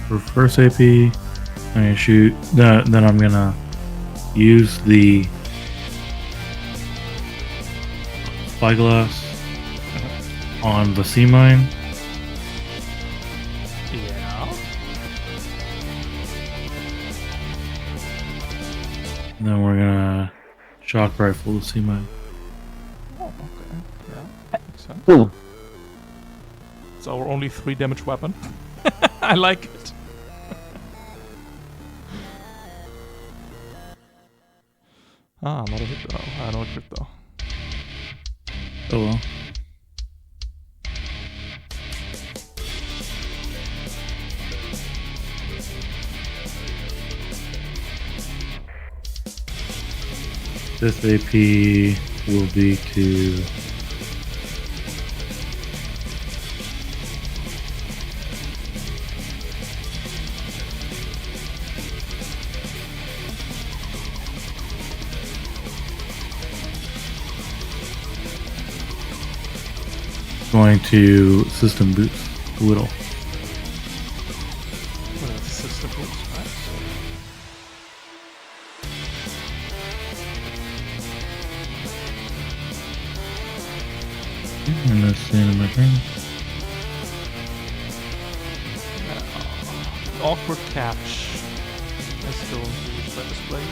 for first AP. I'm gonna shoot. Then I'm gonna use the spyglass on the sea mine. Yeah. And then we're gonna shock rifle the sea mine. Oh, okay. Yeah, makes sense. Ooh. It's our only 3 damage weapon. I like it. Not a hit though. No crit though. Oh well. This AP will be to going to system boost whittle. Well, that's system boost, right? And that's the end of my turn. Awkward catch. Let's go into the display.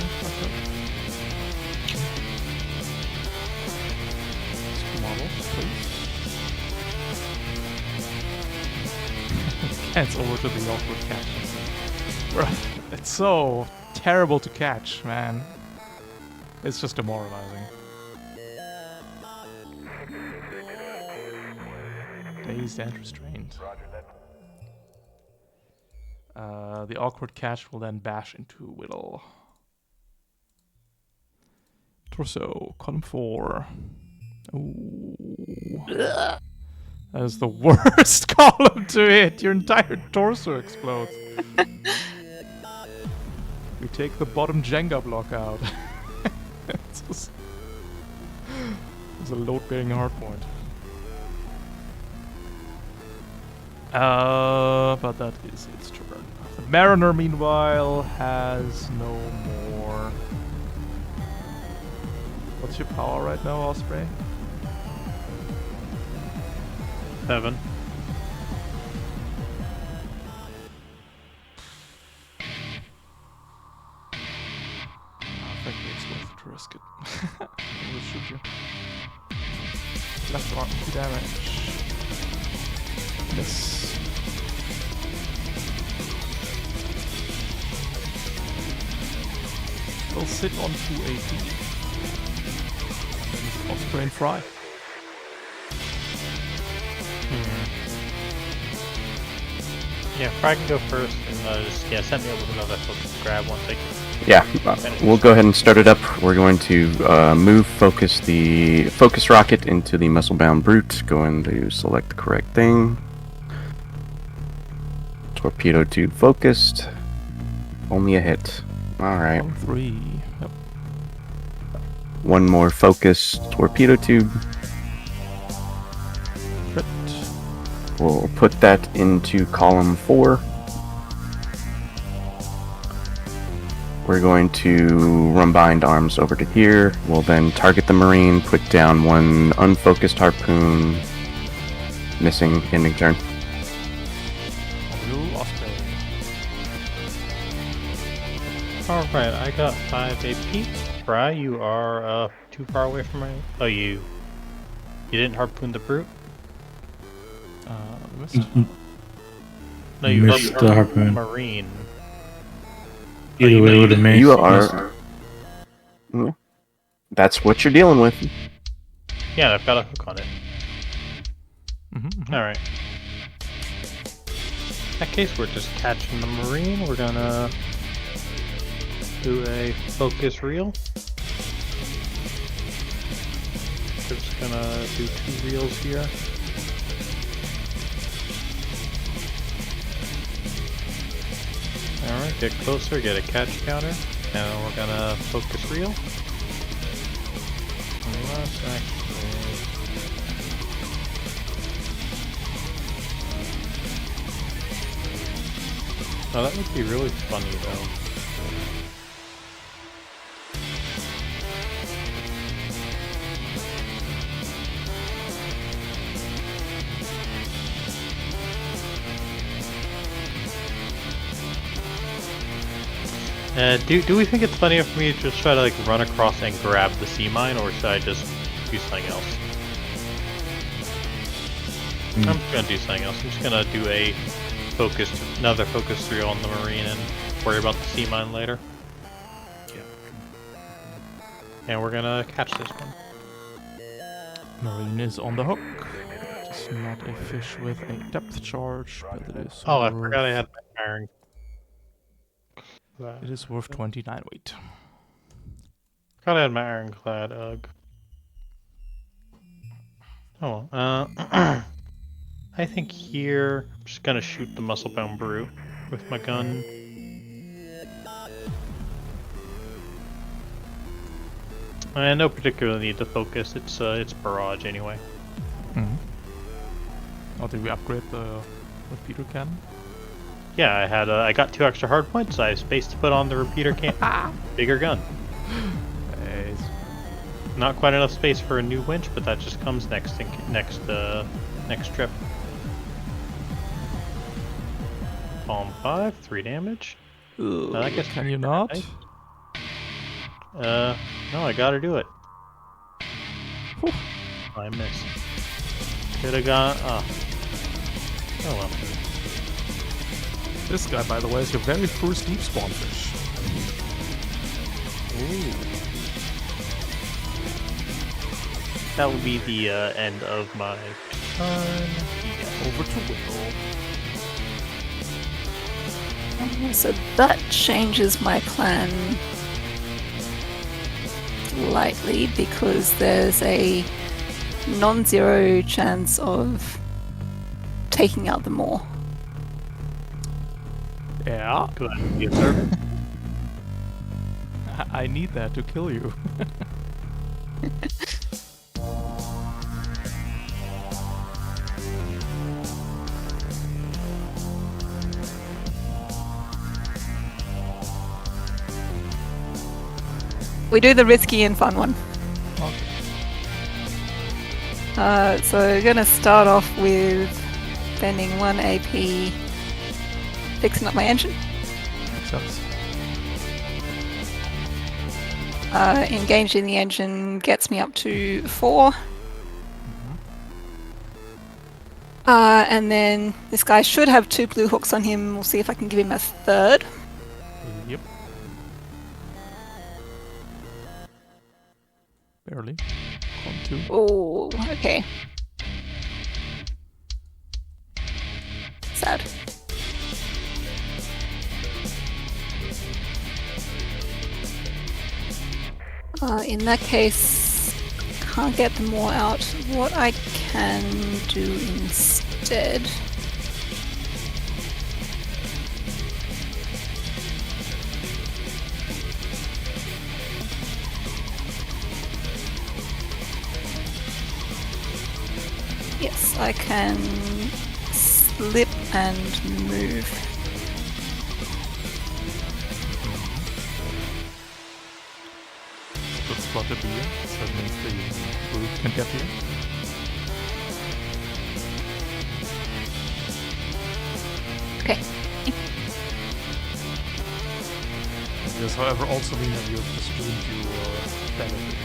Models, please. It's over to the awkward catch. Right. It's so terrible to catch, man. It's just demoralizing. Dazed and restrained. The awkward catch will then bash into Whittle. Torso, column 4. Ooh. That is the worst column to hit. Your entire torso explodes. We take the bottom Jenga block out. It's a load-bearing hardpoint. But that is its turn. The Mariner, meanwhile, has no more. What's your power right now, Osprey? 7. I think it's worth it to risk it. We'll shoot you. Left arm, 2 damage. Miss. Will sit on 2 AP. And Osprey and Fry. Yeah, Fry can go first, and just set me up with another vessel to grab once I can. Yeah, we'll go ahead and start it up. We're going to move the focus rocket into the muscle-bound brute. Going to select the correct thing. Torpedo tube focused. Only a hit. Alright. 3. Yep. One more focus torpedo tube. Crit. We'll put that into column 4. We're going to run bind arms over to here. We'll then target the Marine, put down one unfocused harpoon. Missing, ending turn. You, Osprey. Alright, I got 5 AP. Fry, you are too far away from my. Oh, you didn't harpoon the brute? Missed. No, you Missed the harpoon. Marine. Either way, would have made. You are. That's what you're dealing with. Yeah, I've got a hook on it. Mm-hmm. Alright. In that case, we're just catching the Marine. We're gonna do a focus reel. We're just gonna do 2 reels here. Alright, get closer, get a catch counter. And we're gonna focus reel. Last action. Oh, that would be really funny though. Do we think it's funnier for me to just try to like run across and grab the sea mine, or should I just do something else? I'm just gonna do something else. I'm just gonna do another focus reel on the Marine and worry about the sea mine later. Yeah. And we're gonna catch this one. Marine is on the hook. It's not a fish with a depth charge, but it is. Oh, I forgot I had my iron. It is worth 29 weight. Forgot I had my ironclad. Ugh. Oh, I think here I'm just gonna shoot the muscle-bound brute with my gun. I no particular need to focus. It's barrage anyway. Oh, did we upgrade the repeater cannon? Yeah, I got 2 extra hard points. So I have space to put on the repeater cannon. Bigger gun. Nice. Not quite enough space for a new winch, but that just comes next trip. Palm 5, 3 damage. I guess Can you not? No, I gotta do it. Whew. I missed. Could've gone. Oh well. This guy, by the way, is your very first deep spawn fish. Ooh. That will be the end of my turn. Yeah. Over to Will. So that changes my plan slightly because there's a non-zero chance of taking out the maw. Yeah. Go ahead and be a servant. I need that to kill you. We do the risky and fun one. So we're gonna start off with spending 1 AP fixing up my engine. Makes sense. Engaging the engine gets me up to 4. And then this guy should have 2 blue hooks on him. We'll see if I can give him a 3rd. Yep. Barely. Con 2. Oh, okay. Sad. In that case, can't get them all out. What I can do instead... Yes, I can slip and move. Good spot to be in. So that means the brute can get here. Okay. Just however, also mean that you've just ruined your benefit.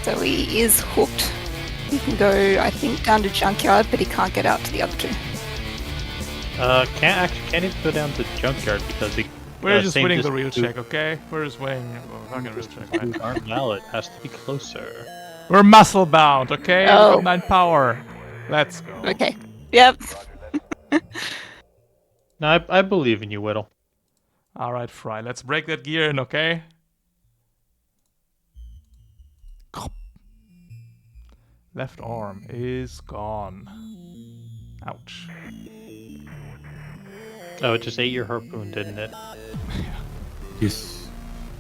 So he is hooked. He can go, I think, down to Junkyard, but he can't get out to the other two. Can't even go down to Junkyard because he. We're just same winning the real distance check, okay? We're just winning fucking real check right now. aren't valid. Has to be closer. We're muscle bound, okay? Oh. We've got 9 power. Let's go. Okay. Yep. No, I believe in you, Whittle. Alright, Fry, let's break that gear in, okay? Left arm is gone. Ouch. Oh, it just ate your harpoon, didn't it? Yes.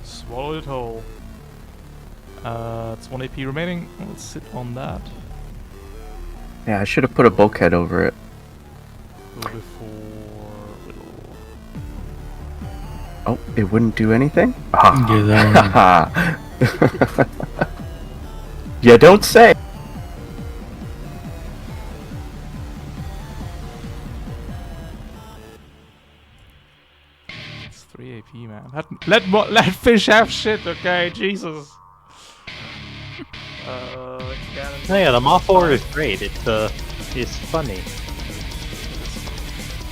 Swallowed it whole. It's 1 AP remaining. Let's sit on that. Yeah, I should have put a bulkhead over it. Go before Whittle. Oh, it wouldn't do anything? Ah. Yeah, that one. You don't say. It's 3 AP, man. Let fish have shit, okay? Jesus. Cannon. Oh yeah, the Mothor is great. It's funny.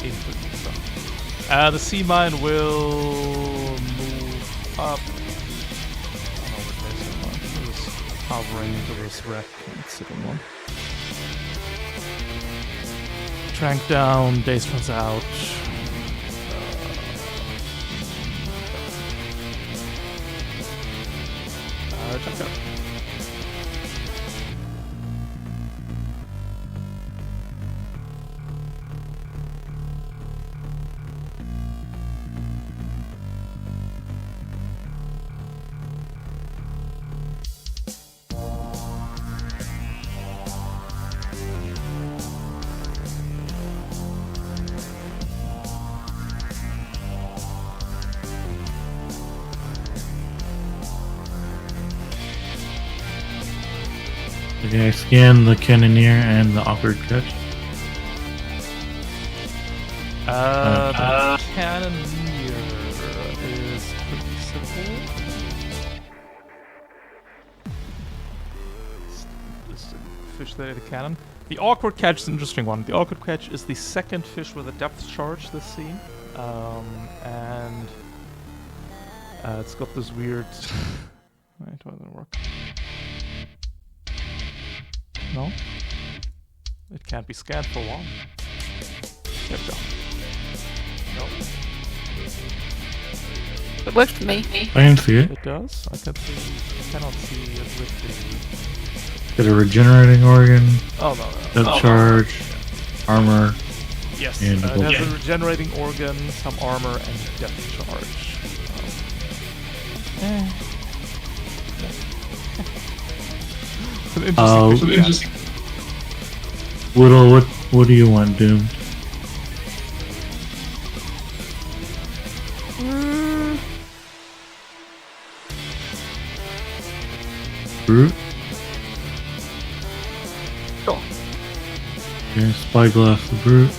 Input stuff. The sea mine will move up. I don't know what there's so much. It was hovering into this wreck and sitting one. Trank down, Days runs out. Check out. Okay, I scanned the cannoneer and the awkward catch. The cannoneer is pretty simple. Just a fish that ate a cannon. The awkward catch is an interesting one. The awkward catch is the second fish with a depth charge this scene. And it's got this weird... Wait, why doesn't it work? No? It can't be scanned for long. There we go. No. It worked for me. I can see it. It does? I cannot see it with Got a regenerating organ, the... Oh, no. depth charge, armor. Yes, And it has bulkhead. a regenerating organ, some armor, and depth charge. It's an interesting fish. Whittle, what do you want, Doom? Brute? Sure. Okay, spyglass the brute.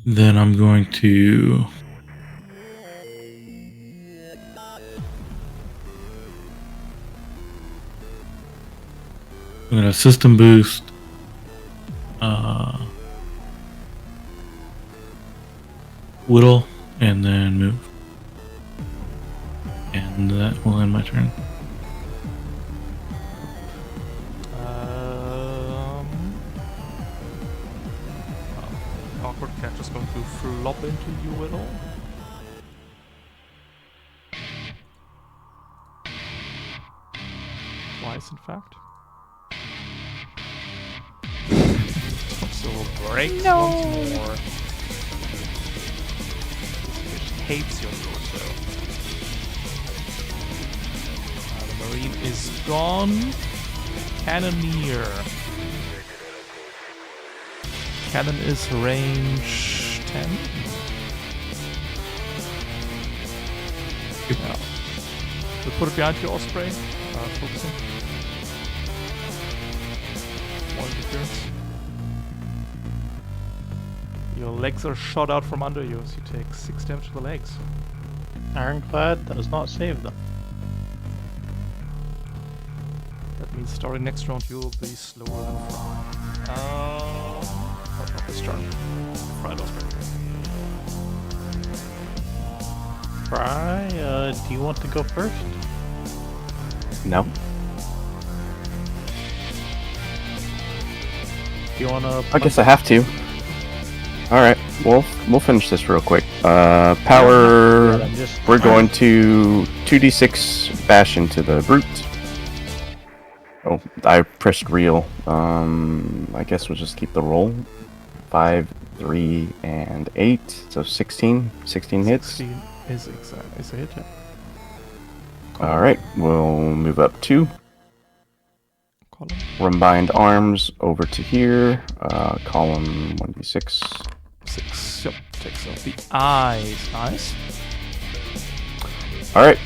Then I'm going to system boost Whittle and then move. And that will end my turn. Awkward catch is going to flop into you at all. is, in fact. So breaks once more. This fish hates your torso. The marine is gone. Cannoneer. Cannon is range 10. Yeah. We'll put it behind your Osprey. Focusing. One interference. Your legs are shot out from under you, so you take 6 damage to the legs. Ironclad does not save them. That means starting next round you'll be slower than Fry. Not this turn. Fry Osprey. Fry, do you want to go first? No. Do you want to? I guess I have to. Alright, we'll finish this real quick. Power... We're going to 2d6 bash into the brute. Oh, I pressed reel. I guess we'll just keep the roll. 5, 3, and 8. So 16. 16 hits. 16 is a hit, yeah. Alright, we'll move up 2. Column. Combined arms over to here. Column 1d6. 6. Yep. Takes out the eyes. Nice. Alright.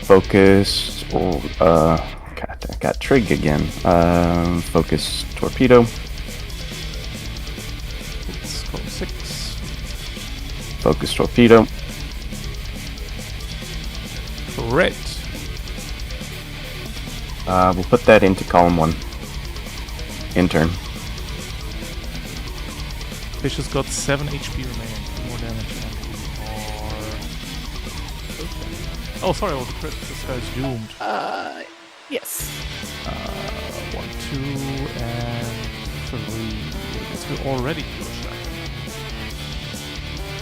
Focus. Got Trig again. Focus torpedo. It's column 6. Focus torpedo. Crit. We'll put that into column 1. Intern. Fish has got 7 HP remaining. 2 more damage and oh, sorry, it was a crit. This guy's doomed. Yes. 1, 2, and 3. I guess we're already close.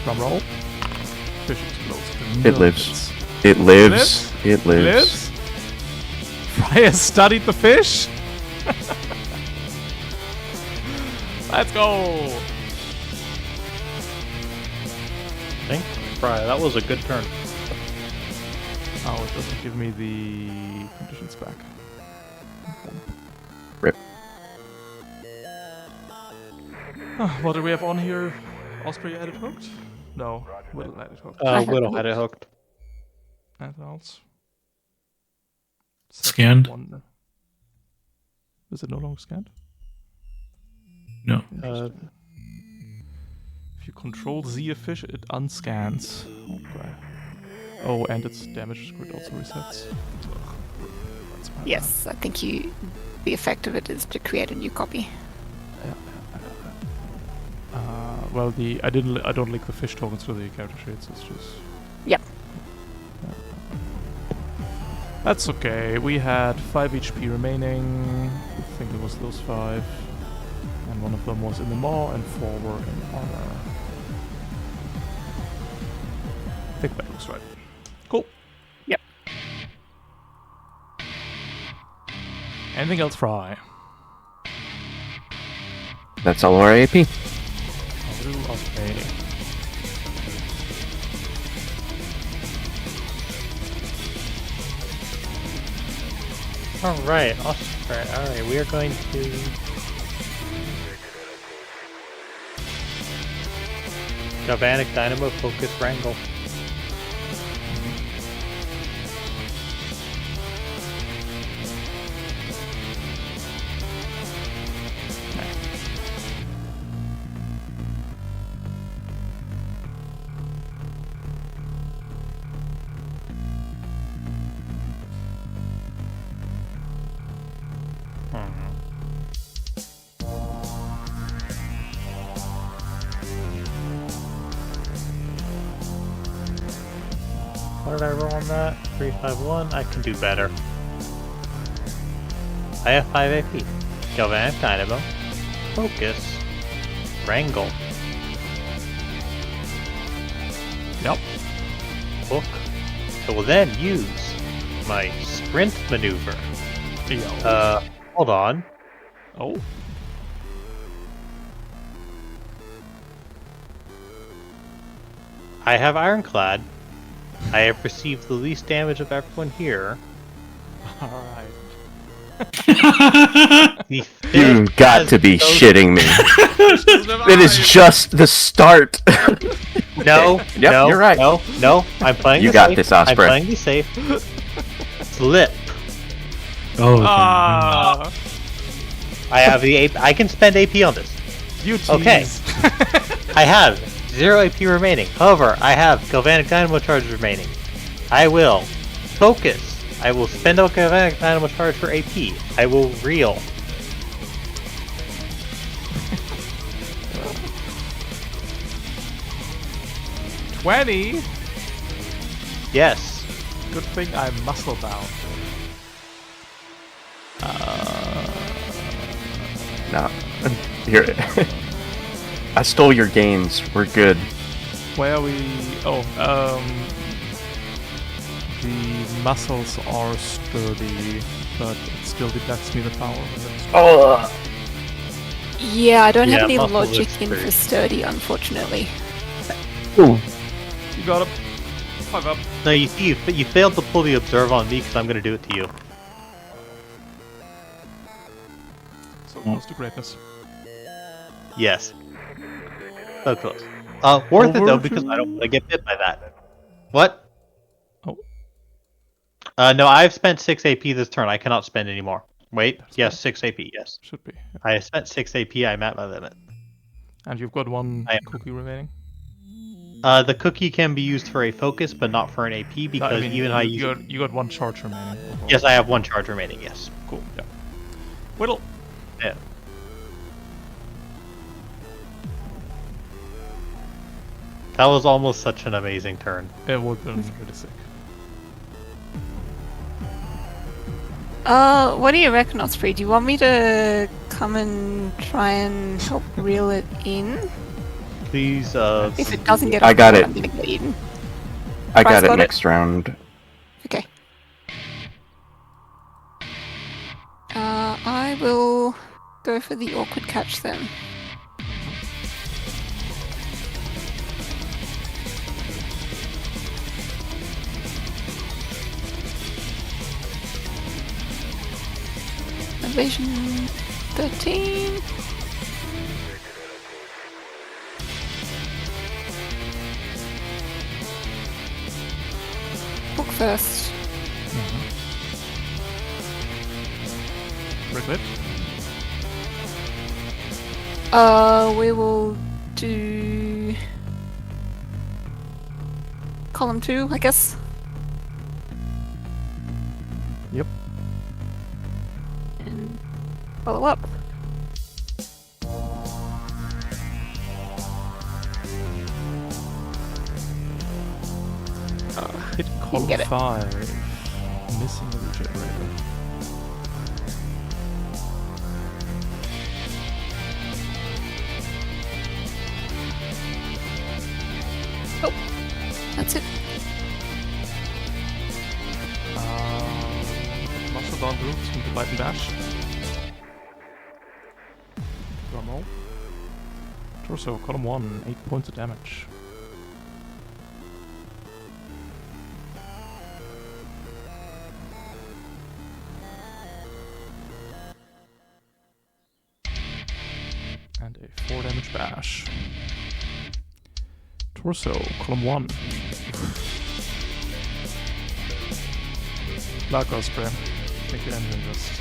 Drum roll. Fish explodes. It lives. It lives. It lives. Fry has studied the fish. Let's go. Thanks, Fry. That was a good turn. Oh, it doesn't give me the conditions back. Rip. What do we have on here? Osprey had it hooked? No, Whittle had it hooked. Whittle had it hooked. Anything else? Scanned? One. Is it no longer scanned? No. If you control Z a fish, it unscans. Okay. Oh, and its damage grid also resets. That's bad. Yes, I think the effect of it is to create a new copy. Well, I don't link the fish tokens to the character sheets. It's just. Yep. That's okay. We had 5 HP remaining. I think it was those 5. And one of them was in the maw and 4 were in armor. I think that looks right. Cool. Yep. Anything else, Fry? That's all our AP. I'll do Osprey. Alright, Osprey. Alright, we are going to... Galvanic Dynamo Focus Wrangle. What did I roll on that? 351. I can do better. I have 5 AP. Galvanic Dynamo. Focus. Wrangle. Yep. Hook. I will then use my sprint maneuver Yo. Hold on. Oh. I have Ironclad. I have received the least damage of everyone here. Alright. The You fifth got has to be no- shitting me. It is just the start. No, Yep, no, you're right. No, I'm playing You this got safe. this, Osprey. I'm playing this safe. Flip. Oh, okay. Ah, I have the AP. I can spend AP on this. you tease. Okay. I have 0 AP remaining. However, I have Galvanic Dynamo Charge remaining. I will focus. I will spend a Galvanic Dynamo Charge for AP. I will reel. $20. Yes. Good thing I'm muscle bound. No. Here. I stole your gains. We're good. Where are we? Oh, the muscles are sturdy, but it still deducts me the power. Oh. Yeah, I don't have Yeah, any muscle logic is in pretty- for sturdy, unfortunately. You got him. Fuck up. No, you see, you failed to pull the observe on me because I'm gonna do it to you. So close to greatness. Yes. So close. Worth it though Over because to- I don't want to get bit by that. What? Oh. No, I've spent 6 AP this turn. I cannot spend any more. Wait. That's Yes, fine. 6 AP. Yes. Should be. I spent 6 AP. I'm at my limit. And you've got one I am. cookie remaining. The cookie can be used for a focus, but not for an AP No, because even I use. you got one charge remaining. overall. Yes, I have 1 charge remaining. Yes. Cool. Yeah. Whittle. Yeah. That was almost such an amazing turn. It would have been really sick. What do you reckon, Osprey? Do you want me to come and try and help reel it in? Please, If it doesn't get I off got board, it. I'm gonna get eaten. I Bryce got it got it? next round. Okay. I will go for the awkward catch then. Evasion 13. Book first. Regret. We will do column 2, I guess. Yep. And follow up. Hit column get it. 5. Missing the regenerator. That's it. Muscle bound groups from the bite and dash. Drum roll. Torso, column 1, 8 points of damage. And a 4 damage bash. Torso, column 1. Black Osprey. Make your engine just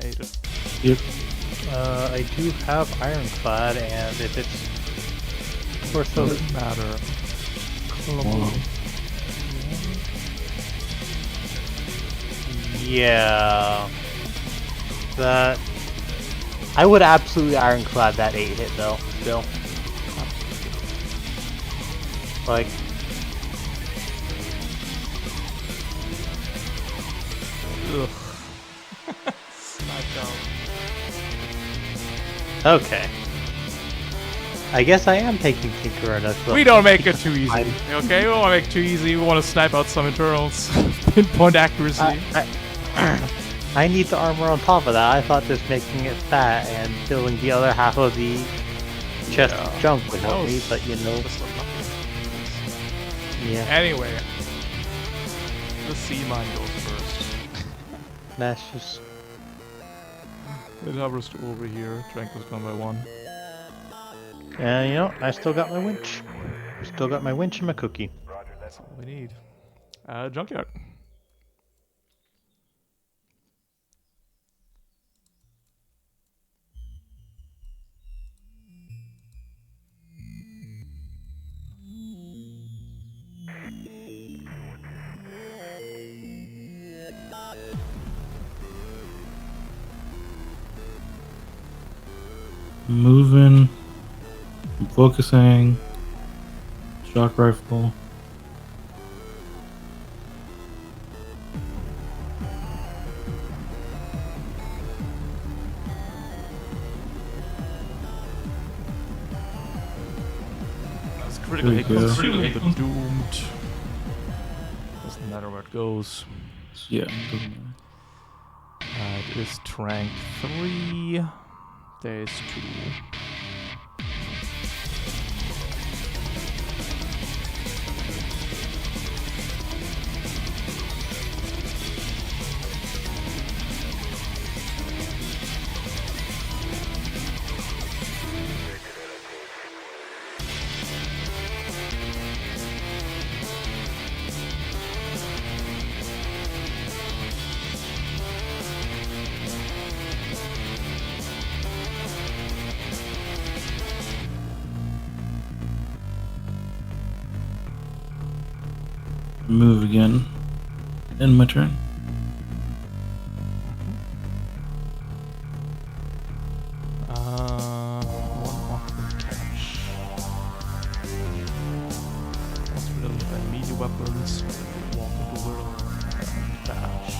ate it. Yep. I do have Ironclad, and if it's torso, Doesn't matter. Column Wow. 1. yeah, that I would absolutely Ironclad that 8 hit though. Still, like Ugh. Smack down. okay. I guess I am taking Tinker and a We don't make it too easy. Okay, we don't want to make it too easy. We want to snipe out some internals. Pinpoint accuracy. I need the armor on top of that. I thought just making it fat and filling the other half of the chest Yeah. with junk would That help me, was but you know, just unlucky. yeah, Anyway, the sea mine goes first. that's just It hovers to over here. Trank goes down by 1. and you know, I still got my winch. Still got my winch and my cookie. That's all we need. Junkyard. Moving. I'm focusing. Shock rifle. That's critically There we go. consuming the doomed. Doesn't matter where it goes. Yeah. It is Trank 3. There's 2. Move again. End my turn. One awkward catch. Hospital and melee weapons. Walk into will. Dash.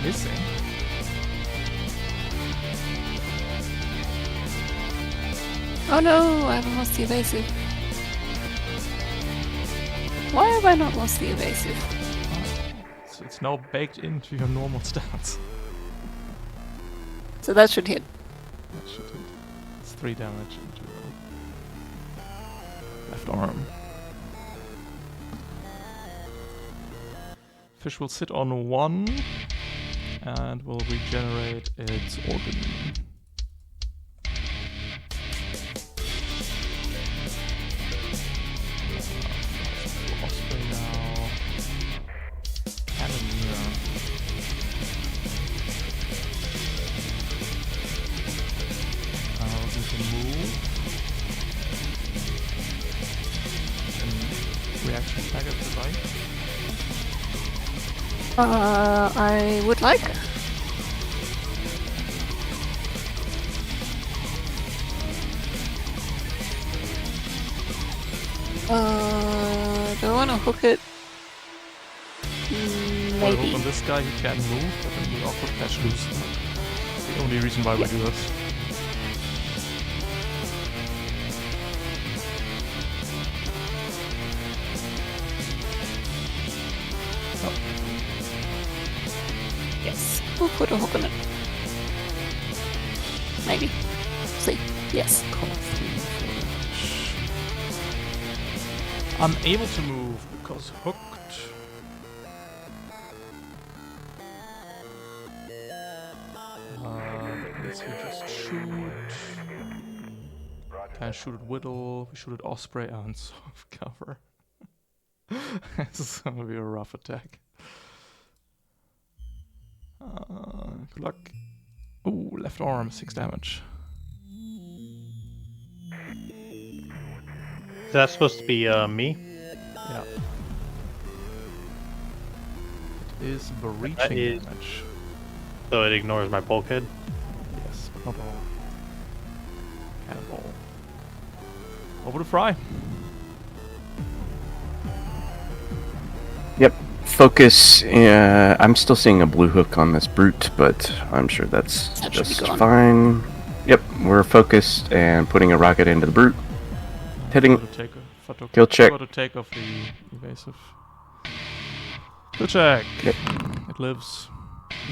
Missing. Oh no, I haven't lost the evasive. Why have I not lost the evasive? So it's now baked into your normal stats. So that should hit. That should hit. It's 3 damage into left arm. Fish will sit on 1 and will regenerate its organ. Osprey now. Cannoneer. We can move. And reaction attack if you like. I would like. Do I want to hook it? While you Maybe. hook on this guy, he can move, but then the awkward catch loses him. The only reason why we do this. Yes. We'll put a hook on it. Maybe. See. Yes. Call 3 for damage. Unable to move because hooked. That means we just shoot. Can shoot at Whittle. We shoot at Osprey and soft cover. This is gonna be a rough attack. Good luck. Ooh, left arm, 6 damage. Is that supposed to be me? Yeah. It is breaching That is- damage. So it ignores my bulkhead. Yes, but not all. Cannonball. Over to Fry. Yep. Focus. I'm still seeing a blue hook on this brute, but I'm sure that's That should be just gone. fine. Yep. We're focused and putting a rocket into the brute. Hitting. To take a Fatok. Kill check. Got to take off the evasive. Kill check. Yep. It lives.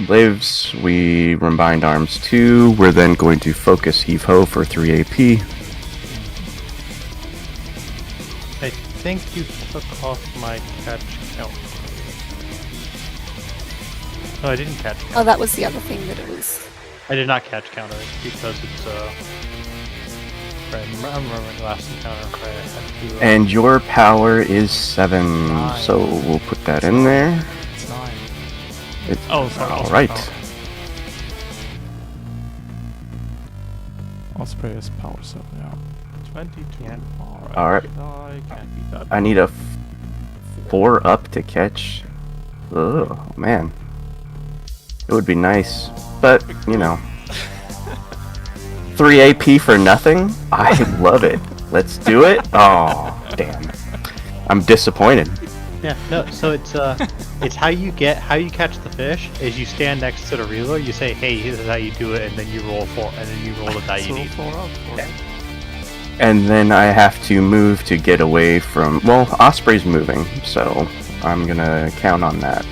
Lives. We rebind arms 2. We're then going to focus heave ho for 3 AP. I think you took off my catch count. No, I didn't catch count. Oh, that was the other thing that it was. I did not catch counter because it's I'm remembering the last encounter. Right, I had to, And your power is 7, 9. so we'll put that in there. It's 9. It's Oh, sorry. alright. Osprey is power 7, yeah. 22. Yeah. Alright. I can't beat that. I need a 4 up to catch. Oh, man. It would be nice, but, you know. 3 AP for nothing? I love it. Let's do it. Oh, damn. I'm disappointed. Yeah, no. So it's how you catch the fish is you stand next to the reeler. You say, "Hey, this is how you do it," and then you roll the die you need. 4 up. And then I have to move to get away from... Well, Osprey's moving, so I'm gonna count on that.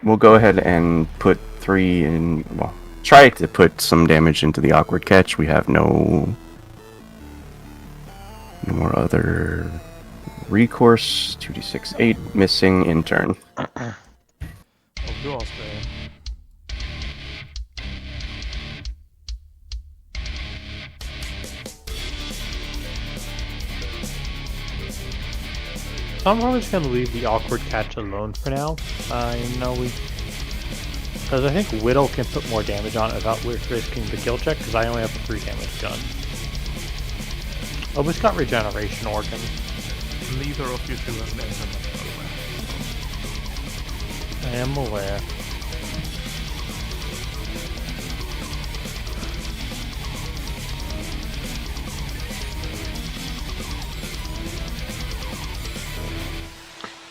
We'll go ahead and put 3 in... Well, try to put some damage into the awkward catch. We have no more other recourse. 2d6, 8, missing in turn. Oh, you Osprey. So I'm probably just gonna leave the awkward catch alone for now. Because I think Whittle can put more damage on it without risking the kill check, because I only have a 3 damage gun. Oh, it's got regeneration organ. Neither of you two has an internet, by the way. I am aware.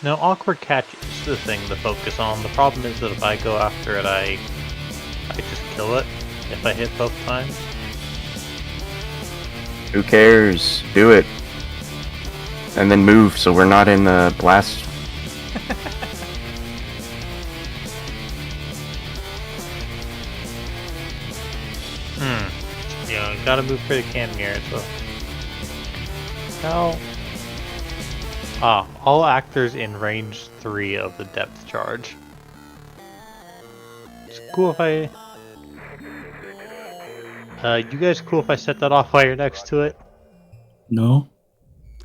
Now, awkward catch is the thing to focus on. The problem is that if I go after it, I just kill it if I hit both times. Who cares? Do it. And then move so we're not in the blast. Yeah, gotta move for the cannoneer, so... How... all actors in range 3 of the depth charge. It's cool if I... you guys cool if I set that off while you're next to it? No.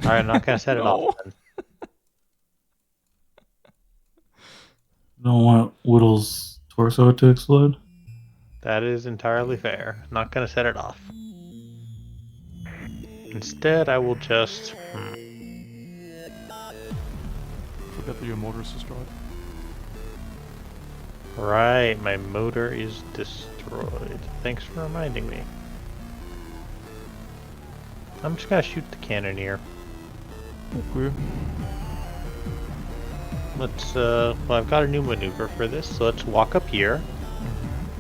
Alright, I'm not gonna set it off then. I don't want Whittle's torso to explode. That is entirely fair. Not gonna set it off. Instead, I will just... Forget that your motor is destroyed. Right, my motor is destroyed. Thanks for reminding me. I'm just gonna shoot the cannoneer. Okay. Let's, well, I've got a new maneuver for this, so let's walk up here.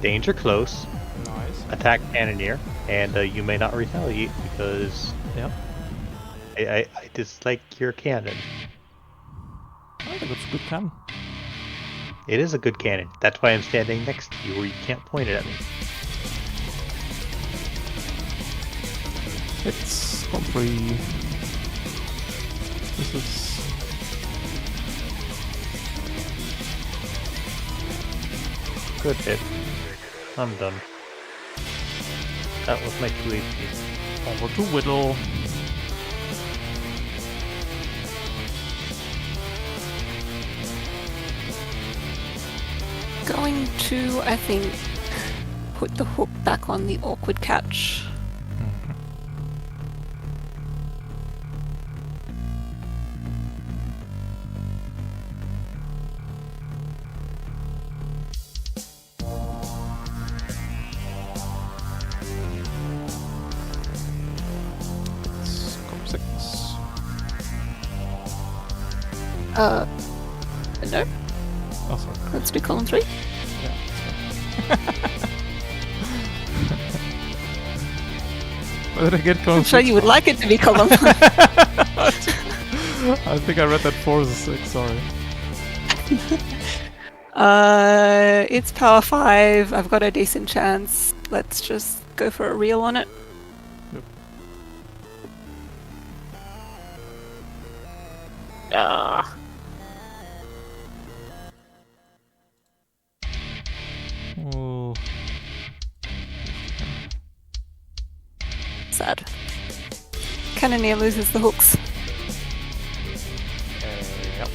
Danger close. Nice. Attack cannoneer. And you may not retaliate because, Yep. I dislike your cannon. I think it's a good cannon. It is a good cannon. That's why I'm standing next to you where you can't point it at me. It's gone free. This is... Good hit. I'm done. That was my 2 AP. Over to Whittle. Going to, I think, put the hook back on the awkward catch. It's column 6. No, Oh, sorry. let's do column 3. Yeah, that's fine. Where did I get column I'm sure 6 you would from? like it to be column. I think I read that 4 as a 6, sorry. It's power 5. I've got a decent chance. Let's just go for a reel on it. Yep. Ah. Oh. Sad. Cannoneer loses the hooks. Yep.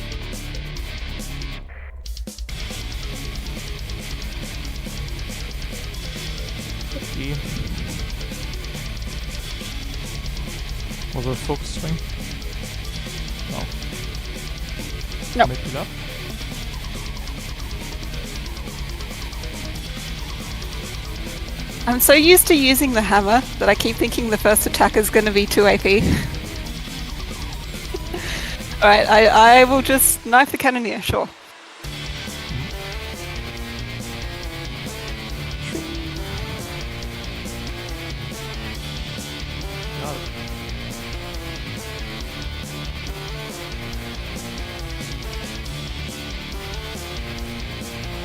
Okay. Was it a focus swing? No. No. Maybe not. I'm so used to using the hammer that I keep thinking the first attack is going to be 2 AP. Alright, I will just knife the cannoneer, sure. Got it.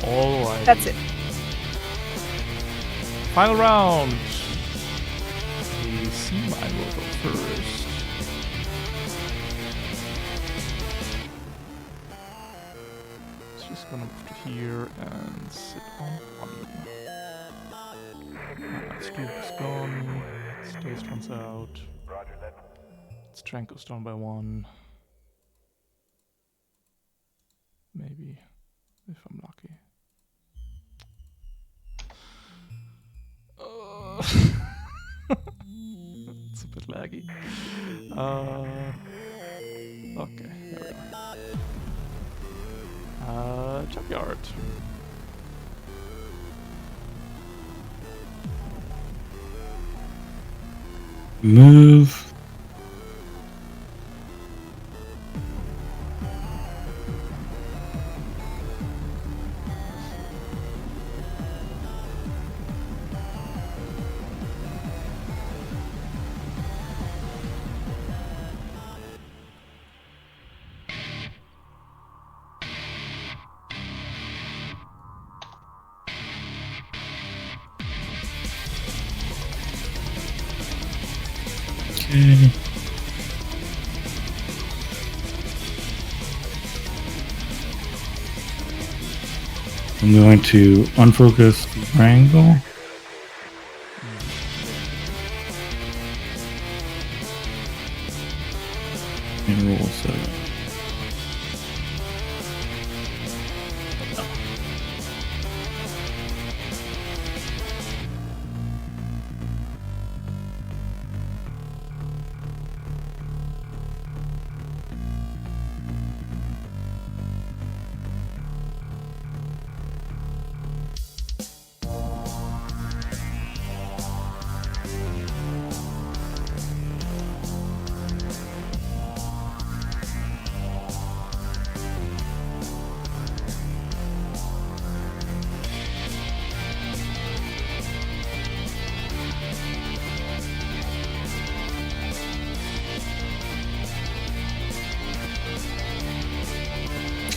Alright. That's it. Final round. The sea mine will go first. It's just gonna move to here and sit on 1. Scoop is gone. Stays runs out. Strength goes down by 1. Maybe, if I'm lucky. It's a bit laggy. Okay, there we go. Junkyard. Move. Okay. I'm going to unfocus the triangle. And roll 7.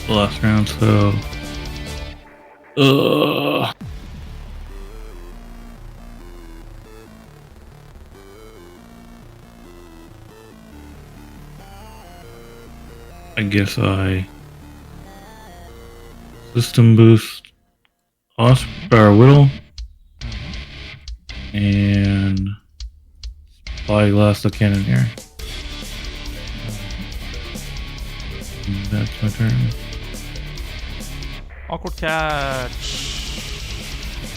Last round, so I guess I system boost Whittle and spyglass the cannoneer. And that's my turn. Awkward catch.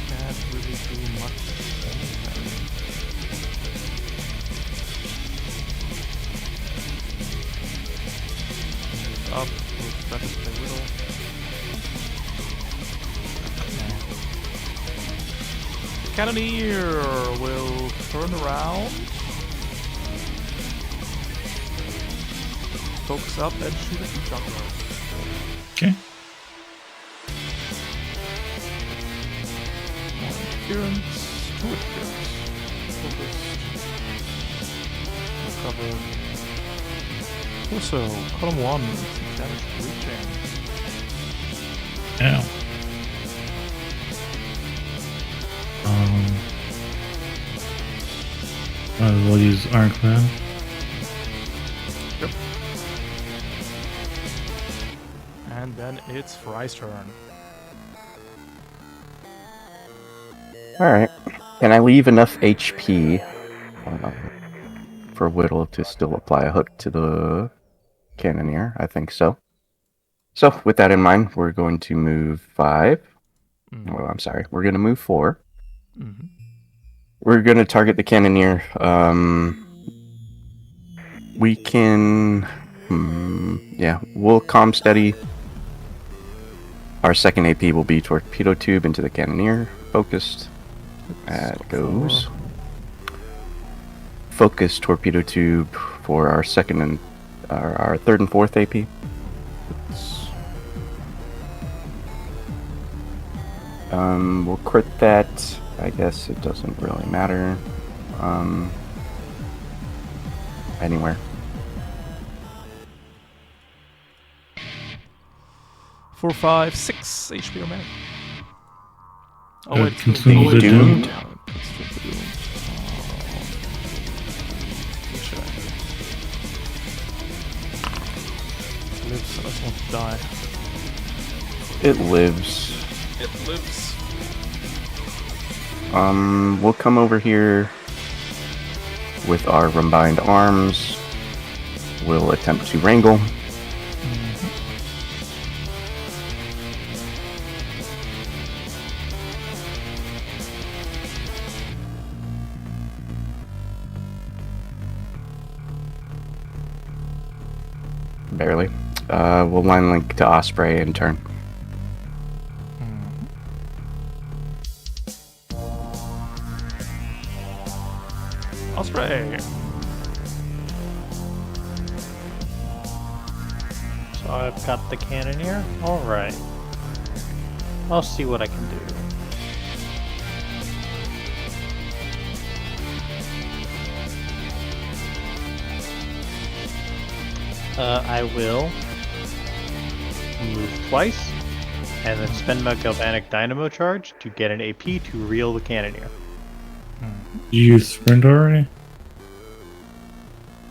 Can't really do much anything. Up with Travis the Whittle. The Cannoneer will turn around. Focus up and shoot at the junkyard. Okay. Interference, 2 interference. Focused. torso. Column 1. Damage reaching. Ow. Might as well use Ironclad. Yep. And then it's Fry's turn. Alright. Can I leave enough HP for Whittle to still apply a hook to the Cannoneer? I think so. So, with that in mind, we're going to move 5. Well, I'm sorry. We're going to move 4. Mm-hmm. We're going to target the Cannoneer. We can... yeah, we'll calm steady. Our second AP will be Torpedo Tube into the Cannoneer. Focused. That goes. Focus Torpedo Tube for our second and... our third and fourth AP. We'll crit that. I guess it doesn't really matter. Anywhere. 4, 5, 6 HP remaining. Oh, wait, Consume the Doomed. Doomed. Consume the Doomed. Lives, I just want to die. It lives. It lives. We'll come over here with our combined arms. We'll attempt to wrangle. Barely. We'll line link to Osprey in turn. Osprey! So I've got the Cannoneer. Alright. I'll see what I can do. I will move twice, and then spend my Galvanic Dynamo Charge to get an AP to reel the Cannoneer. Did you use Sprint already?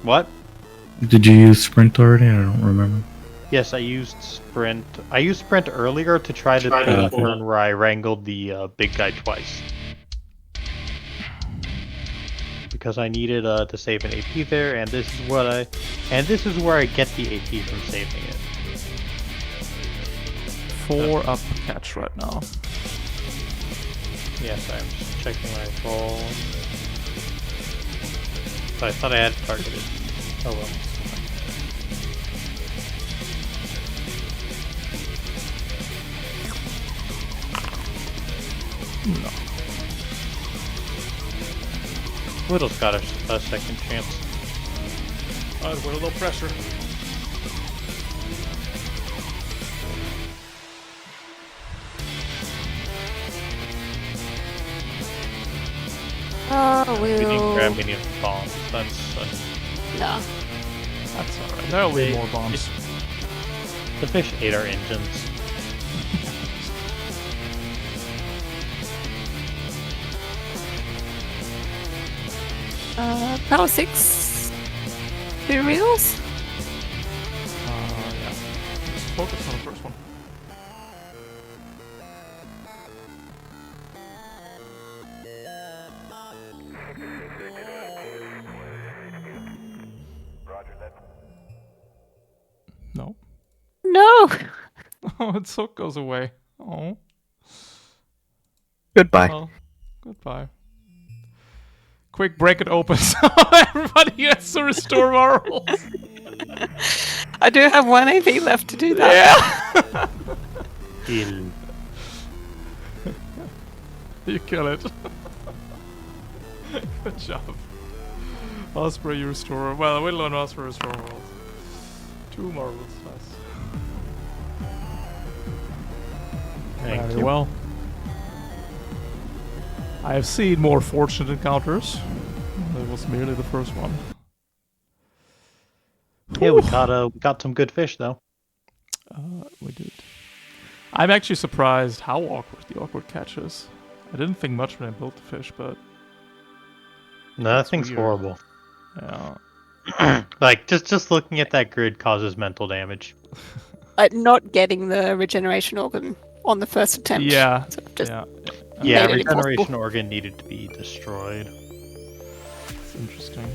What? Did you use Sprint already? I don't remember. Yes, I used Sprint. I used Sprint earlier to try the turn where I wrangled the big guy twice. Because I needed to save an AP there, and this is where I get the AP from saving it. 4 up catch right now. Yes, I'm just checking my roll. So I thought I had it targeted. Oh well. No. Whittle's got a second chance. With a little pressure. We didn't We'll... grab any of the bombs. That's No. That's alright. There'll be more bombs. the fish ate our engines. Power 6. 2 reels? Yeah. Just focus on the first one. No. No! Oh, its hook goes away. Oh. Goodbye. Well, goodbye. Quick, break it open so everybody has to restore morals. I do have 1 AP left to do that. Il. You kill it. Good job. Osprey, you restore. Well, Whittle and Osprey restore morals. 2 marbles. Nice. Thank Very you. well. I have seen more fortunate encounters. That was merely the first one. Yeah, we got some good fish though. We did. I'm actually surprised how awkward the awkward catch is. I didn't think much when I built the fish, but No, that That's thing's weird. horrible. yeah. Like just looking at that grid causes mental damage. Not getting the regeneration organ on the first attempt. Yeah. sort of just Yeah. Yeah, Made it impossible. regeneration organ needed to be destroyed. It's interesting.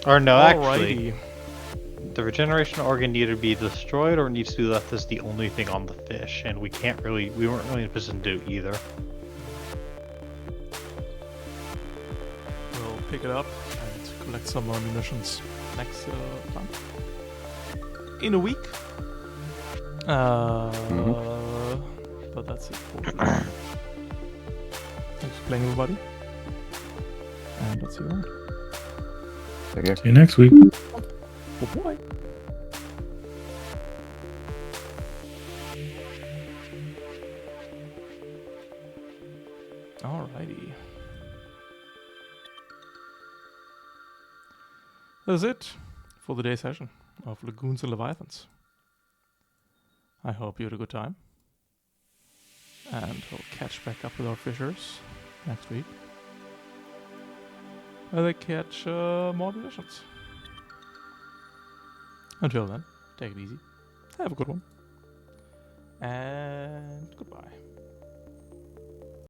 Or no, actually, Alrighty. the regeneration organ needed to be destroyed or it needs to be left as the only thing on the fish, and we weren't really in a position to do either. We'll pick it up and collect some more munitions next time. In a week. But that's it for today. Thanks for playing, everybody. And let's see you around. Take care. See you next week. Oh boy. Alrighty. That's it for the day session of Lagoons and Leviathans. I hope you had a good time. And we'll catch back up with our fishers next week. Where they catch more missions. Until then, take it easy. Have a good one. And goodbye.